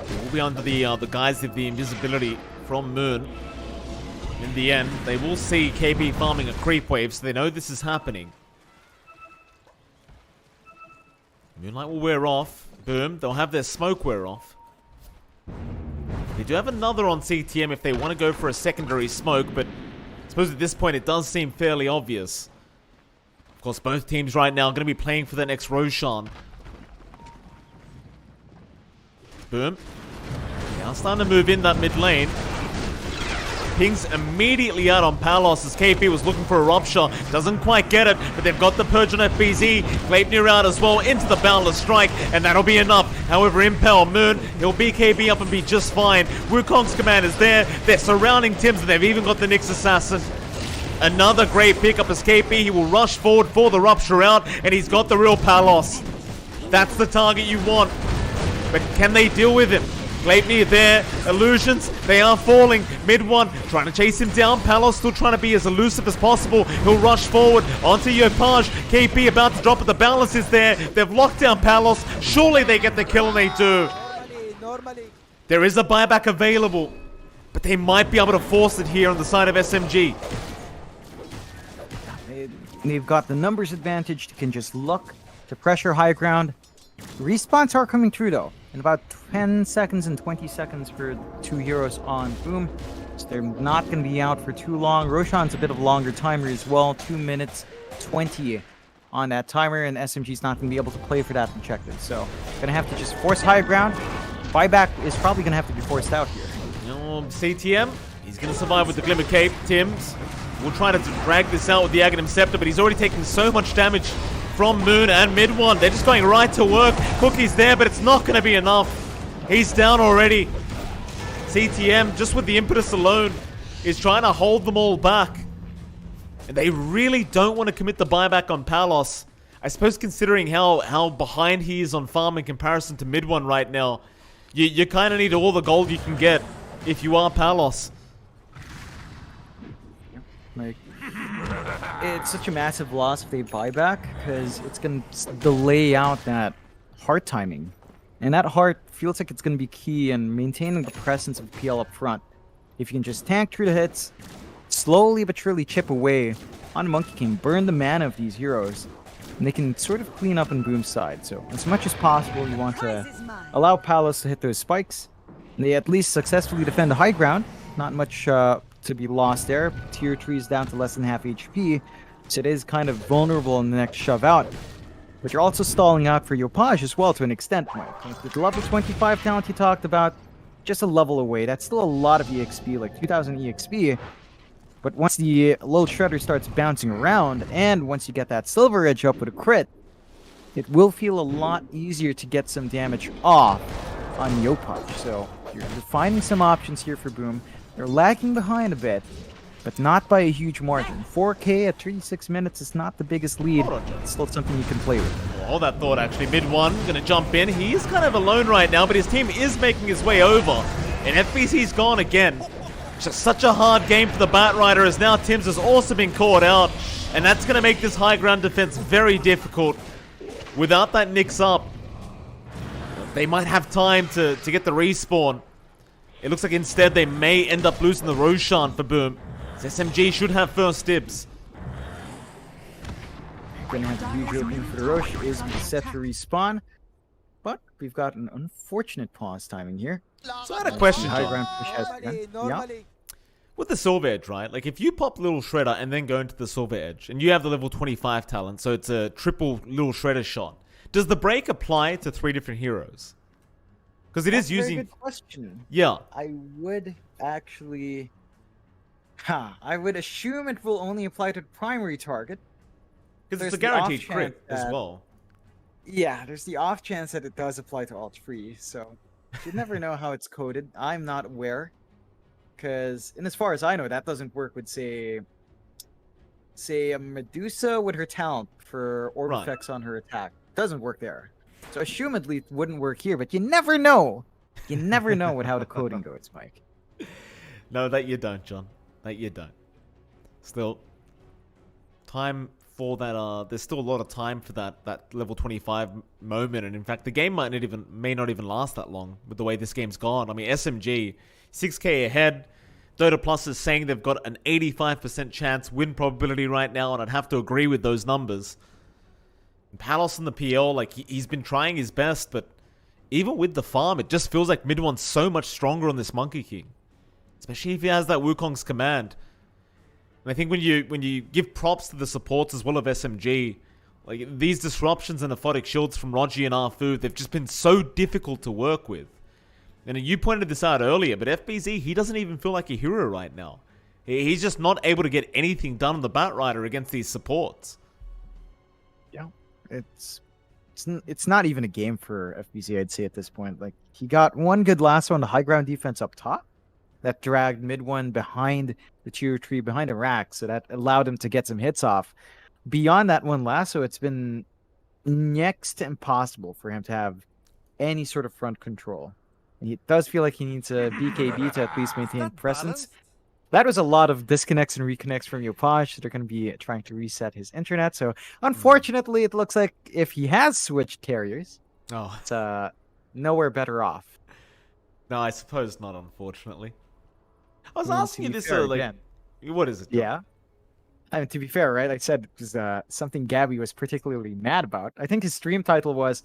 Speaker 2: They will be under the guise of the invisibility from Moon. In the end, they will see KB farming a creep wave, so they know this is happening. Moonlight will wear off. Boom. They'll have their smoke wear off. They do have another on CTM if they want to go for a secondary smoke, but I suppose at this point it does seem fairly obvious. Of course, both teams right now are going to be playing for the next Roshan. Boom. Now starting to move in that mid lane. Pings immediately out on Palos as KP was looking for a rupture. Doesn't quite get it, but they've got the purge on FBZ. Gleipnir out as well into the Boundless Strike, and that'll be enough. However, Impel, Moon, he'll beat KB up and be just fine. Wukong's command is there. They're surrounding Tim's, and they've even got the Nyx Assassin. Another great pickup as KP. He will rush forward for the rupture out, and he's got the real Palos. That's the target you want. But can they deal with him? Gleipnir there, illusions, they are falling. Mid 1, trying to chase him down. Palos still trying to be as elusive as possible. He'll rush forward onto Yopaj. KP about to drop, but the balance is there. They've locked down Palos. Surely they get the kill, and they do. There is a buyback available, but they might be able to force it here on the side of SMG.
Speaker 1: They've got the numbers advantage. They can just look to pressure high ground. Respawns are coming through, though. In about 10 seconds and 20 seconds for 2 heroes on Boom. So they're not going to be out for too long. Roshan's a bit of a longer timer as well. 2 minutes 20 on that timer, and SMG's not going to be able to play for that objective. So going to have to just force high ground. Buyback is probably going to have to be forced out here.
Speaker 2: CTM, he's going to survive with the Glimmer Cape. Tims will try to drag this out with the Aghanim Scepter, but he's already taken so much damage from Moon and mid 1. They're just going right to work. Cookie's there, but it's not going to be enough. He's down already. CTM, just with the impetus alone, is trying to hold them all back. And they really don't want to commit the buyback on Palos. I suppose considering how behind he is on farm in comparison to mid 1 right now, you kind of need all the gold you can get if you are Palos.
Speaker 1: Like, it's such a massive loss if they buy back, because it's going to delay out that heart timing. And that heart feels like it's going to be key in maintaining the presence of PL up front. If you can just tank through the hits, slowly but surely chip away on Monkey King, burn the mana of these heroes, and they can sort of clean up on Boom's side. So as much as possible, you want to allow Palos to hit those spikes. And they at least successfully defend the high ground. Not much to be lost there. Tier 3 is down to less than half HP, so it is kind of vulnerable in the next shove out. But you're also stalling out for Yopaj as well to an extent, Mike. Like the level 25 talent you talked about, just a level away. That's still a lot of EXP, like 2000 EXP. But once the low shredder starts bouncing around, and once you get that silver edge up with a crit, it will feel a lot easier to get some damage off on Yopaj. So you're finding some options here for Boom. They're lagging behind a bit, but not by a huge margin. 4K at 36 minutes is not the biggest lead. It's still something you can play with.
Speaker 2: Well, hold that thought, actually. Mid one, gonna jump in. He is kind of alone right now, but his team is making his way over. And FBC's gone again. It's just such a hard game for the Batrider, as now Tims has also been caught out. And that's gonna make this high ground defense very difficult. Without that Nix up, they might have time to get the respawn. It looks like instead they may end up losing the Roshan for Boom. SMG should have first dibs.
Speaker 1: Gonna have the huge opening for the Rosh. Is set to respawn, but we've got an unfortunate pause timing here.
Speaker 2: So I had a question,
Speaker 1: High
Speaker 2: John.
Speaker 1: ground push has begun. Yeah.
Speaker 2: With the Silver Edge, right? Like if you pop Little Shredder and then go into the Silver Edge, and you have the level 25 talent, so it's a triple Little Shredder shot. Does the break apply to 3 different heroes? Because it is using.
Speaker 1: That's a very good question.
Speaker 2: Yeah.
Speaker 1: I would actually. I would assume it will only apply to the primary target.
Speaker 2: Because it's a
Speaker 1: There's the
Speaker 2: guaranteed
Speaker 1: off
Speaker 2: crit
Speaker 1: chance
Speaker 2: as
Speaker 1: that-
Speaker 2: well.
Speaker 1: Yeah, there's the off chance that it does apply to all 3, so you never know how it's coded. I'm not aware, because, and as far as I know, that doesn't work with say a Medusa with her talent for orb
Speaker 2: Right.
Speaker 1: effects on her attack. Doesn't work there. So assumedly it wouldn't work here, but you never know. You never know with how the coding goes, Mike.
Speaker 2: No, that you don't, John. That you don't. Still, time for that. There's still a lot of time for that level 25 moment, and in fact, the game may not even last that long with the way this game's gone. I mean, SMG 6K ahead. Dota Plus is saying they've got an 85% chance win probability right now, and I'd have to agree with those numbers. And Palos in the PL, like he's been trying his best, but even with the farm, it just feels like mid one's so much stronger on this Monkey King. Especially if he has that Wukong's command. And I think when you give props to the supports as well of SMG, like these disruptions and aphotic shields from Rogi and Arfu, they've just been so difficult to work with. And you pointed this out earlier, but FBZ, he doesn't even feel like a hero right now. He's just not able to get anything done on the Batrider against these supports.
Speaker 1: Yeah, it's not even a game for FBZ, I'd say, at this point. Like, he got one good lasso on the high ground defense up top that dragged mid one behind the tier 3, behind a rack, so that allowed him to get some hits off. Beyond that one lasso, it's been next to impossible for him to have any sort of front control. And it does feel like he needs a BKB to at least maintain presence. That was a lot of disconnects and reconnects from Yopaj, so they're going to be trying to reset his internet. So, unfortunately, it looks like if he has switched carriers, it's nowhere better off.
Speaker 2: No, I suppose not, unfortunately. I was
Speaker 1: I mean,
Speaker 2: asking you
Speaker 1: to be
Speaker 2: this,
Speaker 1: fair,
Speaker 2: like,
Speaker 1: again.
Speaker 2: what is it, John?
Speaker 1: Yeah. I mean, to be fair, right? I said it was something Gabby was particularly mad about. I think his stream title was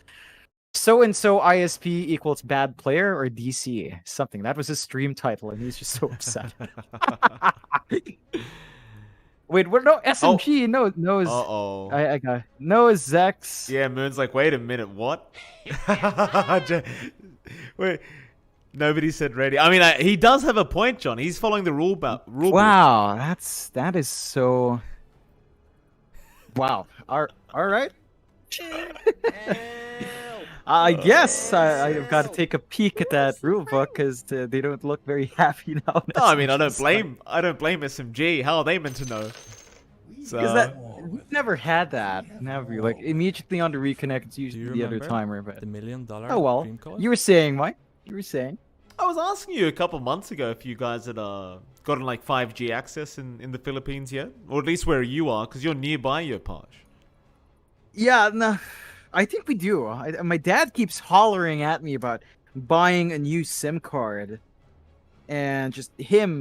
Speaker 1: so-and-so ISP equals bad player or DC. Something. That was his stream title, and he's just so upset. Wait, what? No, SMG knows.
Speaker 2: Uh-oh.
Speaker 1: I got knows Zex.
Speaker 2: Yeah, Moon's like, wait a minute, what? Wait, nobody said ready. I mean, he does have a point, John. He's following the rule book.
Speaker 1: Wow, that is so. Wow. All right. I guess I've got to take a peek at that rule book because they don't look very happy now.
Speaker 2: No, I mean, I don't blame SMG. How are they meant to know? So,
Speaker 1: Because we've never had that. Never. Like, immediately on the reconnect, it's usually the other timer. But
Speaker 7: the $1 million
Speaker 1: oh well.
Speaker 7: dream code?
Speaker 1: You were saying, Mike. You were saying.
Speaker 2: was asking you a couple months ago if you guys had gotten like 5G access in the Philippines yet, or at least where you are, because you're nearby your Paj.
Speaker 1: Yeah, no, I think we do. My dad keeps hollering at me about buying a new SIM card, and just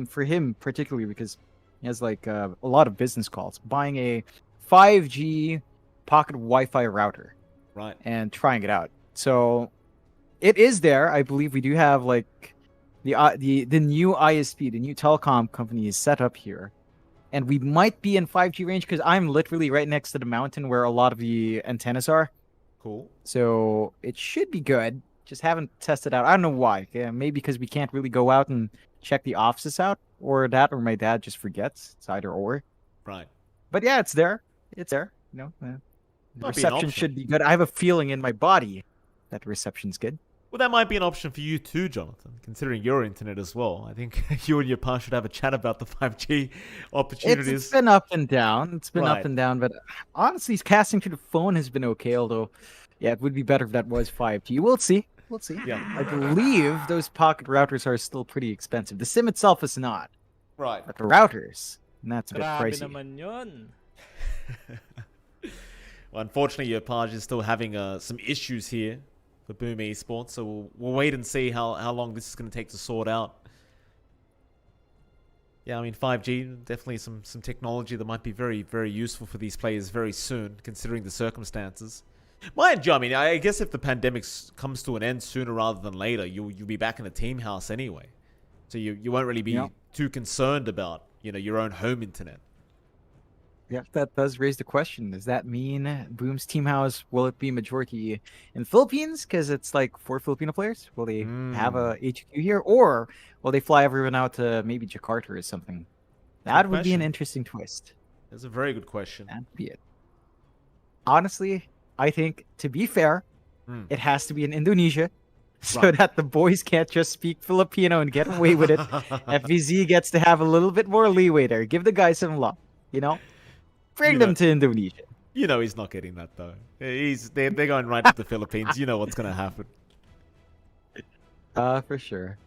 Speaker 1: for him particularly, because he has like a lot of business calls, buying a 5G pocket Wi-Fi router,
Speaker 2: Right.
Speaker 1: and trying it out. So it is there. I believe we do have like the new ISP, the new telecom company is set up here, and we might be in 5G range because I'm literally right next to the mountain where a lot of the antennas are.
Speaker 2: Cool.
Speaker 1: So it should be good. Just haven't tested out. I don't know why. Yeah, maybe because we can't really go out and check the offices out, or my dad just forgets. It's either or.
Speaker 2: Right.
Speaker 1: But yeah, it's there. It's there. The
Speaker 2: Might be an
Speaker 1: reception
Speaker 2: option.
Speaker 1: should be good. I have a feeling in my body that the reception's good.
Speaker 2: Well, that might be an option for you too, Jonathan, considering your internet as well. I think you and your pa should have a chat about the 5G opportunities.
Speaker 1: It's been up and down. It's been
Speaker 2: Right.
Speaker 1: up and down, but honestly, casting to the phone has been okay. Although, yeah, it would be better if that was 5G. We'll see. We'll see.
Speaker 2: Yeah.
Speaker 1: I believe those pocket routers are still pretty expensive. The SIM itself is not,
Speaker 2: Right.
Speaker 1: but the routers, and that's a bit
Speaker 7: Grabe
Speaker 1: pricey.
Speaker 7: naman yun.
Speaker 2: Well, unfortunately, your Paj is still having some issues here for Boom Esports, so we'll wait and see how long this is going to take to sort out. Yeah, I mean, 5G, definitely some technology that might be very, very useful for these players very soon, considering the circumstances. Mind you, I mean, I guess if the pandemic comes to an end sooner rather than later, you'll be back in a team house anyway. So you won't really be too concerned about, your own home internet.
Speaker 1: Yeah, that does raise the question. Does that mean Boom's team house, will it be majority in Philippines? Because it's like 4 Filipino players. Will they have a HQ here? Or will they fly everyone out to maybe Jakarta or something? That would be an
Speaker 2: question.
Speaker 1: interesting twist.
Speaker 2: That's a very good question.
Speaker 1: That'd be it. Honestly, I think, to be fair, it has to be in Indonesia. So
Speaker 2: Right.
Speaker 1: that the boys can't just speak Filipino and get away with it. FVZ gets to have a little bit more leeway there. Give the guys some love, Bring
Speaker 2: You
Speaker 1: them
Speaker 2: know-
Speaker 1: to Indonesia.
Speaker 2: He's not getting that, though. They're going right to the Philippines. You know what's going to happen.
Speaker 1: For sure.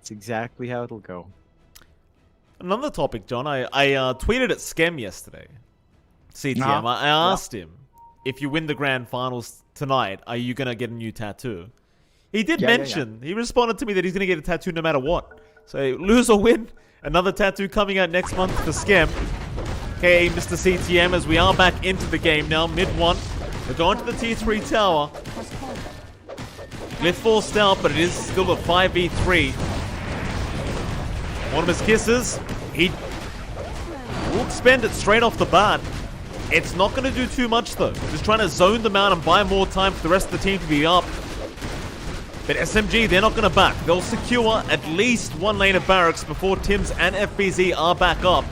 Speaker 1: It's exactly how it'll go.
Speaker 2: Another topic, John. I tweeted at Skem yesterday. CTM.
Speaker 1: Uh-huh.
Speaker 2: I asked him, if you win the grand finals tonight, are you going to get a new tattoo? He did mention, he responded to me that he's going to get a tattoo no matter what. So lose or win, another tattoo coming out next month for Skem. Okay, Mr. CTM, as we are back into the game now, mid one. We're going to the T3 tower. Glyph forced out, but it is still a 5v3. One of his kisses, he will spend it straight off the bat. It's not going to do too much though. Just trying to zone them out and buy more time for the rest of the team to be up. But SMG, they're not going to back. They'll secure at least one lane of barracks before Tims and FBZ are back up.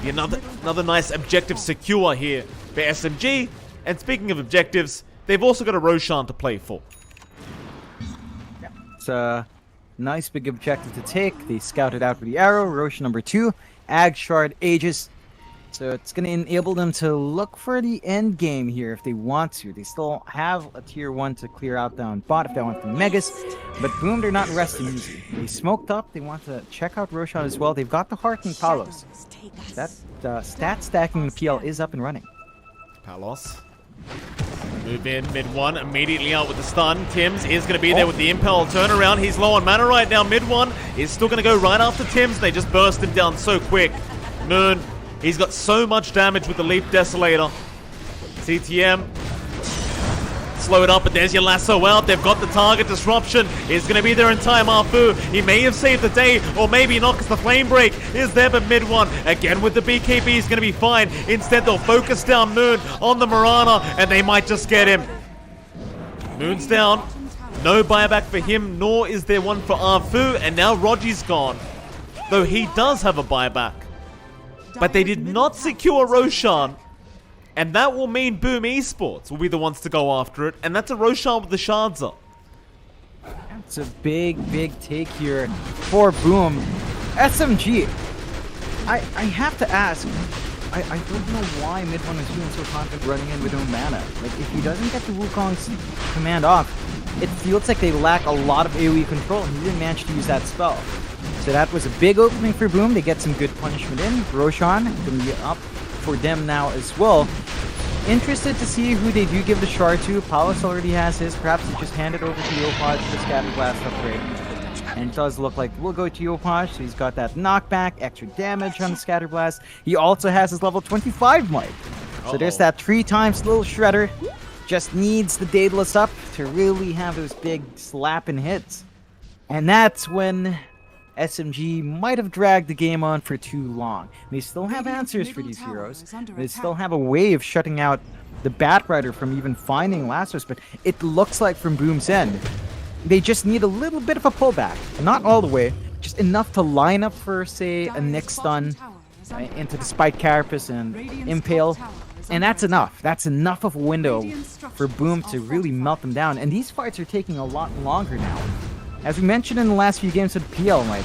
Speaker 2: Be another nice objective secure here for SMG. And speaking of objectives, they've also got a Roshan to play for.
Speaker 1: It's a nice big objective to take. They scouted out with the arrow. Roche number 2. Ag Shard Aegis. So it's going to enable them to look for the end game here if they want to. They still have a tier 1 to clear out down bot if they want the Megas. But Boom, they're not resting easy. They smoked up. They want to check out Roshan as well. They've got the Heart and Palos. That stat stacking the PL is up and running.
Speaker 2: Palos. Move in, mid one, immediately out with the stun. Tims is going to be there with the impel turnaround. He's low on mana right now. Mid one is still going to go right after Tims. They just burst him down so quick. Moon, he's got so much damage with the Leap Desolator. CTM. Slow it up, but there's your lasso out. They've got the target. Disruption is going to be there in time. Arfu, he may have saved the day, or maybe not, because the flame break is there, but mid one, again with the BKB, is going to be fine. Instead, they'll focus down Moon on the Mirana, and they might just get him. Moon's down. No buyback for him, nor is there one for Arfu, and now Rogi's gone. Though he does have a buyback. But they did not secure Roshan. And that will mean Boom Esports will be the ones to go after it. And that's a Roshan with the shards up.
Speaker 1: It's a big take here for Boom. SMG. I have to ask. I don't know why mid one is feeling so confident running in with no mana. Like, if he doesn't get the Wukong's command off, it feels like they lack a lot of AoE control, and he didn't manage to use that spell. So that was a big opening for Boom. They get some good punishment in. Roshan going to be up for them now as well. Interested to see who they do give the shard to. Palos already has his. Perhaps he just hand it over to Yopaj for the Scatter Blast upgrade. And it does look like we'll go to Yopaj, so he's got that knockback, extra damage on the Scatter Blast. He also has his level 25 mic. So there's that 3 times little shredder. Just needs the Daedalus up to really have those big slapping hits. And that's when SMG might have dragged the game on for too long. They still have answers for these heroes. They still have a way of shutting out the Batrider from even finding Lassos, but it looks like from Boom's end, they just need a little bit of a pullback. Not all the way, just enough to line up for, say, a Nyx stun into the Spike Carapace and Impale. And that's enough. That's enough of a window for Boom to really melt them down. And these fights are taking a lot longer now. As we mentioned in the last few games of PL, Mike,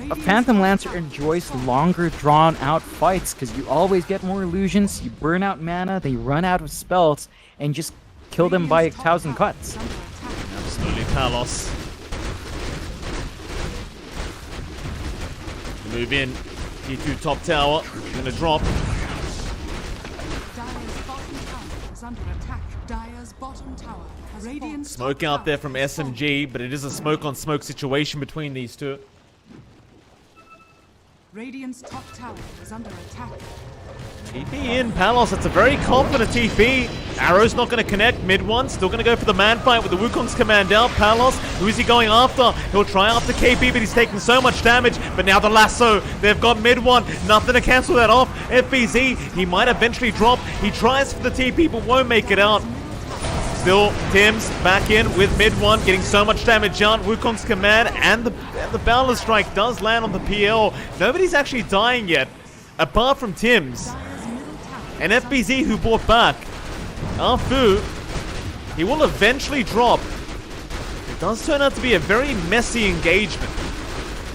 Speaker 1: a Phantom Lancer enjoys longer drawn-out fights because you always get more illusions, you burn out mana, they run out of spells, and just kill them by 1,000 cuts.
Speaker 2: Absolutely, Palos. Move in. T2 top tower. Gonna drop. Smoke out there from SMG, but it is a smoke-on-smoke situation between these two.
Speaker 6: Radiant's top tower is under attack.
Speaker 2: TP in, Palos, that's a very confident TP. Arrow's not going to connect, mid one, still going to go for the man fight with the Wukong's command out. Palos, who is he going after? He'll try after KP, but he's taking so much damage. But now the lasso, they've got mid one, nothing to cancel that off. FBZ, he might eventually drop. He tries for the TP, but won't make it out. Still, Tim's back in with mid one, getting so much damage out. Wukong's command and the Boundless Strike does land on the PL. Nobody's actually dying yet, apart from Tim's. And FBZ, who bought back. Arfu, he will eventually drop. It does turn out to be a very messy engagement.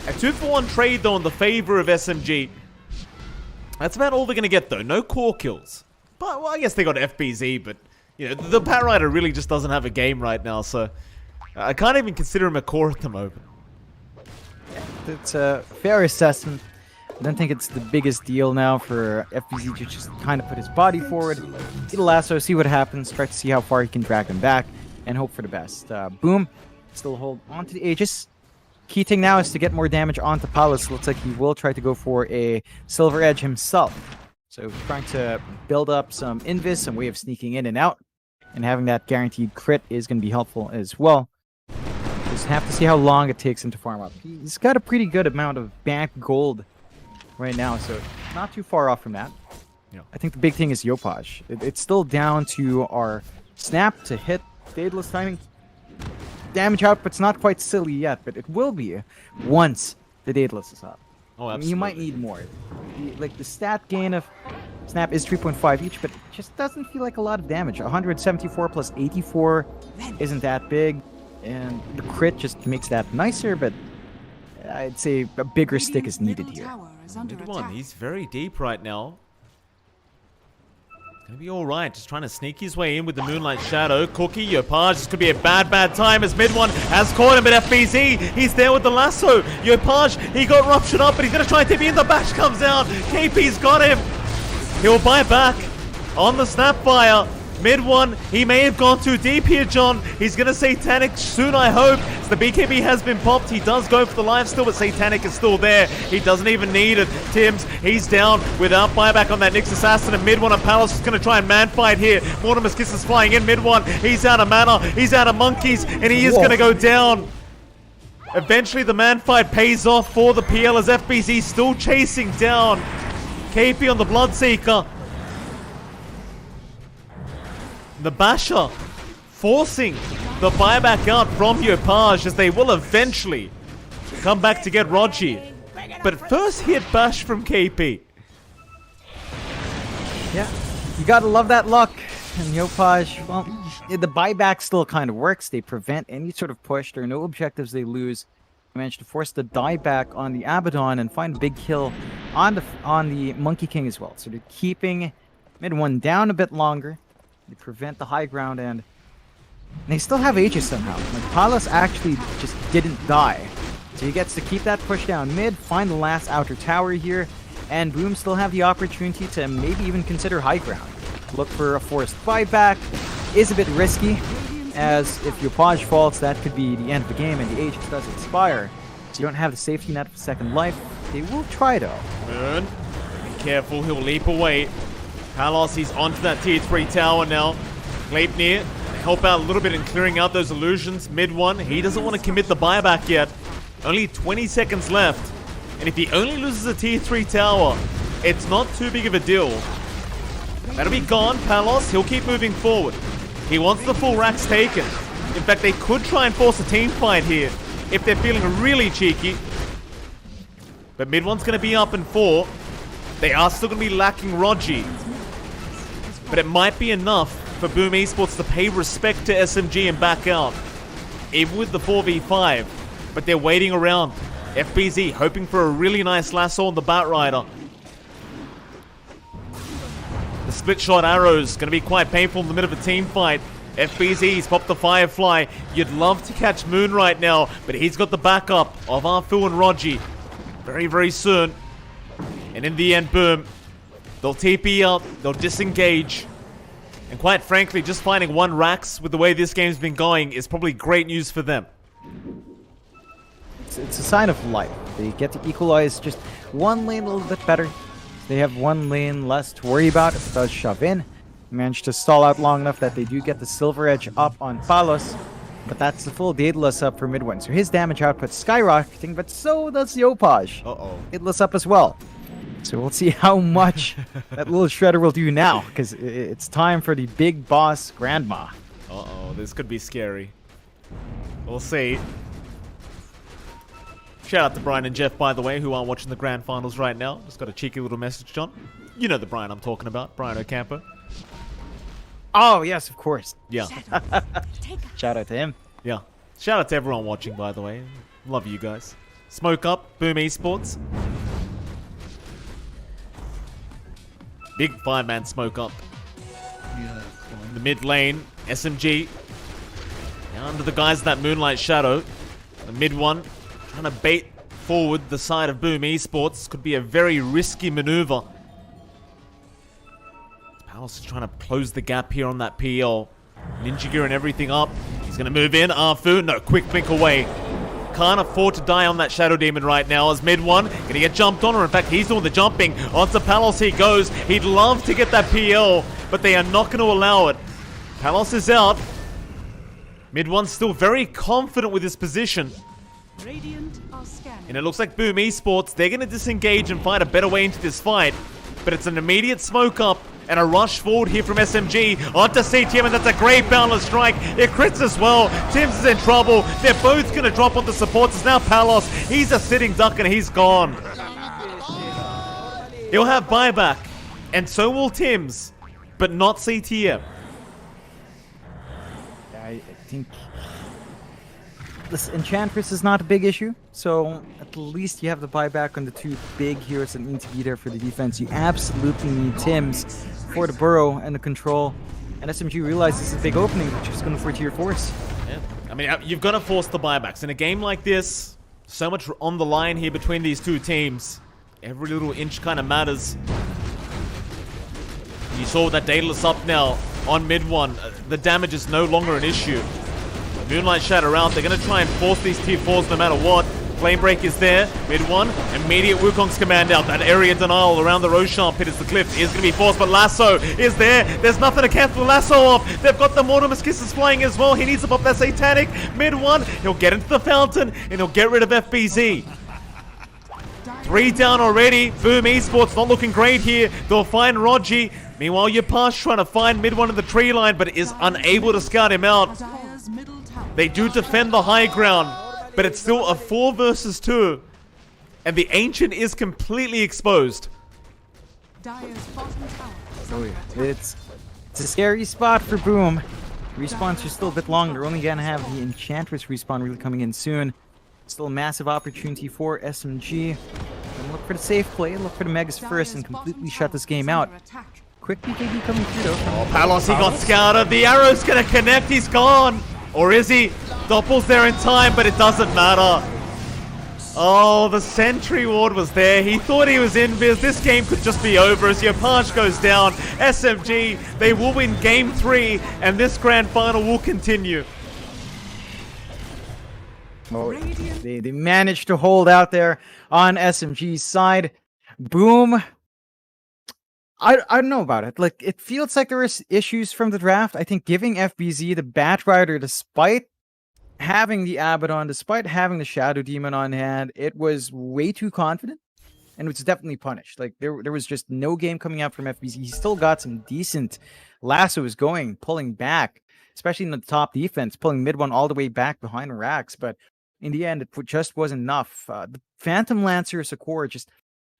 Speaker 2: A 2-for-1 trade, though, in the favor of SMG. That's about all they're going to get, though. No core kills. But, well, I guess they got FBZ, but, you know, the Batrider really just doesn't have a game right now, so I can't even consider him a core at the moment.
Speaker 1: It's a fair assessment. I don't think it's the biggest deal now for FBZ to just kind of put his body forward, get a lasso, see what happens, try to see how far he can drag them back, and hope for the best. Boom, still hold onto the Aegis. Key thing now is to get more damage onto Palos. Looks like he will try to go for a Silver Edge himself. So trying to build up some invis, some way of sneaking in and out, and having that guaranteed crit is going to be helpful as well. Just have to see how long it takes him to farm up. He's got a pretty good amount of bank gold right now, so not too far off from that.
Speaker 2: Yeah.
Speaker 1: I think the big thing is Yopaj. It's still down to our snap to hit Daedalus timing. Damage output's not quite silly yet, but it will be once the Daedalus is up.
Speaker 2: Oh, absolutely.
Speaker 1: I mean, you might need more. Like, the stat gain of snap is 3.5 each, but it just doesn't feel like a lot of damage. 174 plus 84 isn't that big, and the crit just makes that nicer, but I'd say a bigger stick is needed here.
Speaker 2: Mid one, he's very deep right now. Gonna be alright, just trying to sneak his way in with the Moonlight Shadow. Cookie, Yopaj, this could be a bad time as mid one has caught him, but FBZ, he's there with the lasso. Yopaj, he got ruptured up, but he's gonna try and tip in, the bash comes out. KP's got him. He'll buy back on the Snapfire. Mid one, he may have gone too deep here, John. He's gonna Satanic soon, I hope. So the BKB has been popped. He does go for the life still, but Satanic is still there. He doesn't even need it. Tim's, he's down without buyback on that Nyx Assassin. And mid one, and Palos is gonna try and man fight here. Mortimer's Kiss is flying in mid one. He's out of mana, he's out of monkeys, and he is gonna go down. Eventually, the man fight pays off for the PL as FBZ still chasing down KP on the Bloodseeker. The Basher forcing the buyback out from Yopaj as they will eventually come back to get Rogi. But first hit bash from KP. Yeah, you gotta love that luck. And Yopaj, well, the buyback still kind of works. They prevent any sort of push. There are no objectives they lose. They managed to force the dieback on the Abaddon and find a big kill on the Monkey King as well. So they're keeping mid one down a bit longer. They prevent the high ground, and
Speaker 1: And they still have Aegis somehow. Like, Palos actually just didn't die. So he gets to keep that push down mid, find the last outer tower here, and Boom still have the opportunity to maybe even consider high ground. Look for a forced buyback. Is a bit risky, as if your Paj falls, that could be the end of the game, and the Aegis does expire. So you don't have the safety net of second life. They will try though.
Speaker 2: Moon, be careful, he'll leap away. Palos, he's onto that tier 3 tower now. Gleipnir, help out a little bit in clearing out those illusions. Mid one, he doesn't want to commit the buyback yet. Only 20 seconds left. And if he only loses a tier 3 tower, it's not too big of a deal. That'll be gone. Palos, he'll keep moving forward. He wants the full racks taken. In fact, they could try and force a team fight here if they're feeling really cheeky. But mid one's going to be up in 4. They are still going to be lacking Rogi. But it might be enough for Boom Esports to pay respect to SMG and back out. Even with the 4v5. But they're waiting around. FBZ hoping for a really nice lasso on the Batrider. The split shot arrows going to be quite painful in the middle of a team fight. FBZ's popped the Firefly. You'd love to catch Moon right now, but he's got the backup of Arfu and Rogi. Very, very soon. And in the end, Boom, they'll TP out, they'll disengage. And quite frankly, just finding 1 Rax with the way this game's been going is probably great news for them.
Speaker 1: It's a sign of life. They get to equalize just one lane a little bit better. They have 1 lane less to worry about if it does shove in. Managed to stall out long enough that they do get the Silver Edge up on Palos. But that's the full Daedalus up for mid one. So his damage output skyrocketing, but so does the Opaj.
Speaker 2: Uh-oh.
Speaker 1: Daedalus up as well. So we'll see how much that little Shredder will do now, because it's time for the big boss Grandma.
Speaker 2: Uh-oh, this could be scary. We'll see. Shout out to Brian and Jeff, by the way, who are watching the grand finals right now. Just got a cheeky little message, John. You know the Brian I'm talking about, Brian Ocampo.
Speaker 1: Oh, yes, of course.
Speaker 2: Yeah.
Speaker 1: Shout out to him.
Speaker 2: Yeah. Shout out to everyone watching, by the way. Love you guys. Smoke up, Boom Esports. Big 5-man smoke up. In the mid lane, SMG. Under the guise of that Moonlight Shadow. The mid one, trying to bait forward the side of Boom Esports. Could be a very risky maneuver. Palos is trying to close the gap here on that PL. Ninja gear and everything up. He's going to move in. Arfu, no, quick blink away. Can't afford to die on that Shadow Demon right now as mid one. Going to get jumped on, or in fact, he's doing the jumping. Onto Palos he goes. He'd love to get that PL, but they are not going to allow it. Palos is out. Mid one's still very confident with his position.
Speaker 6: Radiant are scanning.
Speaker 2: And it looks like Boom Esports, they're going to disengage and find a better way into this fight. But it's an immediate smoke up and a rush forward here from SMG onto CTM, and that's a great boundless strike. It crits as well. Tim's is in trouble. They're both going to drop on the supports. It's now Palos. He's a sitting duck and he's gone. He'll have buyback, and so will Tim's, but not CTM.
Speaker 1: I think this Enchantress is not a big issue, so at least you have the buyback on the 2 big heroes that need to be there for the defense. You absolutely need Tim's for the burrow and the control, and SMG realizes this is a big opening, which is going to for tier 4s.
Speaker 2: Yeah. I mean, you've got to force the buybacks. In a game like this, so much on the line here between these 2 teams. Every little inch kind of matters. You saw that Daedalus up now on mid one. The damage is no longer an issue. Moonlight Shadow out. They're going to try and force these tier 4s no matter what. Flame Break is there. Mid one. Immediate Wukong's command out. That area denial around the Roshan pit as the cliff is going to be forced, but Lasso is there. There's nothing to cancel Lasso off. They've got the Mortimer's Kisses flying as well. He needs to pop that Satanic. Mid one. He'll get into the fountain and he'll get rid of FBZ. 3 down already. Boom Esports not looking great here. They'll find Rogi. Meanwhile, Yapash trying to find mid one in the tree line, but is unable to scout him out. They do defend the high ground, but it's still a 4 versus 2. And the Ancient is completely exposed.
Speaker 1: Oh yeah, it's a scary spot for Boom. Respawns are still a bit long. They're only going to have the Enchantress respawn really coming in soon. Still a massive opportunity for SMG. And look for the safe play, look for the Megas first, and completely shut this game out. Quick BKB coming through though.
Speaker 2: Oh, Palos, he got scouted. The arrow's going to connect. He's gone. Or is he? Doppel's there in time, but it doesn't matter. Oh, the sentry ward was there. He thought he was invis. This game could just be over as Yopaj goes down. SMG, they will win game 3, and this grand final will continue.
Speaker 1: Oh, they managed to hold out there on SMG's side. Boom. I don't know about it. Like, it feels like there was issues from the draft. I think giving FBZ the Bat Rider, despite having the Abaddon, despite having the Shadow Demon on hand, it was way too confident, and it was definitely punished. Like, there was just no game coming out from FBZ. He still got some decent lassos going, pulling back, especially in the top defense, pulling mid one all the way back behind racks. But in the end, it just wasn't enough. The Phantom Lancer Sakura just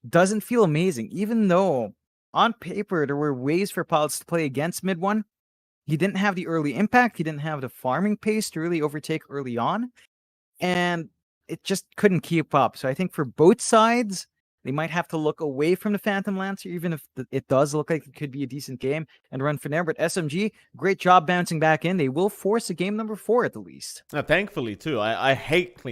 Speaker 1: doesn't feel amazing, even though on paper there were ways for pilots to play against mid one. He didn't have the early impact. He didn't have the farming pace to really overtake early on. And it just couldn't keep up. So I think for both sides, they might have to look away from the Phantom Lancer, even if it does look like it could be a decent game, and run for there. But SMG, great job bouncing back in. They will force a game number 4 at the least.
Speaker 2: Thankfully, too. I hate clean